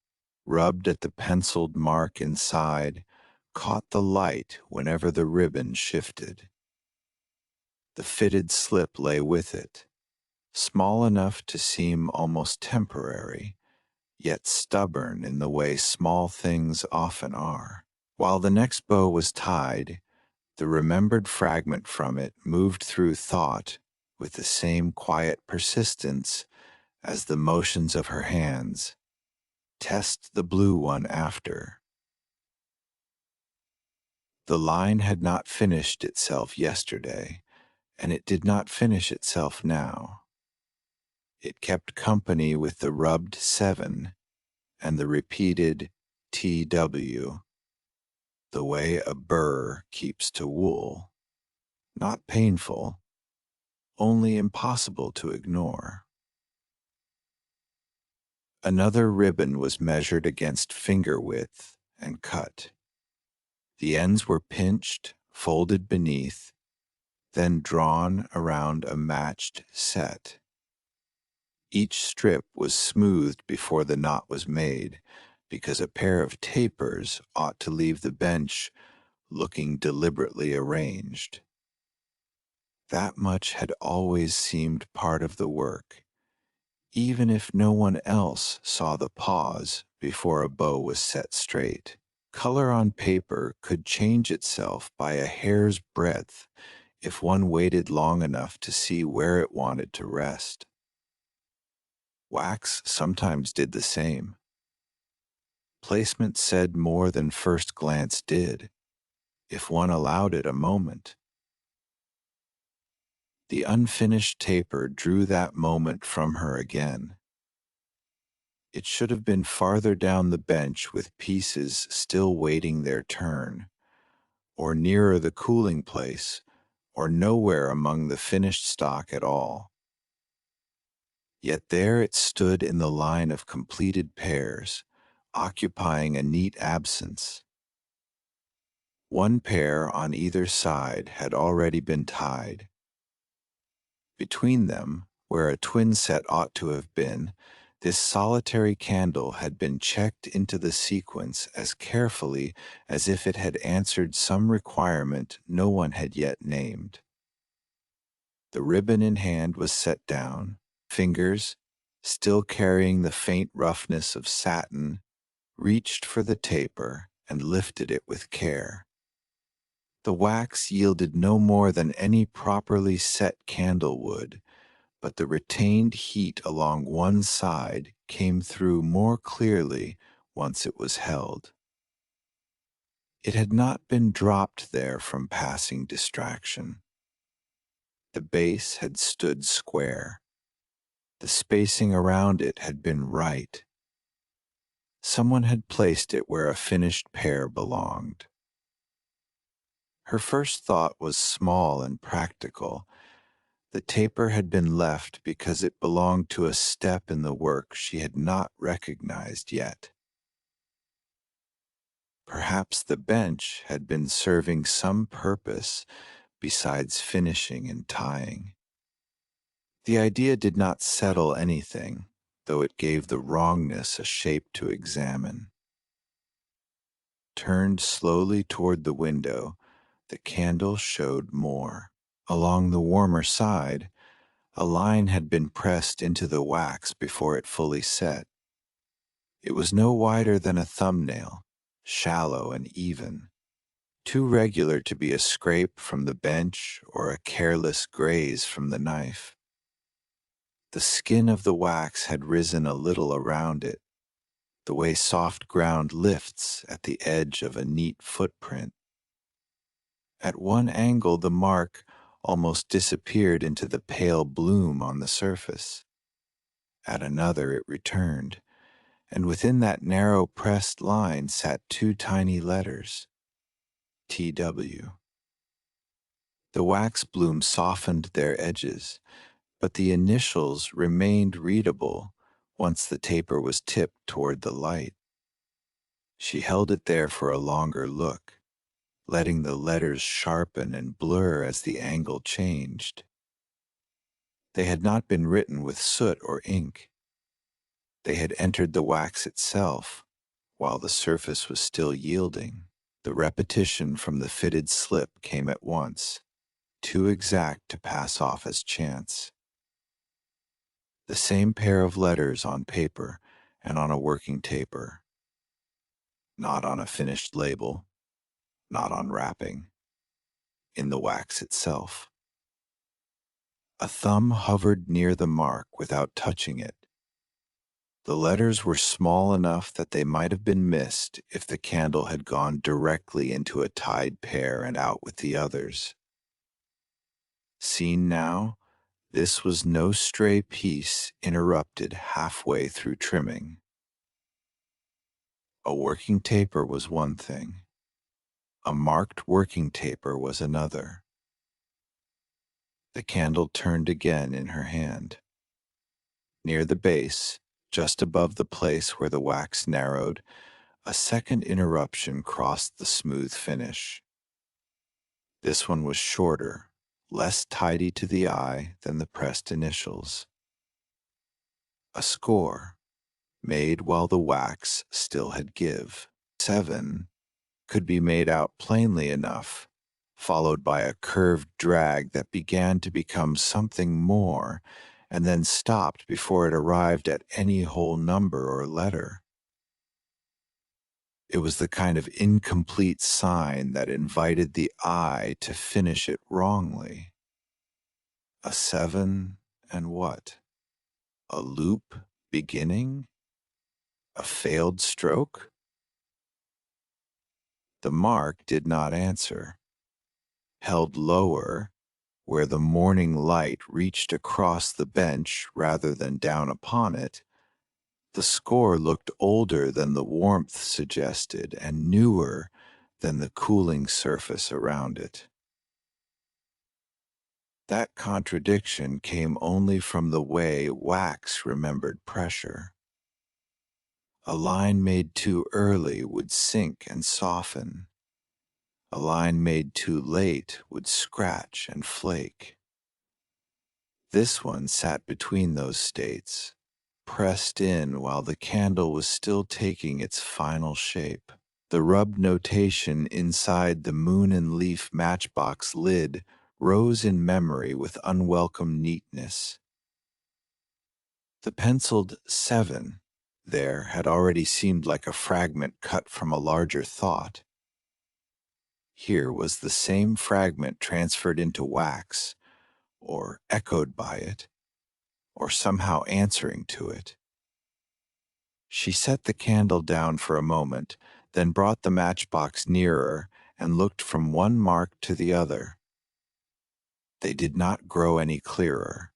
rubbed at the penciled mark inside, caught the light whenever the ribbon shifted. The fitted slip lay with it, small enough to seem almost temporary, yet stubborn in the way small things often are. While the next bow was tied, the remembered fragment from it moved through thought with the same quiet persistence as the motions of her hands. Test the blue one after. The line had not finished itself yesterday, and it did not finish itself now. It kept company with the rubbed 7 and the repeated TW, the way a burr keeps to wool. Not painful, only impossible to ignore. Another ribbon was measured against finger width and cut. The ends were pinched, folded beneath, then drawn around a matched set. Each strip was smoothed before the knot was made, because a pair of tapers ought to leave the bench looking deliberately arranged. That much had always seemed part of the work, even if no one else saw the pause before a bow was set straight. Color on paper could change itself by a hair's breadth if one waited long enough to see where it wanted to rest. Wax sometimes did the same. Placement said more than first glance did, if one allowed it a moment. The unfinished taper drew that moment from her again. It should have been farther down the bench with pieces still waiting their turn, or nearer the cooling place, or nowhere among the finished stock at all. Yet there it stood in the line of completed pairs, occupying a neat absence. One pair on either side had already been tied. Between them, where a twin set ought to have been, this solitary candle had been checked into the sequence as carefully as if it had answered some requirement no one had yet named. The ribbon in hand was set down, fingers, still carrying the faint roughness of satin, reached for the taper and lifted it with care. The wax yielded no more than any properly set candle would, but the retained heat along one side came through more clearly once it was held. It had not been dropped there from passing distraction. The base had stood square. The spacing around it had been right. Someone had placed it where a finished pair belonged. Her first thought was small and practical. The taper had been left because it belonged to a step in the work she had not recognized yet. Perhaps the bench had been serving some purpose besides finishing and tying. The idea did not settle anything, though it gave the wrongness a shape to examine. Turned slowly toward the window, the candle showed more. Along the warmer side, a line had been pressed into the wax before it fully set. It was no wider than a thumbnail, shallow and even, too regular to be a scrape from the bench or a careless graze from the knife. The skin of the wax had risen a little around it, the way soft ground lifts at the edge of a neat footprint. At one angle the mark almost disappeared into the pale bloom on the surface. At another it returned, and within that narrow pressed line sat two tiny letters, TW. The wax bloom softened their edges, but the initials remained readable once the taper was tipped toward the light. She held it there for a longer look, letting the letters sharpen and blur as the angle changed. They had not been written with soot or ink. They had entered the wax itself, while the surface was still yielding. The repetition from the fitted slip came at once, too exact to pass off as chance. The same pair of letters on paper and on a working taper. Not on a finished label, not on wrapping. In the wax itself. A thumb hovered near the mark without touching it. The letters were small enough that they might have been missed if the candle had gone directly into a tied pair and out with the others. Seen now, this was no stray piece interrupted halfway through trimming. A working taper was one thing. A marked working taper was another. The candle turned again in her hand. Near the base, just above the place where the wax narrowed, a second interruption crossed the smooth finish. This one was shorter, less tidy to the eye than the pressed initials. a score made while the wax still had give. 7 could be made out plainly enough, followed by a curved drag that began to become something more, and then stopped before it arrived at any whole number or letter. It was the kind of incomplete sign that invited the eye to finish it wrongly. A 7 and what? A loop beginning? A failed stroke? The mark did not answer. Held lower, where the morning light reached across the bench rather than down upon it, the score looked older than the warmth suggested and newer than the cooling surface around it. That contradiction came only from the way wax remembered pressure. A line made too early would sink and soften. A line made too late would scratch and flake. This one sat between those states, pressed in while the candle was still taking its final shape. The rubbed notation inside the moon and leaf matchbox lid rose in memory with unwelcome neatness. The penciled 7 there had already seemed like a fragment cut from a larger thought. Here was the same fragment transferred into wax, or echoed by it, or somehow answering to it. She set the candle down for a moment, then brought the matchbox nearer and looked from one mark to the other. They did not grow any clearer.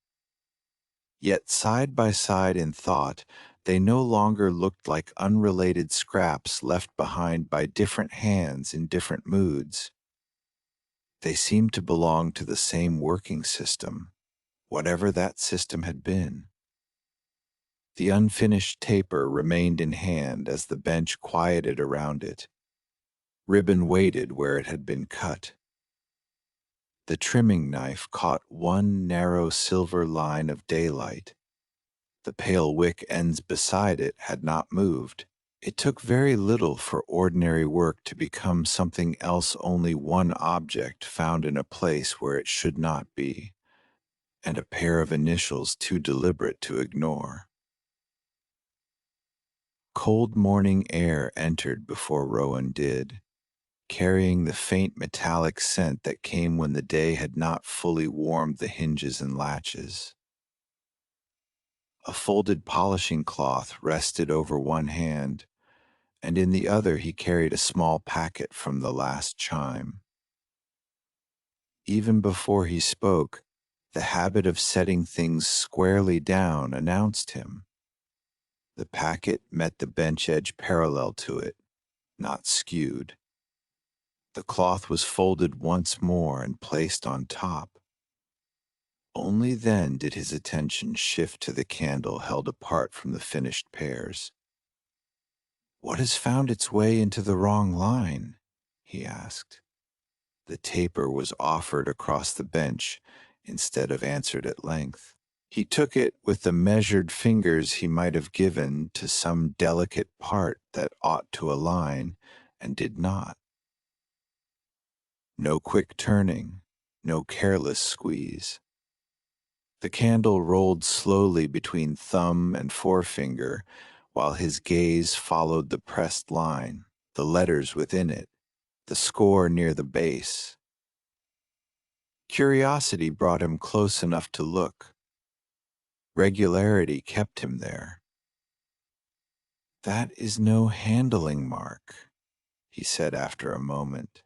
Yet side by side in thought, they no longer looked like unrelated scraps left behind by different hands in different moods. They seemed to belong to the same working system, whatever that system had been. The unfinished taper remained in hand as the bench quieted around it. Ribbon waited where it had been cut. The trimming knife caught one narrow silver line of daylight. The pale wick ends beside it had not moved. It took very little for ordinary work to become something else, only one object found in a place where it should not be, and a pair of initials too deliberate to ignore. Cold morning air entered before Rowan did, carrying the faint metallic scent that came when the day had not fully warmed the hinges and latches. A folded polishing cloth rested over one hand, and in the other he carried a small packet from the last chime. Even before he spoke, the habit of setting things squarely down announced him. The packet met the bench edge parallel to it, not skewed. The cloth was folded once more and placed on top. Only then did his attention shift to the candle held apart from the finished pairs. "What has found its way into the wrong line?" he asked. The taper was offered across the bench instead of answered at length. He took it with the measured fingers he might have given to some delicate part that ought to align and did not. No quick turning, no careless squeeze. The candle rolled slowly between thumb and forefinger while his gaze followed the pressed line, the letters within it, the score near the base. Curiosity brought him close enough to look. Regularity kept him there. "That is no handling mark," he said after a moment.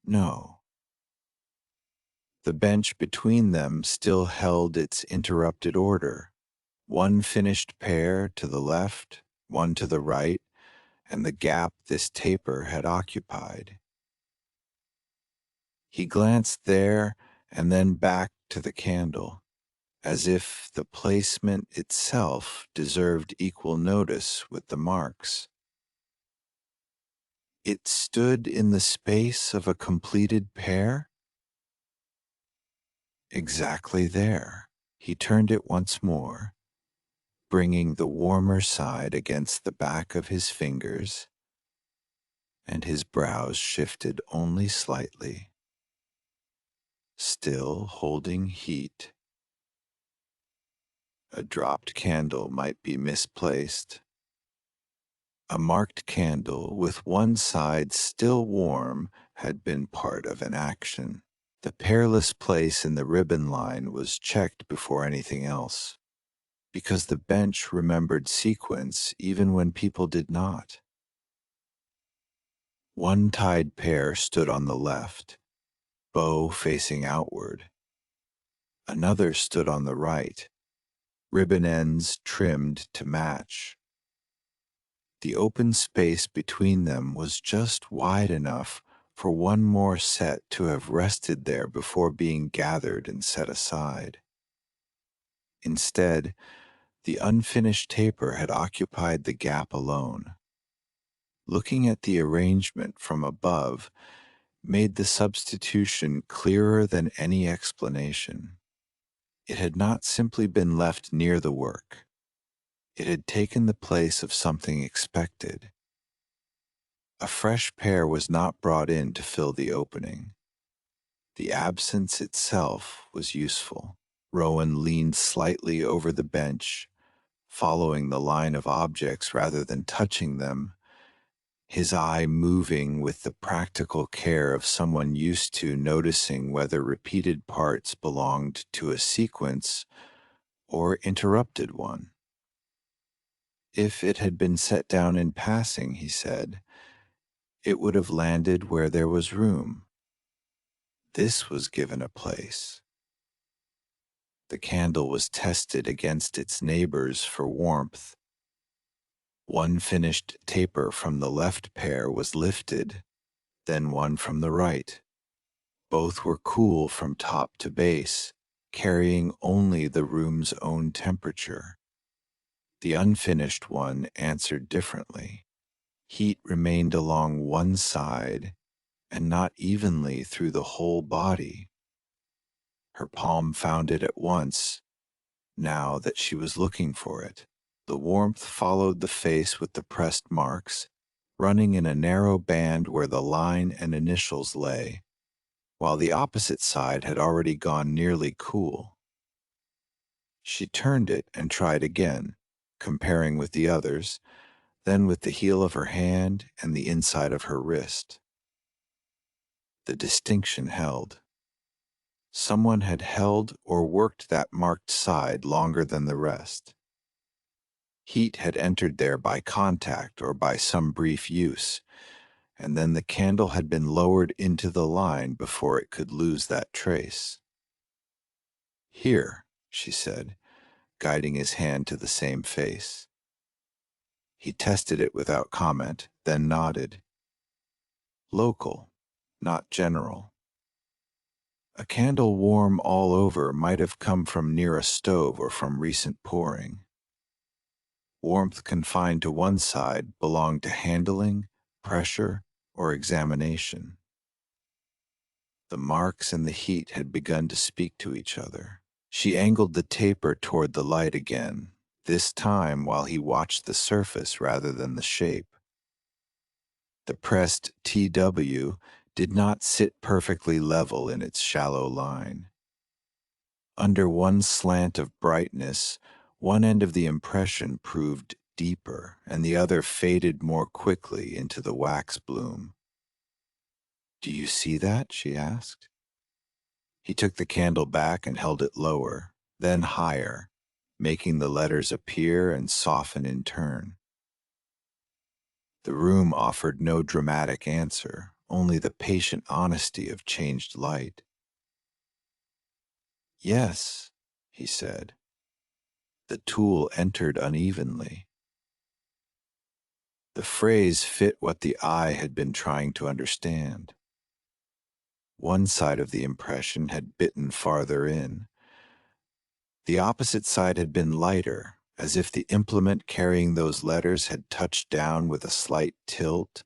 "No." The bench between them still held its interrupted order. One finished pair to the left, one to the right, and the gap this taper had occupied. He glanced there and then back to the candle, as if the placement itself deserved equal notice with the marks. It stood in the space of a completed pair? Exactly there. He turned it once more. bringing the warmer side against the back of his fingers, and his brows shifted only slightly, still holding heat. A dropped candle might be misplaced. A marked candle with one side still warm had been part of an action. The perilous place in the ribbon line was checked before anything else, because the bench remembered sequence even when people did not. One tied pair stood on the left, bow facing outward. Another stood on the right, ribbon ends trimmed to match. The open space between them was just wide enough for one more set to have rested there before being gathered and set aside. Instead, the unfinished taper had occupied the gap alone. Looking at the arrangement from above made the substitution clearer than any explanation. It had not simply been left near the work. It had taken the place of something expected. A fresh pair was not brought in to fill the opening. The absence itself was useful. Rowan leaned slightly over the bench, following the line of objects rather than touching them, his eye moving with the practical care of someone used to noticing whether repeated parts belonged to a sequence or interrupted one. If it had been set down in passing, he said, it would have landed where there was room. This was given a place. The candle was tested against its neighbors for warmth. One finished taper from the left pair was lifted, then one from the right. Both were cool from top to base, carrying only the room's own temperature. The unfinished one answered differently. Heat remained along one side and not evenly through the whole body. Her palm found it at once, now that she was looking for it. The warmth followed the face with the pressed marks, running in a narrow band where the line and initials lay, while the opposite side had already gone nearly cool. She turned it and tried again, comparing with the others, then with the heel of her hand and the inside of her wrist. The distinction held. Someone had held or worked that marked side longer than the rest. Heat had entered there by contact or by some brief use, and then the candle had been lowered into the line before it could lose that trace. Here, she said, guiding his hand to the same face. He tested it without comment, then nodded. Local, not general. A candle warm all over might have come from near a stove or from recent pouring. Warmth confined to one side belonged to handling, pressure, or examination. The marks and the heat had begun to speak to each other. She angled the taper toward the light again, this time while he watched the surface rather than the shape. The pressed TW did not sit perfectly level in its shallow line. Under one slant of brightness, one end of the impression proved deeper, and the other faded more quickly into the wax bloom. "Do you see that?" she asked. He took the candle back and held it lower, then higher, making the letters appear and soften in turn. The room offered no dramatic answer, only the patient honesty of changed light. "Yes," he said. The tool entered unevenly. The phrase fit what the eye had been trying to understand. One side of the impression had bitten farther in. The opposite side had been lighter, as if the implement carrying those letters had touched down with a slight tilt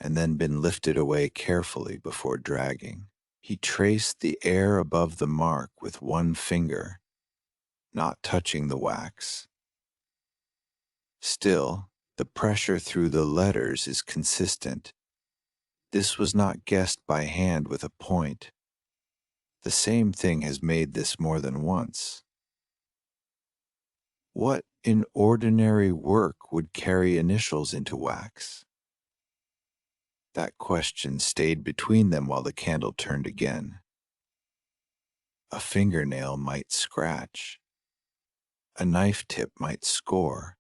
and then been lifted away carefully before dragging. He traced the air above the mark with one finger, not touching the wax. Still, the pressure through the letters is consistent. This was not guessed by hand with a point. The same thing has made this more than once. What in ordinary work would carry initials into wax? That question stayed between them while the candle turned again. A fingernail might scratch. A knife tip might score.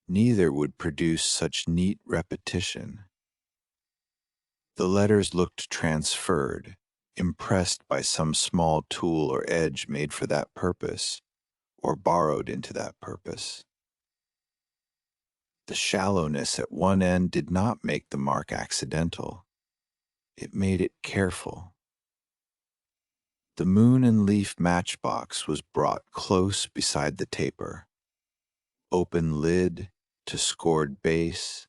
Neither would produce such neat repetition. The letters looked transferred, impressed by some small tool or edge made for that purpose, or borrowed into that purpose. The shallowness at one end did not make the mark accidental. It made it careful. The moon and leaf matchbox was brought close beside the taper. Open lid to scored base,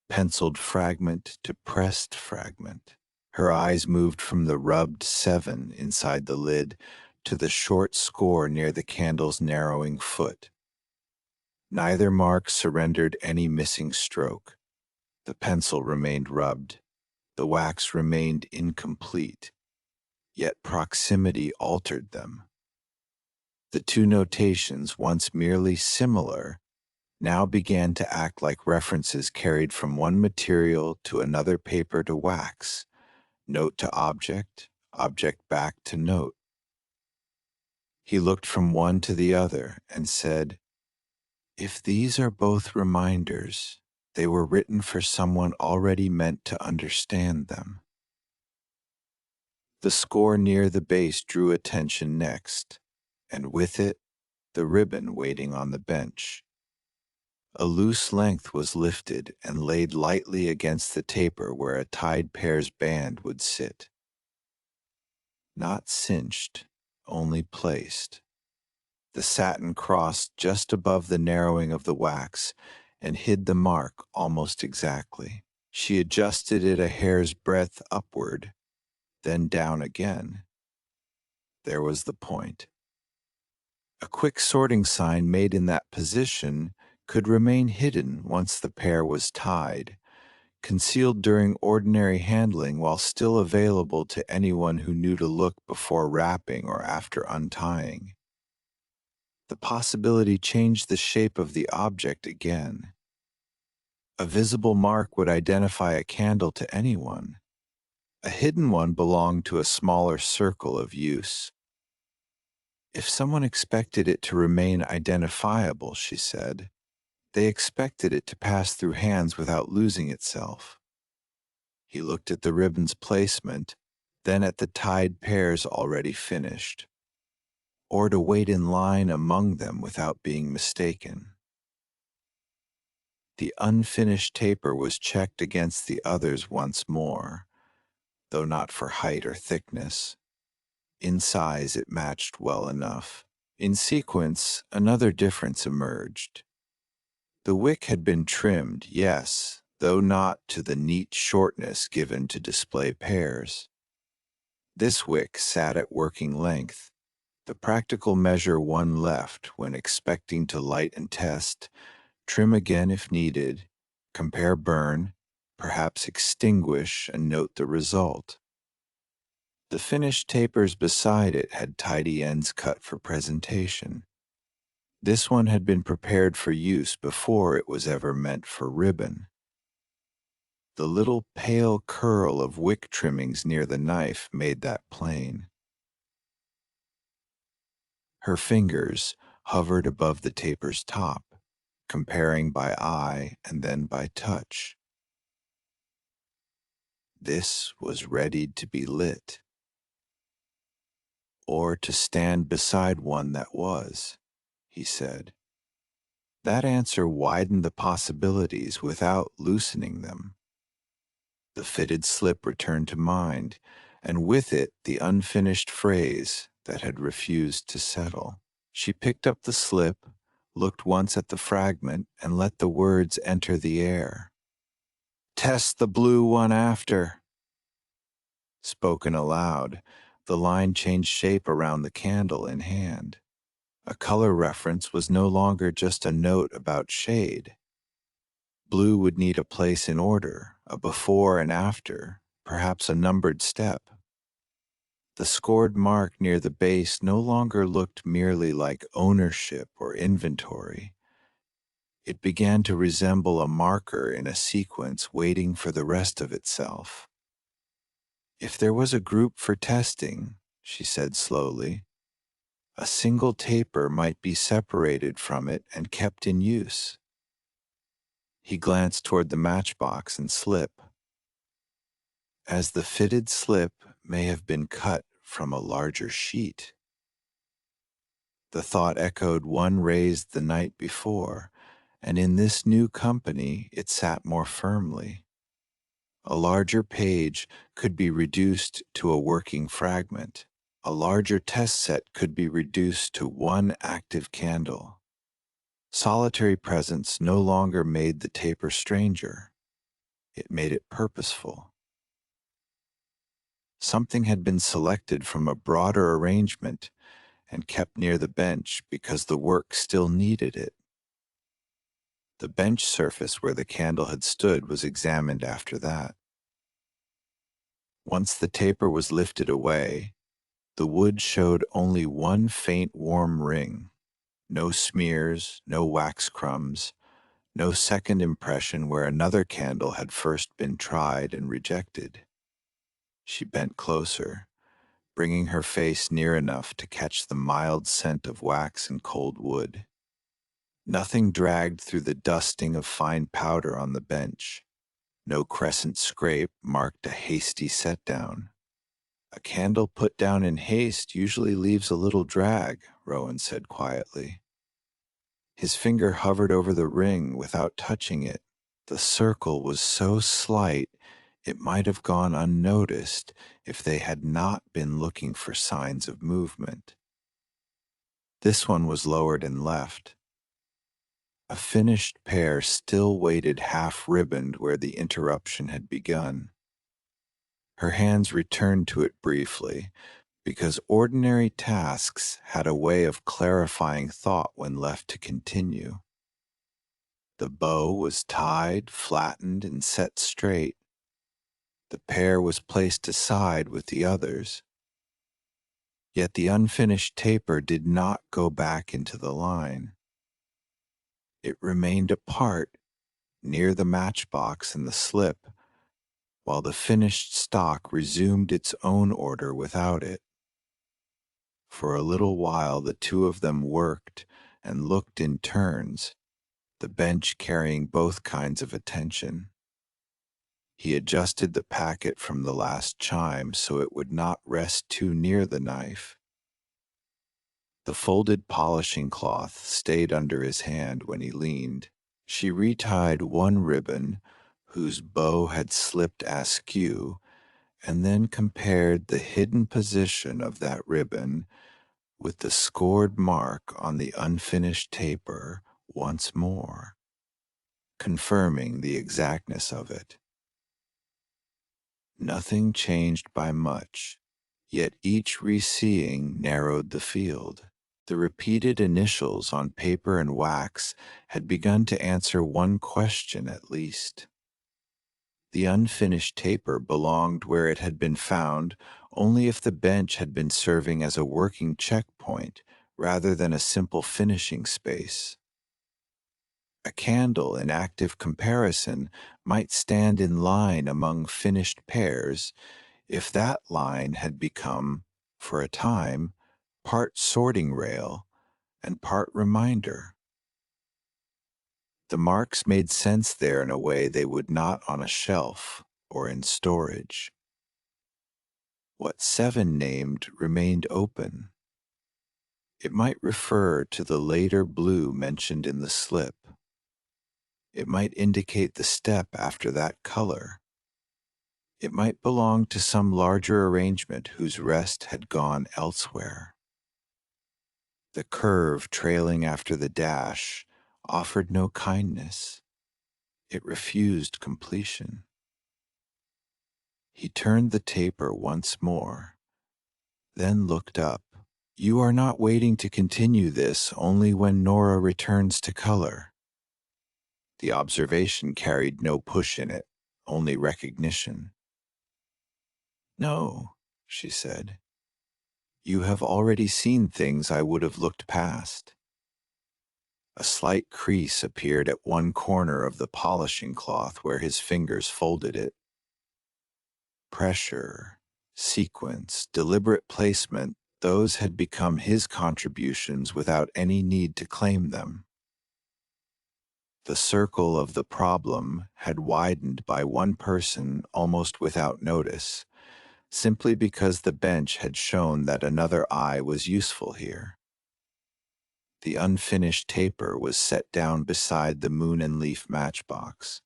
penciled fragment to pressed fragment. Her eyes moved from the rubbed 7 inside the lid to the short score near the candle's narrowing foot. Neither mark surrendered any missing stroke. The pencil remained rubbed. The wax remained incomplete, yet proximity altered them. The two notations, once merely similar, now began to act like references carried from one material to another paper to wax, note to object, object back to note. He looked from one to the other and said, "If these are both reminders, they were written for someone already meant to understand them." The score near the base drew attention next, and with it, the ribbon waiting on the bench. A loose length was lifted and laid lightly against the taper where a tied pair's band would sit. Not cinched, only placed. The satin crossed just above the narrowing of the wax and hid the mark almost exactly. She adjusted it a hair's breadth upward, then down again. There was the point. A quick sorting sign made in that position could remain hidden once the pair was tied, concealed during ordinary handling while still available to anyone who knew to look before wrapping or after untying. The possibility changed the shape of the object again. A visible mark would identify a candle to anyone. A hidden one belonged to a smaller circle of use. If someone expected it to remain identifiable, she said, they expected it to pass through hands without losing itself. He looked at the ribbon's placement, then at the tied pairs already finished, or to wait in line among them without being mistaken. The unfinished taper was checked against the others once more, though not for height or thickness. In size, it matched well enough. In sequence, another difference emerged. The wick had been trimmed, yes, though not to the neat shortness given to display pairs. This wick sat at working length, the practical measure one left when expecting to light and test, trim again if needed, compare burn, perhaps extinguish and note the result. The finished tapers beside it had tidy ends cut for presentation. This one had been prepared for use before it was ever meant for ribbon. The little pale curl of wick trimmings near the knife made that plain. Her fingers hovered above the taper's top, comparing by eye and then by touch. This was ready to be lit, or to stand beside one that was, he said. That answer widened the possibilities without loosening them. The fitted slip returned to mind, and with it the unfinished phrase that had refused to settle. She picked up the slip, looked once at the fragment, and let the words enter the air. "Test the blue one after." Spoken aloud, the line changed shape around the candle in hand. A color reference was no longer just a note about shade. Blue would need a place in order, a before and after, perhaps a numbered step. The scored mark near the base no longer looked merely like ownership or inventory. It began to resemble a marker in a sequence waiting for the rest of itself. If there was a group for testing, she said slowly, a single taper might be separated from it and kept in use. He glanced toward the matchbox and slip. As the fitted slip may have been cut from a larger sheet. The thought echoed one raised the night before, and in this new company it sat more firmly. A larger page could be reduced to a working fragment. A larger test set could be reduced to one active candle. Solitary presence no longer made the taper stranger. It made it purposeful. Something had been selected from a broader arrangement and kept near the bench because the work still needed it. The bench surface where the candle had stood was examined after that. Once the taper was lifted away, the wood showed only one faint warm ring. No smears, no wax crumbs, no second impression where another candle had first been tried and rejected. She bent closer, bringing her face near enough to catch the mild scent of wax and cold wood. Nothing dragged through the dusting of fine powder on the bench. No crescent scrape marked a hasty set-down. A candle put down in haste usually leaves a little drag, Rowan said quietly. His finger hovered over the ring without touching it. The circle was so slight it might have gone unnoticed if they had not been looking for signs of movement. This one was lowered and left. A finished pair still waited half-ribboned where the interruption had begun. Her hands returned to it briefly, because ordinary tasks had a way of clarifying thought when left to continue. The bow was tied, flattened, and set straight. The pair was placed aside with the others. Yet the unfinished taper did not go back into the line. It remained apart, near the matchbox and the slip, while the finished stock resumed its own order without it. For a little while the two of them worked and looked in turns, the bench carrying both kinds of attention. He adjusted the packet from the last chime so it would not rest too near the knife. The folded polishing cloth stayed under his hand when he leaned. She retied one ribbon, whose bow had slipped askew, and then compared the hidden position of that ribbon with the scored mark on the unfinished taper once more, confirming the exactness of it. Nothing changed by much, yet each reseeing narrowed the field. The repeated initials on paper and wax had begun to answer one question at least. The unfinished taper belonged where it had been found only if the bench had been serving as a working checkpoint rather than a simple finishing space. A candle in active comparison might stand in line among finished pairs if that line had become, for a time, part sorting rail and part reminder. The marks made sense there in a way they would not on a shelf or in storage. What 7 named remained open. It might refer to the later blue mentioned in the slip. It might indicate the step after that color. It might belong to some larger arrangement whose rest had gone elsewhere. The curve trailing after the dash offered no kindness. It refused completion. He turned the taper once more, then looked up. You are not waiting to continue this only when Nora returns to color. The observation carried no push in it, only recognition. No, she said. You have already seen things I would have looked past. A slight crease appeared at one corner of the polishing cloth where his fingers folded it. Pressure, sequence, deliberate placement, those had become his contributions without any need to claim them. The circle of the problem had widened by one person almost without notice, simply because the bench had shown that another eye was useful here. The unfinished taper was set down beside the moon and leaf matchbox.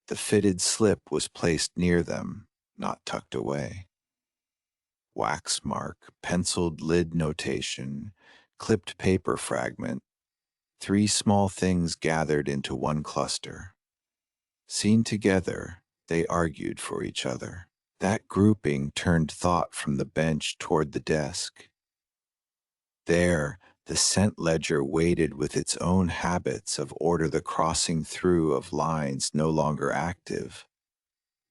The fitted slip was placed near them, not tucked away. Wax mark, penciled lid notation, clipped paper fragment, three small things gathered into one cluster. Seen together, they argued for each other. That grouping turned thought from the bench toward the desk. There, the scent ledger waited with its own habits of order, the crossing through of lines no longer active,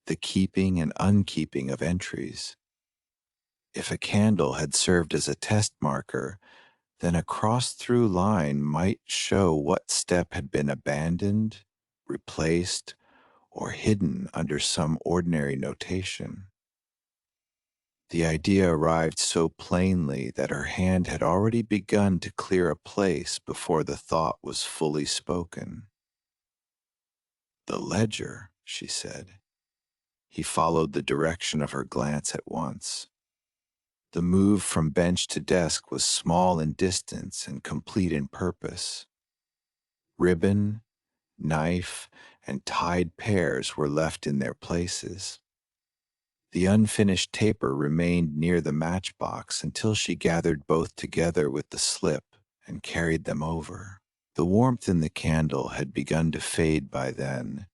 the keeping and unkeeping of entries. If a candle had served as a test marker, then a cross-through line might show what step had been abandoned, replaced, or hidden under some ordinary notation. The idea arrived so plainly that her hand had already begun to clear a place before the thought was fully spoken. The ledger, she said. He followed the direction of her glance at once. The move from bench to desk was small in distance and complete in purpose. Ribbon, knife, and tied pears were left in their places. The unfinished taper remained near the matchbox until she gathered both together with the slip and carried them over. The warmth in the candle had begun to fade by then,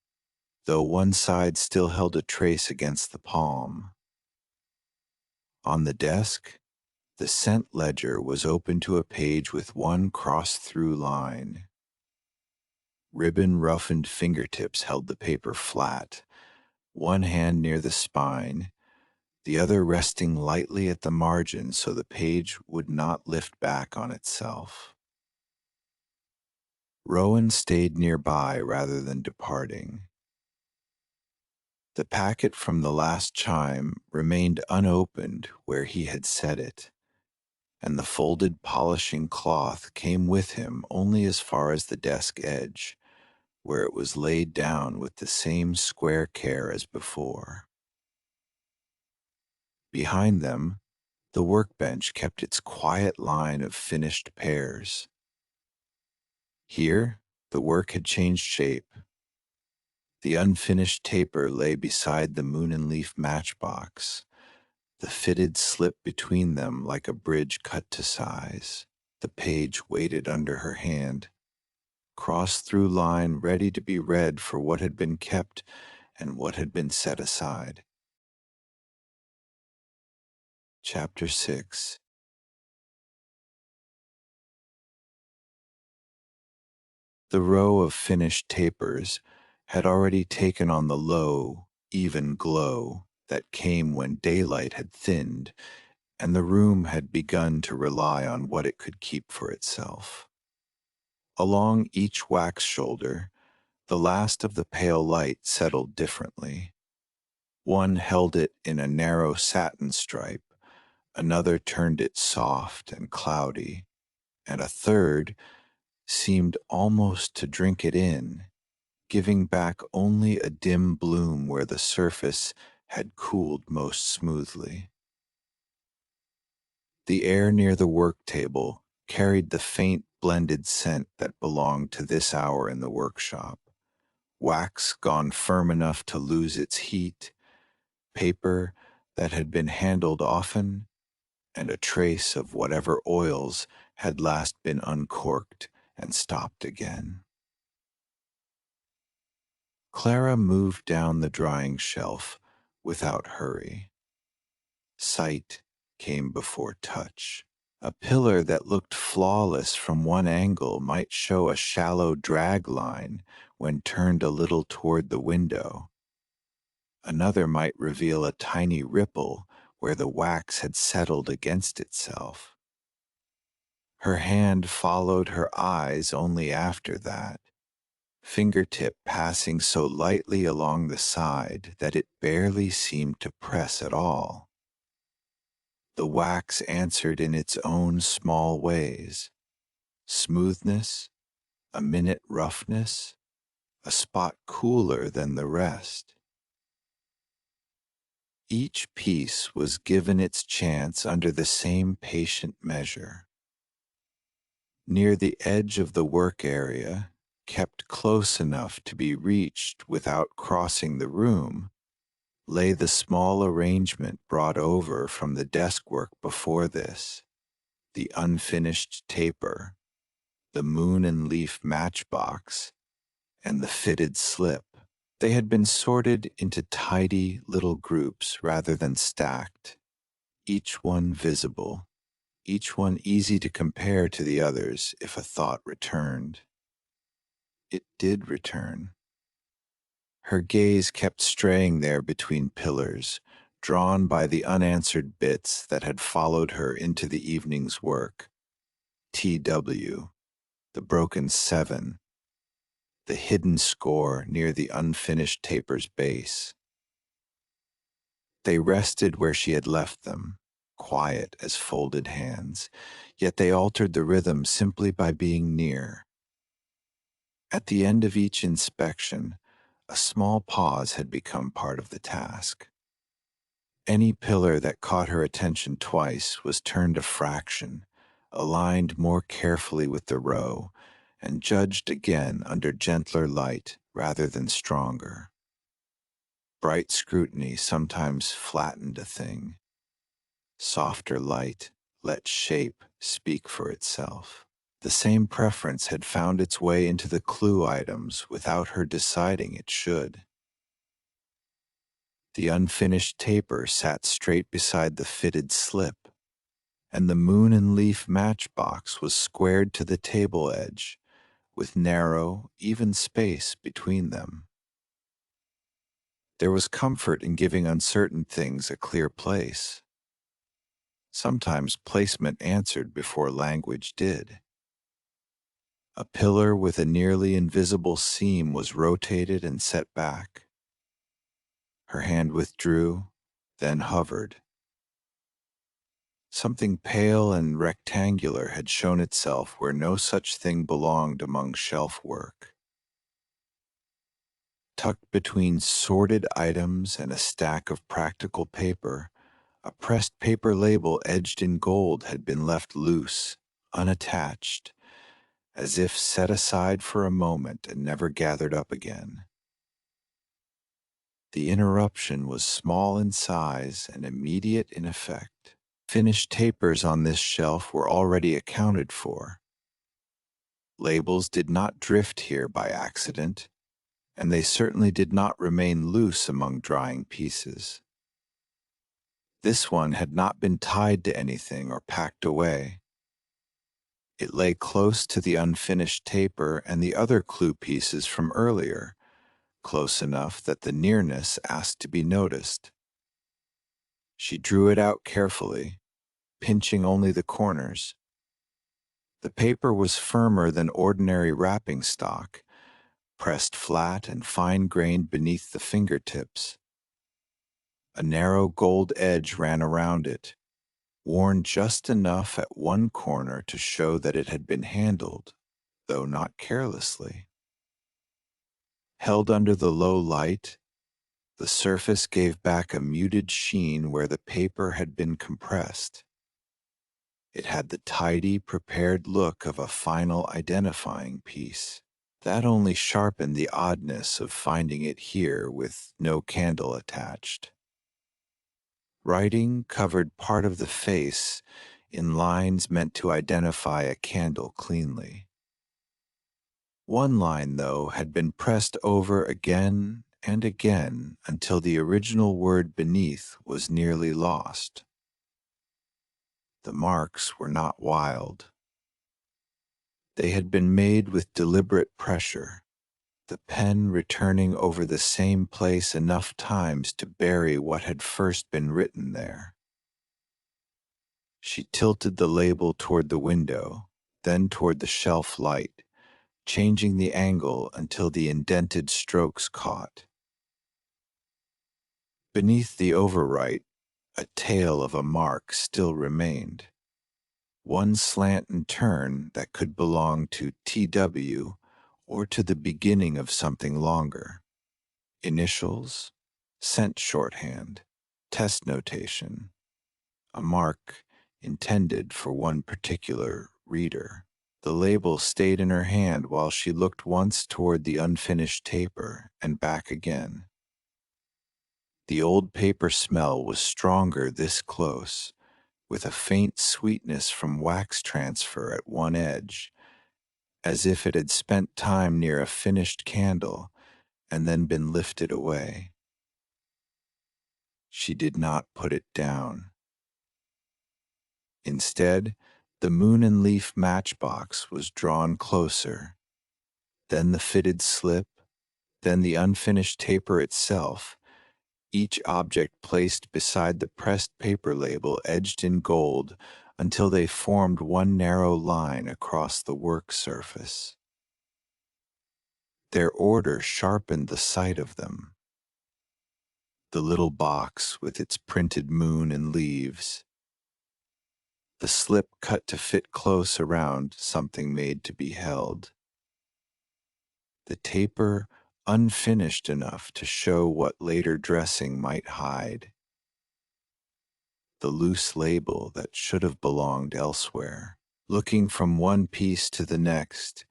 though one side still held a trace against the palm. On the desk, the scent ledger was open to a page with one cross-through line. Ribbon-roughened fingertips held the paper flat, one hand near the spine, the other resting lightly at the margin so the page would not lift back on itself. Rowan stayed nearby rather than departing. The packet from the last chime remained unopened where he had set it, and the folded polishing cloth came with him only as far as the desk edge, where it was laid down with the same square care as before. Behind them, the workbench kept its quiet line of finished pears. Here, the work had changed shape. The unfinished taper lay beside the moon and leaf matchbox, the fitted slip between them like a bridge cut to size. The page waited under her hand, cross-through line ready to be read for what had been kept and what had been set aside. Chapter 6. The row of finished tapers had already taken on the low, even glow that came when daylight had thinned, and the room had begun to rely on what it could keep for itself. Along each wax shoulder, the last of the pale light settled differently. One held it in a narrow satin stripe, another turned it soft and cloudy, and a third seemed almost to drink it in, giving back only a dim bloom where the surface had cooled most smoothly. The air near the work table carried the faint blended scent that belonged to this hour in the workshop. Wax gone firm enough to lose its heat, paper that had been handled often, and a trace of whatever oils had last been uncorked and stopped again. Clara moved down the drying shelf without hurry. Sight came before touch. A pillar that looked flawless from one angle might show a shallow drag line when turned a little toward the window. Another might reveal a tiny ripple where the wax had settled against itself. Her hand followed her eyes only after that, fingertip passing so lightly along the side that it barely seemed to press at all. The wax answered in its own small ways: smoothness, a minute roughness, a spot cooler than the rest. Each piece was given its chance under the same patient measure. Near the edge of the work area, kept close enough to be reached without crossing the room, lay the small arrangement brought over from the desk work before this: the unfinished taper, the moon and leaf matchbox, and the fitted slip. They had been sorted into tidy little groups rather than stacked, each one visible, each one easy to compare to the others if a thought returned. It did return. Her gaze kept straying there between pillars, drawn by the unanswered bits that had followed her into the evening's work. TW, the broken 7, the hidden score near the unfinished taper's base. They rested where she had left them, quiet as folded hands, yet they altered the rhythm simply by being near. At the end of each inspection, a small pause had become part of the task. Any pillar that caught her attention twice was turned a fraction, aligned more carefully with the row, and judged again under gentler light rather than stronger. Bright scrutiny sometimes flattened a thing. Softer light let shape speak for itself. The same preference had found its way into the clue items without her deciding it should. The unfinished taper sat straight beside the fitted slip, and the moon and leaf matchbox was squared to the table edge, with narrow, even space between them. There was comfort in giving uncertain things a clear place. Sometimes placement answered before language did. A pillar with a nearly invisible seam was rotated and set back. Her hand withdrew, then hovered. Something pale and rectangular had shown itself where no such thing belonged among shelf work. Tucked between sorted items and a stack of practical paper, a pressed paper label edged in gold had been left loose, unattached, as if set aside for a moment and never gathered up again. The interruption was small in size and immediate in effect. Finished tapers on this shelf were already accounted for. Labels did not drift here by accident, and they certainly did not remain loose among drying pieces. This one had not been tied to anything or packed away. It lay close to the unfinished taper and the other clue pieces from earlier, close enough that the nearness asked to be noticed. She drew it out carefully, pinching only the corners. The paper was firmer than ordinary wrapping stock, pressed flat and fine-grained beneath the fingertips. A narrow gold edge ran around it, worn just enough at one corner to show that it had been handled, though not carelessly. Held under the low light, the surface gave back a muted sheen where the paper had been compressed. It had the tidy, prepared look of a final identifying piece. That only sharpened the oddness of finding it here with no candle attached. Writing covered part of the face in lines meant to identify a candle cleanly. One line, though, had been pressed over again and again until the original word beneath was nearly lost. The marks were not wild. They had been made with deliberate pressure, the pen returning over the same place enough times to bury what had first been written there. She tilted the label toward the window, then toward the shelf light, changing the angle until the indented strokes caught. Beneath the overwrite, a tail of a mark still remained. One slant and turn that could belong to TW or to the beginning of something longer. Initials, scent shorthand, test notation, a mark intended for one particular reader. The label stayed in her hand while she looked once toward the unfinished taper and back again. The old paper smell was stronger this close, with a faint sweetness from wax transfer at one edge, as if it had spent time near a finished candle and then been lifted away. She did not put it down. Instead, the moon and leaf matchbox was drawn closer, then the fitted slip, then the unfinished taper itself, each object placed beside the pressed paper label edged in gold until they formed one narrow line across the work surface. Their order sharpened the sight of them. The little box with its printed moon and leaves, the slip cut to fit close around something made to be held, the taper unfinished enough to show what later dressing might hide, the loose label that should have belonged elsewhere. Looking from one piece to the next,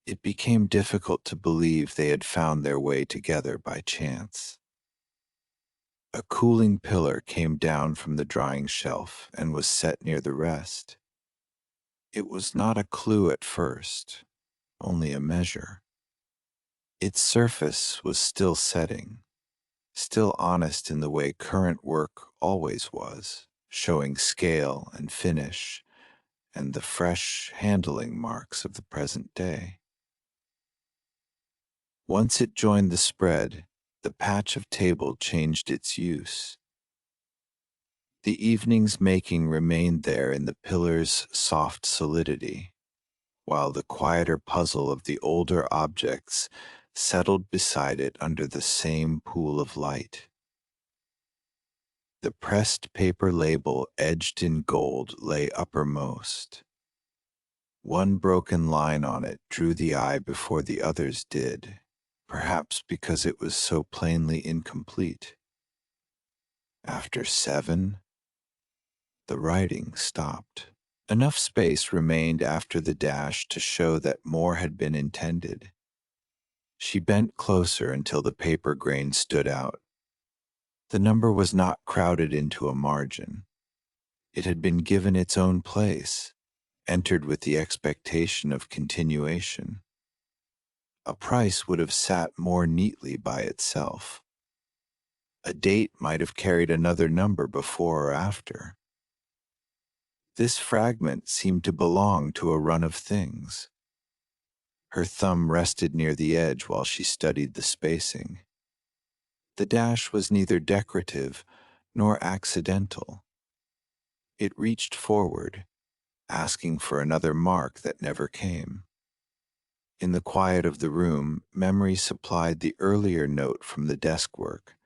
it became difficult to believe they had found their way together by chance. A cooling pillar came down from the drying shelf and was set near the rest. It was not a clue at first, only a measure. Its surface was still setting, still honest in the way current work always was, showing scale and finish and the fresh handling marks of the present day. Once it joined the spread, the patch of table changed its use. The evening's making remained there in the pillar's soft solidity, while the quieter puzzle of the older objects settled beside it under the same pool of light. The pressed paper label edged in gold lay uppermost. One broken line on it drew the eye before the others did, perhaps because it was so plainly incomplete. After 7, the writing stopped. Enough space remained after the dash to show that more had been intended. She bent closer until the paper grain stood out. The number was not crowded into a margin. It had been given its own place, entered with the expectation of continuation. A price would have sat more neatly by itself. A date might have carried another number before or after. This fragment seemed to belong to a run of things. Her thumb rested near the edge while she studied the spacing. The dash was neither decorative nor accidental. It reached forward, asking for another mark that never came. In the quiet of the room, memory supplied the earlier note from the desk work,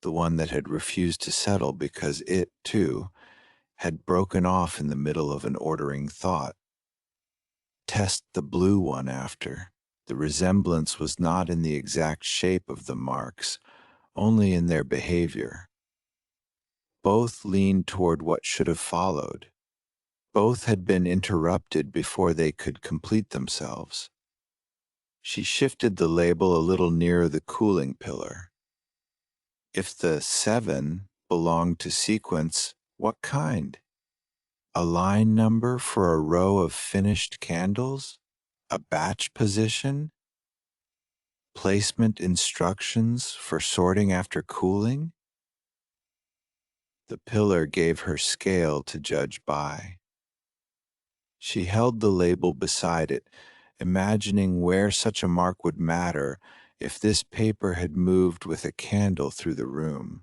the one that had refused to settle because it, too, had broken off in the middle of an ordering thought. Test the blue one after. The resemblance was not in the exact shape of the marks, only in their behavior. Both leaned toward what should have followed. Both had been interrupted before they could complete themselves. She shifted the label a little nearer the cooling pillar. If the 7 belonged to sequence, what kind? A line number for a row of finished candles? A batch position? Placement instructions for sorting after cooling? The pillar gave her scale to judge by. She held the label beside it, imagining where such a mark would matter if this paper had moved with a candle through the room.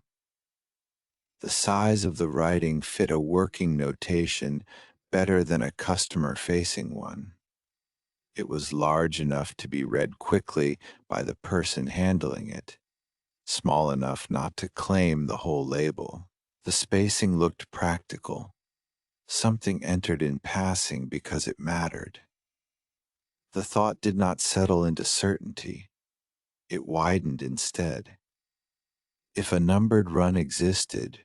The size of the writing fit a working notation better than a customer-facing one. It was large enough to be read quickly by the person handling it, small enough not to claim the whole label. The spacing looked practical, something entered in passing because it mattered. The thought did not settle into certainty. It widened instead. If a numbered run existed,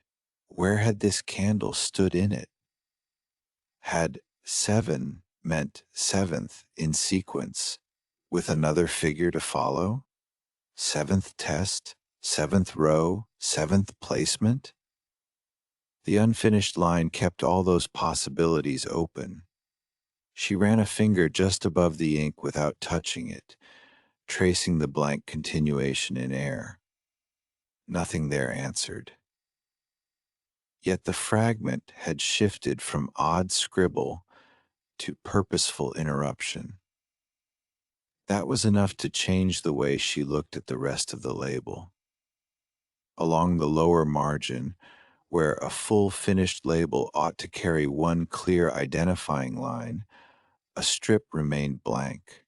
where had this candle stood in it? Had 7 meant seventh in sequence, with another figure to follow? Seventh test, seventh row, seventh placement? The unfinished line kept all those possibilities open. She ran a finger just above the ink without touching it, tracing the blank continuation in air. Nothing there answered. Yet the fragment had shifted from odd scribble to purposeful interruption. That was enough to change the way she looked at the rest of the label. Along the lower margin, where a full finished label ought to carry one clear identifying line, a strip remained blank.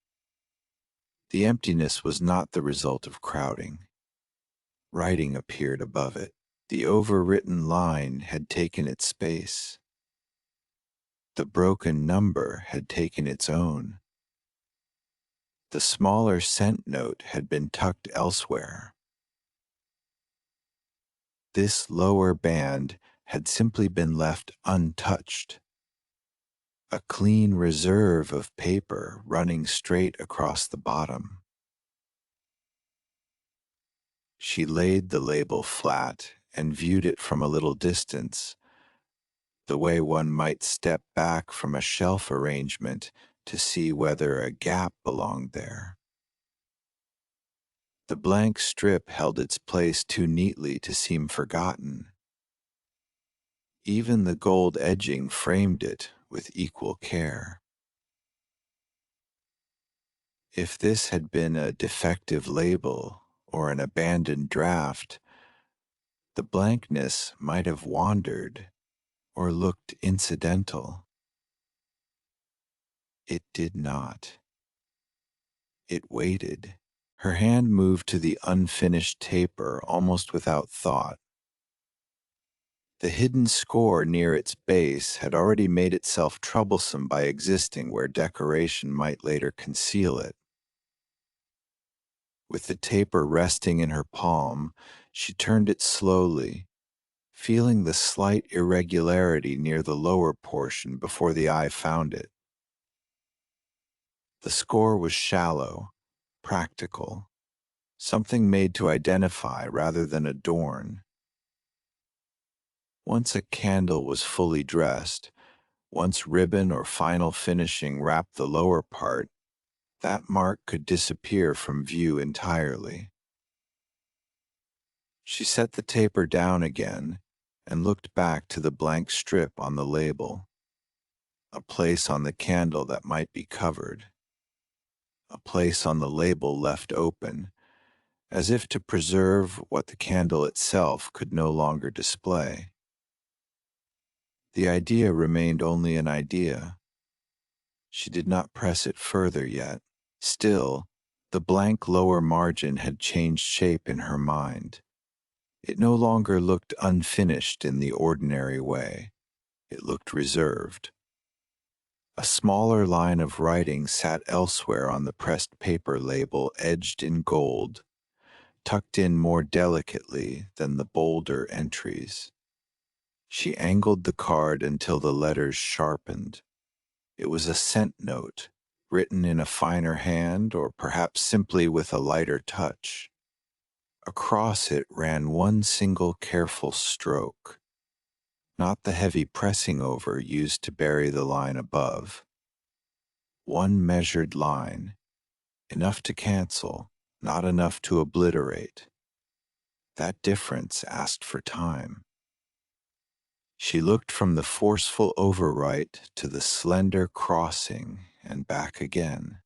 The emptiness was not the result of crowding. Writing appeared above it. The overwritten line had taken its space. The broken number had taken its own. The smaller cent note had been tucked elsewhere. This lower band had simply been left untouched. A clean reserve of paper running straight across the bottom. She laid the label flat and viewed it from a little distance, the way one might step back from a shelf arrangement to see whether a gap belonged there. The blank strip held its place too neatly to seem forgotten. Even the gold edging framed it with equal care. If this had been a defective label or an abandoned draft, the blankness might have wandered or looked incidental. It did not. It waited. Her hand moved to the unfinished taper almost without thought. The hidden score near its base had already made itself troublesome by existing where decoration might later conceal it. With the taper resting in her palm, she turned it slowly, feeling the slight irregularity near the lower portion before the eye found it. The score was shallow, practical, something made to identify rather than adorn. Once a candle was fully dressed, once ribbon or final finishing wrapped the lower part, that mark could disappear from view entirely. She set the taper down again and looked back to the blank strip on the label, a place on the candle that might be covered, a place on the label left open, as if to preserve what the candle itself could no longer display. The idea remained only an idea. She did not press it further yet. Still, the blank lower margin had changed shape in her mind. It no longer looked unfinished in the ordinary way. It looked reserved. A smaller line of writing sat elsewhere on the pressed paper label edged in gold, tucked in more delicately than the bolder entries. She angled the card until the letters sharpened. It was a cent note, written in a finer hand or perhaps simply with a lighter touch. Across it ran one single careful stroke, not the heavy pressing over used to bury the line above. One measured line, enough to cancel, not enough to obliterate. That difference asked for time. She looked from the forceful overwrite to the slender crossing and back again.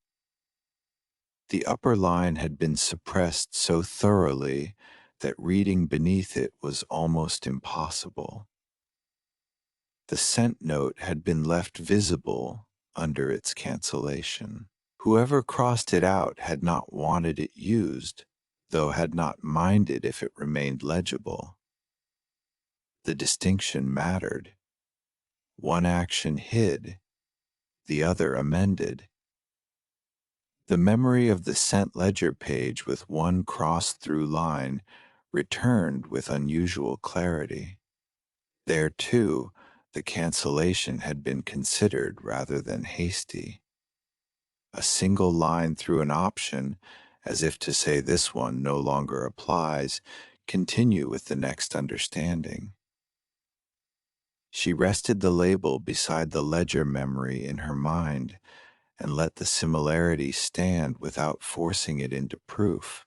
The upper line had been suppressed so thoroughly that reading beneath it was almost impossible. The scent note had been left visible under its cancellation. Whoever crossed it out had not wanted it used, though had not minded if it remained legible. The distinction mattered. One action hid, the other amended. The memory of the scent ledger page with one crossed-through line returned with unusual clarity. There, too, the cancellation had been considered rather than hasty. A single line through an option, as if to say this one no longer applies, continue with the next understanding. She rested the label beside the ledger memory in her mind and let the similarity stand without forcing it into proof.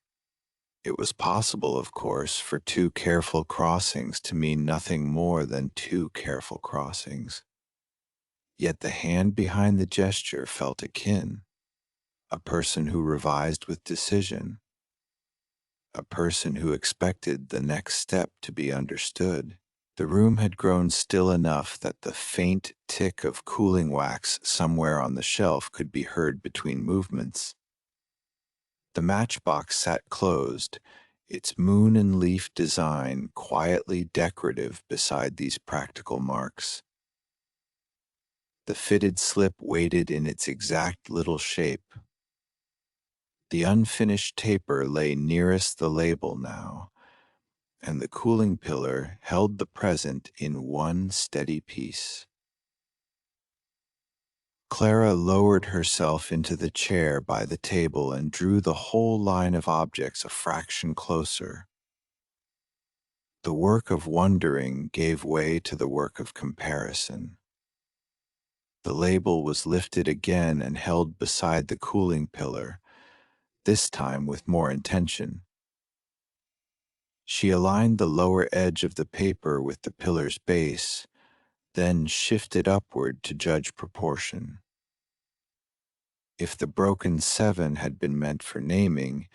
It was possible, of course, for two careful crossings to mean nothing more than two careful crossings. Yet the hand behind the gesture felt akin, a person who revised with decision, a person who expected the next step to be understood. The room had grown still enough that the faint tick of cooling wax somewhere on the shelf could be heard between movements. The matchbox sat closed, its moon and leaf design quietly decorative beside these practical marks. The fitted slip waited in its exact little shape. The unfinished taper lay nearest the label now, and the cooling pillar held the present in one steady piece. Clara lowered herself into the chair by the table and drew the whole line of objects a fraction closer. The work of wondering gave way to the work of comparison. The label was lifted again and held beside the cooling pillar, this time with more intention. She aligned the lower edge of the paper with the pillar's base, then shifted upward to judge proportion. If the broken 7 had been meant for naming,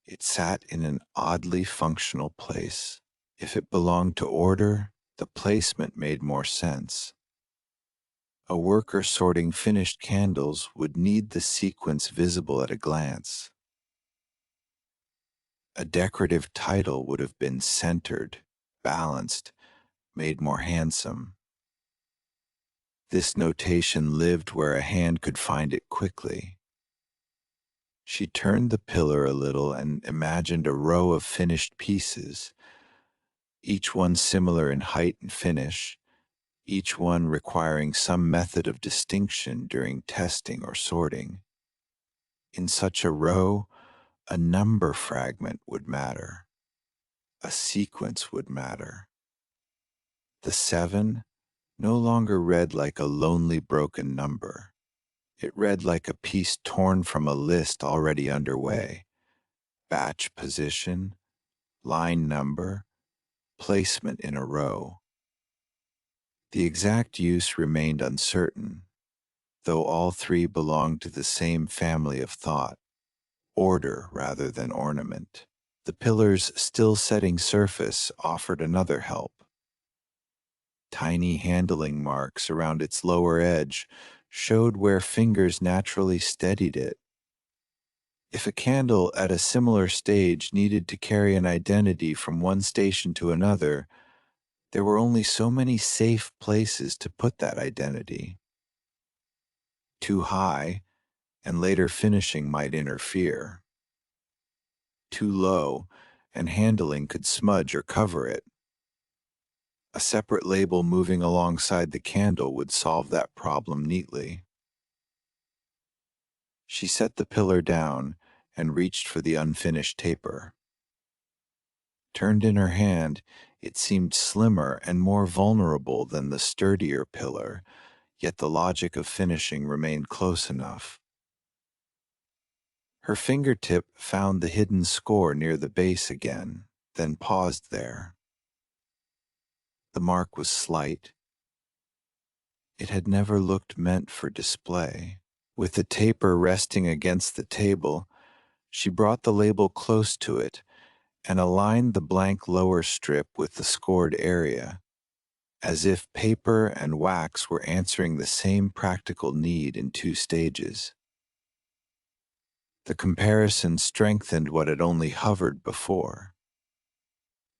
it sat in an oddly functional place. If it belonged to order, the placement made more sense. A worker sorting finished candles would need the sequence visible at a glance. A decorative title would have been centered, balanced, made more handsome. This notation lived where a hand could find it quickly. She turned the pillar a little and imagined a row of finished pieces, each one similar in height and finish, each one requiring some method of distinction during testing or sorting. In such a row, a number fragment would matter. A sequence would matter. The 7 no longer read like a lonely broken number. It read like a piece torn from a list already underway. Batch position, line number, placement in a row. The exact use remained uncertain, though all three belonged to the same family of thought, order rather than ornament. The pillar's still-setting surface offered another help. Tiny handling marks around its lower edge showed where fingers naturally steadied it. If a candle at a similar stage needed to carry an identity from one station to another, there were only so many safe places to put that identity. Too high, and later finishing might interfere. Too low, and handling could smudge or cover it. A separate label moving alongside the candle would solve that problem neatly. She set the pillar down and reached for the unfinished taper. Turned in her hand, it seemed slimmer and more vulnerable than the sturdier pillar, yet the logic of finishing remained close enough. Her fingertip found the hidden score near the base again, then paused there. The mark was slight, It had never looked meant for display. With the taper resting against the table, she brought the label close to it and aligned the blank lower strip with the scored area, as if paper and wax were answering the same practical need in two stages. The comparison strengthened what had only hovered before.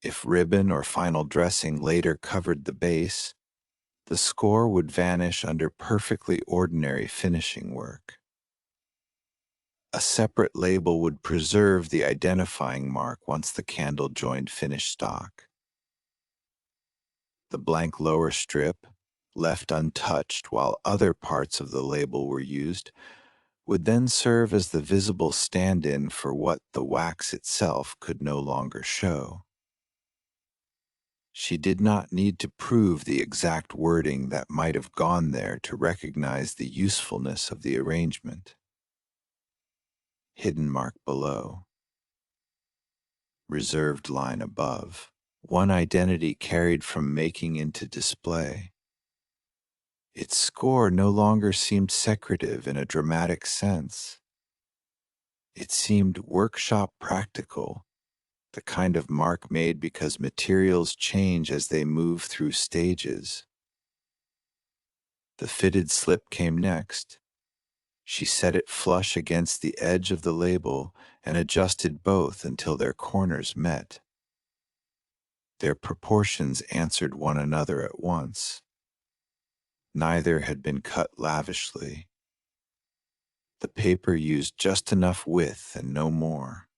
If ribbon or final dressing later covered the base, the score would vanish under perfectly ordinary finishing work. A separate label would preserve the identifying mark once the candle joined finished stock. The blank lower strip, left untouched while other parts of the label were used, would then serve as the visible stand-in for what the wax itself could no longer show. She did not need to prove the exact wording that might have gone there to recognize the usefulness of the arrangement. Hidden mark below. Reserved line above. One identity carried from making into display. Its score no longer seemed secretive in a dramatic sense. It seemed workshop practical, the kind of mark made because materials change as they move through stages. The fitted slip came next. She set it flush against the edge of the label and adjusted both until their corners met. Their proportions answered one another at once. Neither had been cut lavishly. The paper used just enough width and no more.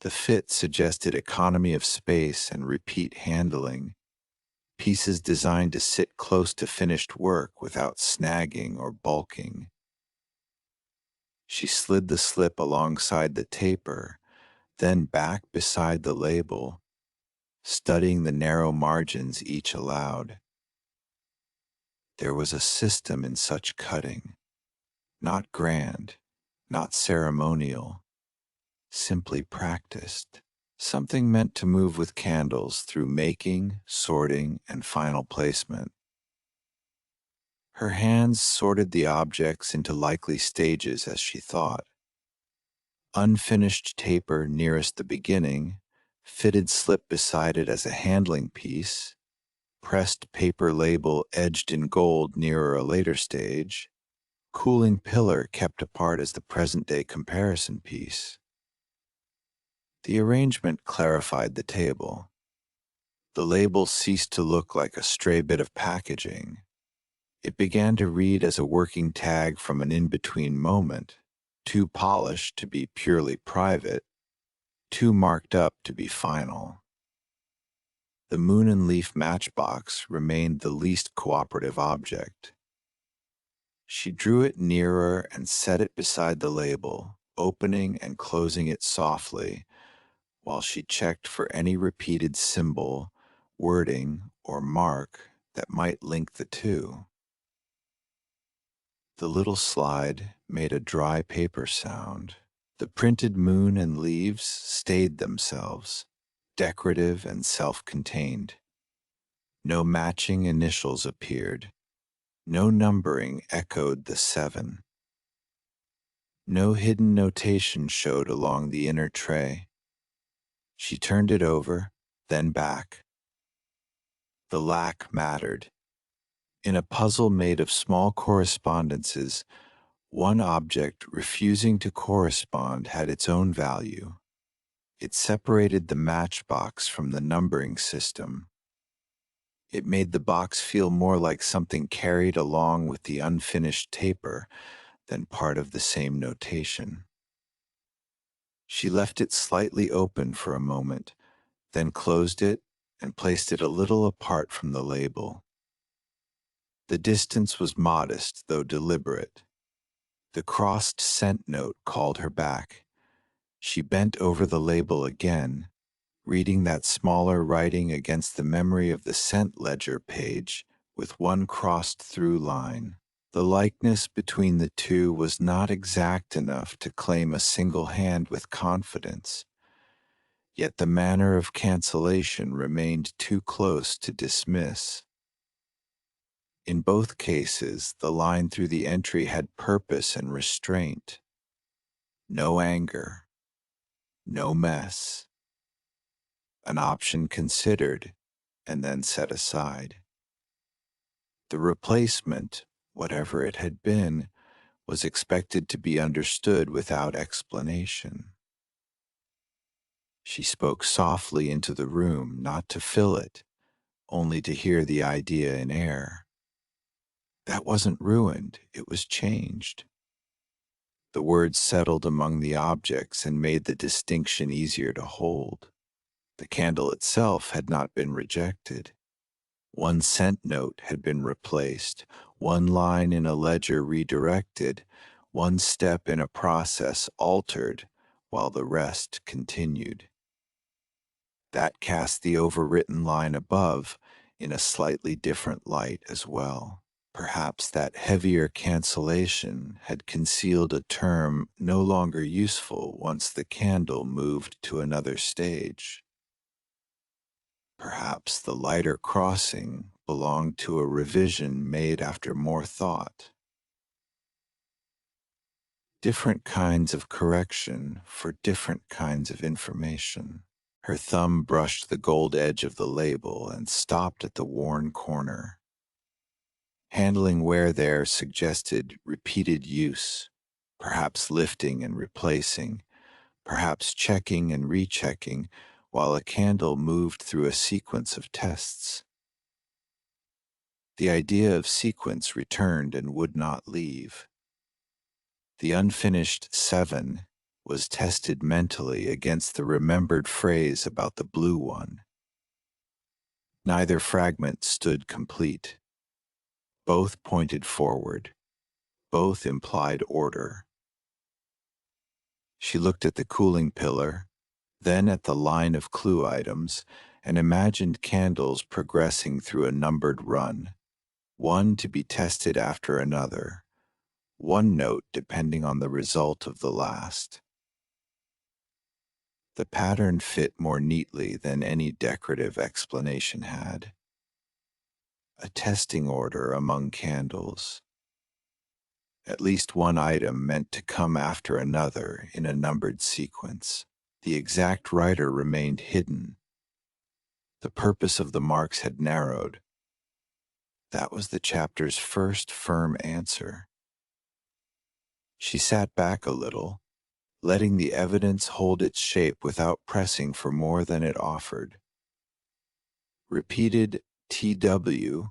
The fit suggested economy of space and repeat handling, pieces designed to sit close to finished work without snagging or bulking. She slid the slip alongside the taper, then back beside the label, studying the narrow margins each allowed. There was a system in such cutting, not grand, not ceremonial, simply practiced. Something meant to move with candles through making, sorting, and final placement. Her hands sorted the objects into likely stages as she thought. Unfinished taper nearest the beginning, fitted slip beside it as a handling piece, pressed paper label edged in gold nearer a later stage, cooling pillar kept apart as the present-day comparison piece. The arrangement clarified the table. The label ceased to look like a stray bit of packaging. It began to read as a working tag from an in-between moment, too polished to be purely private, too marked up to be final. The moon and leaf matchbox remained the least cooperative object. She drew it nearer and set it beside the label, opening and closing it softly, while she checked for any repeated symbol, wording, or mark that might link the two. The little slide made a dry paper sound. The printed moon and leaves stayed themselves, decorative and self-contained. No matching initials appeared. No numbering echoed the 7. No hidden notation showed along the inner tray. She turned it over, then back. The lack mattered. In a puzzle made of small correspondences, one object refusing to correspond had its own value. It separated the matchbox from the numbering system. It made the box feel more like something carried along with the unfinished taper than part of the same notation. She left it slightly open for a moment, then closed it and placed it a little apart from the label. The distance was modest, though deliberate. The crossed cent note called her back. She bent over the label again, reading that smaller writing against the memory of the cent ledger page with one crossed through line. The likeness between the two was not exact enough to claim a single hand with confidence, yet the manner of cancellation remained too close to dismiss. In both cases, the line through the entry had purpose and restraint. No anger, no mess. An option considered and then set aside. The replacement, whatever it had been, was expected to be understood without explanation. She spoke softly into the room, not to fill it, only to hear the idea in air. That wasn't ruined, it was changed. The words settled among the objects and made the distinction easier to hold. The candle itself had not been rejected. One cent note had been replaced, one line in a ledger redirected, one step in a process altered, while the rest continued. That cast the overwritten line above in a slightly different light as well. Perhaps that heavier cancellation had concealed a term no longer useful once the candle moved to another stage. Perhaps the lighter crossing belonged to a revision made after more thought. Different kinds of correction for different kinds of information. Her thumb brushed the gold edge of the label and stopped at the worn corner. Handling wear there suggested repeated use, perhaps lifting and replacing, perhaps checking and rechecking, while a candle moved through a sequence of tests. The idea of sequence returned and would not leave. The unfinished 7 was tested mentally against the remembered phrase about the blue one. Neither fragment stood complete. Both pointed forward. Both implied order. She looked at the cooling pillar, then at the line of clue items, and imagined candles progressing through a numbered run, one to be tested after another, one note depending on the result of the last. The pattern fit more neatly than any decorative explanation had. A testing order among candles. At least one item meant to come after another in a numbered sequence. The exact writer remained hidden. The purpose of the marks had narrowed. That was the chapter's first firm answer. She sat back a little, letting the evidence hold its shape without pressing for more than it offered. Repeated TW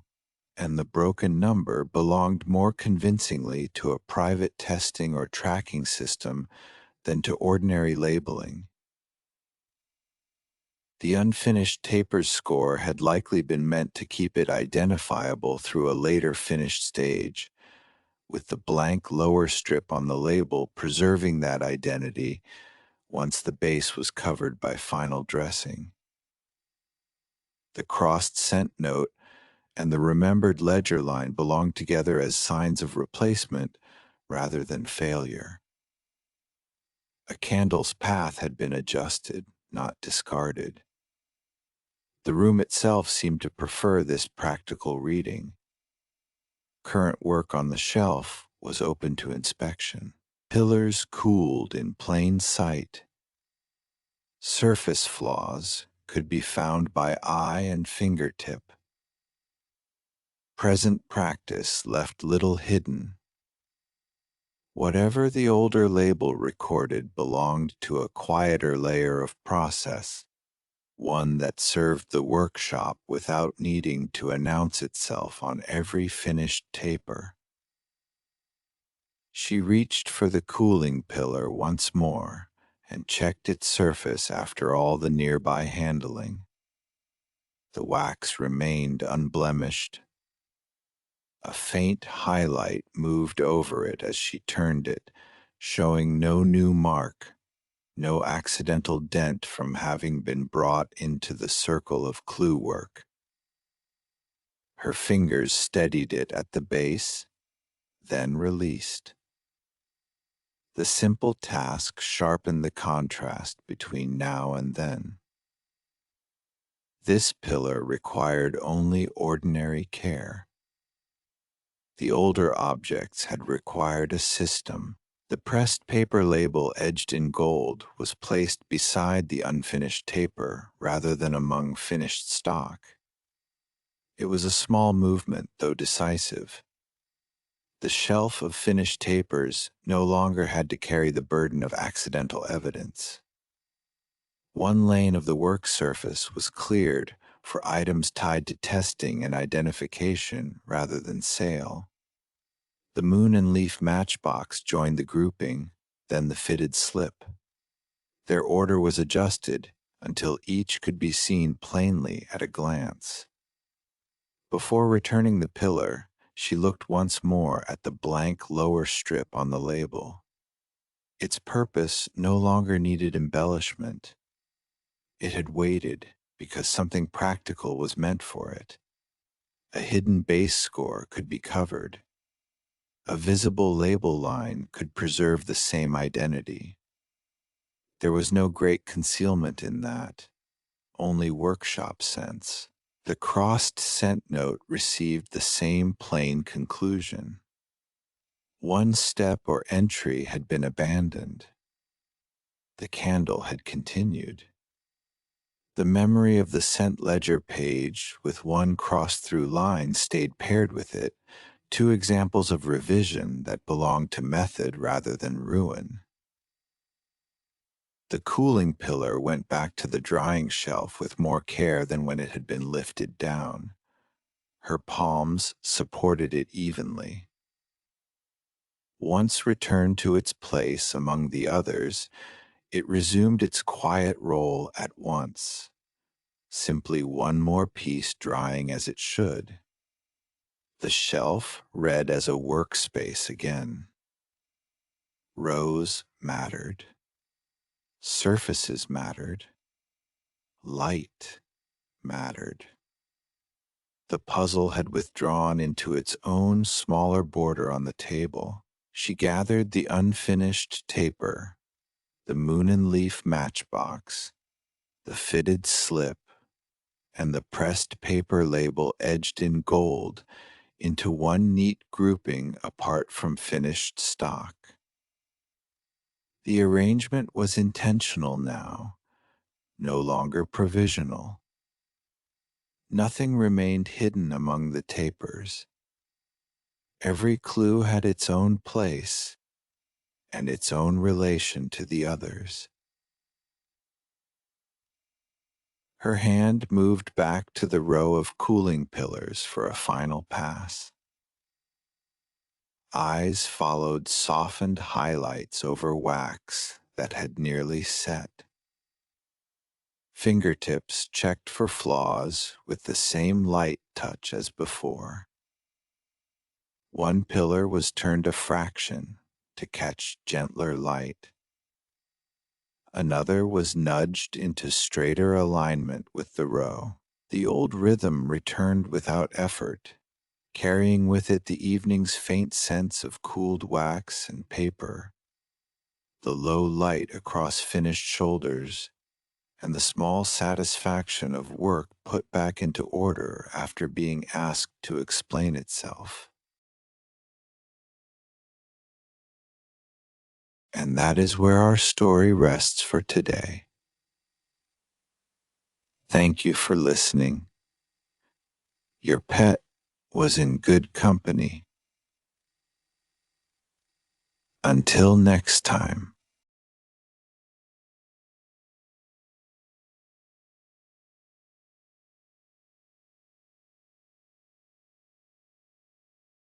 and the broken number belonged more convincingly to a private testing or tracking system than to ordinary labeling. The unfinished taper's score had likely been meant to keep it identifiable through a later finished stage, with the blank lower strip on the label preserving that identity once the base was covered by final dressing. The crossed cent note and the remembered ledger line belonged together as signs of replacement rather than failure. A candle's path had been adjusted, not discarded. The room itself seemed to prefer this practical reading. Current work on the shelf was open to inspection. Pillars cooled in plain sight. Surface flaws could be found by eye and fingertip. Present practice left little hidden. Whatever the older label recorded belonged to a quieter layer of process, one that served the workshop without needing to announce itself on every finished taper. She reached for the cooling pillar once more and checked its surface after all the nearby handling. The wax remained unblemished. A faint highlight moved over it as she turned it, showing no new mark, no accidental dent from having been brought into the circle of clue work. Her fingers steadied it at the base, then released. The simple task sharpened the contrast between now and then. This pillar required only ordinary care. The older objects had required a system. The pressed paper label edged in gold was placed beside the unfinished taper rather than among finished stock. It was a small movement, though decisive. The shelf of finished tapers no longer had to carry the burden of accidental evidence. One lane of the work surface was cleared for items tied to testing and identification rather than sale. The moon and leaf matchbox joined the grouping, then the fitted slip. Their order was adjusted until each could be seen plainly at a glance. Before returning the pillar, she looked once more at the blank lower strip on the label. Its purpose no longer needed embellishment. It had waited because something practical was meant for it. A hidden base score could be covered. A visible label line could preserve the same identity. There was no great concealment in that, only workshop sense. The crossed scent note received the same plain conclusion. One step or entry had been abandoned. The candle had continued. The memory of the scent ledger page with one crossed-through line stayed paired with it, two examples of revision that belonged to method rather than ruin. The cooling pillar went back to the drying shelf with more care than when it had been lifted down. Her palms supported it evenly. Once returned to its place among the others, it resumed its quiet role at once, simply one more piece drying as it should. The shelf read as a workspace again. Rows mattered. Surfaces mattered. Light mattered. The puzzle had withdrawn into its own smaller border on the table. She gathered the unfinished taper, the moon and leaf matchbox, the fitted slip, and the pressed paper label edged in gold into one neat grouping apart from finished stock. The arrangement was intentional now, no longer provisional. Nothing remained hidden among the tapers. Every clue had its own place and its own relation to the others. Her hand moved back to the row of cooling pillars for a final pass. Eyes followed softened highlights over wax that had nearly set. Fingertips checked for flaws with the same light touch as before. One pillar was turned a fraction to catch gentler light. Another was nudged into straighter alignment with the row. The old rhythm returned without effort, carrying with it the evening's faint sense of cooled wax and paper, the low light across finished shoulders, and the small satisfaction of work put back into order after being asked to explain itself. And that is where our story rests for today. Thank you for listening. Your pet was in good company. Until next time.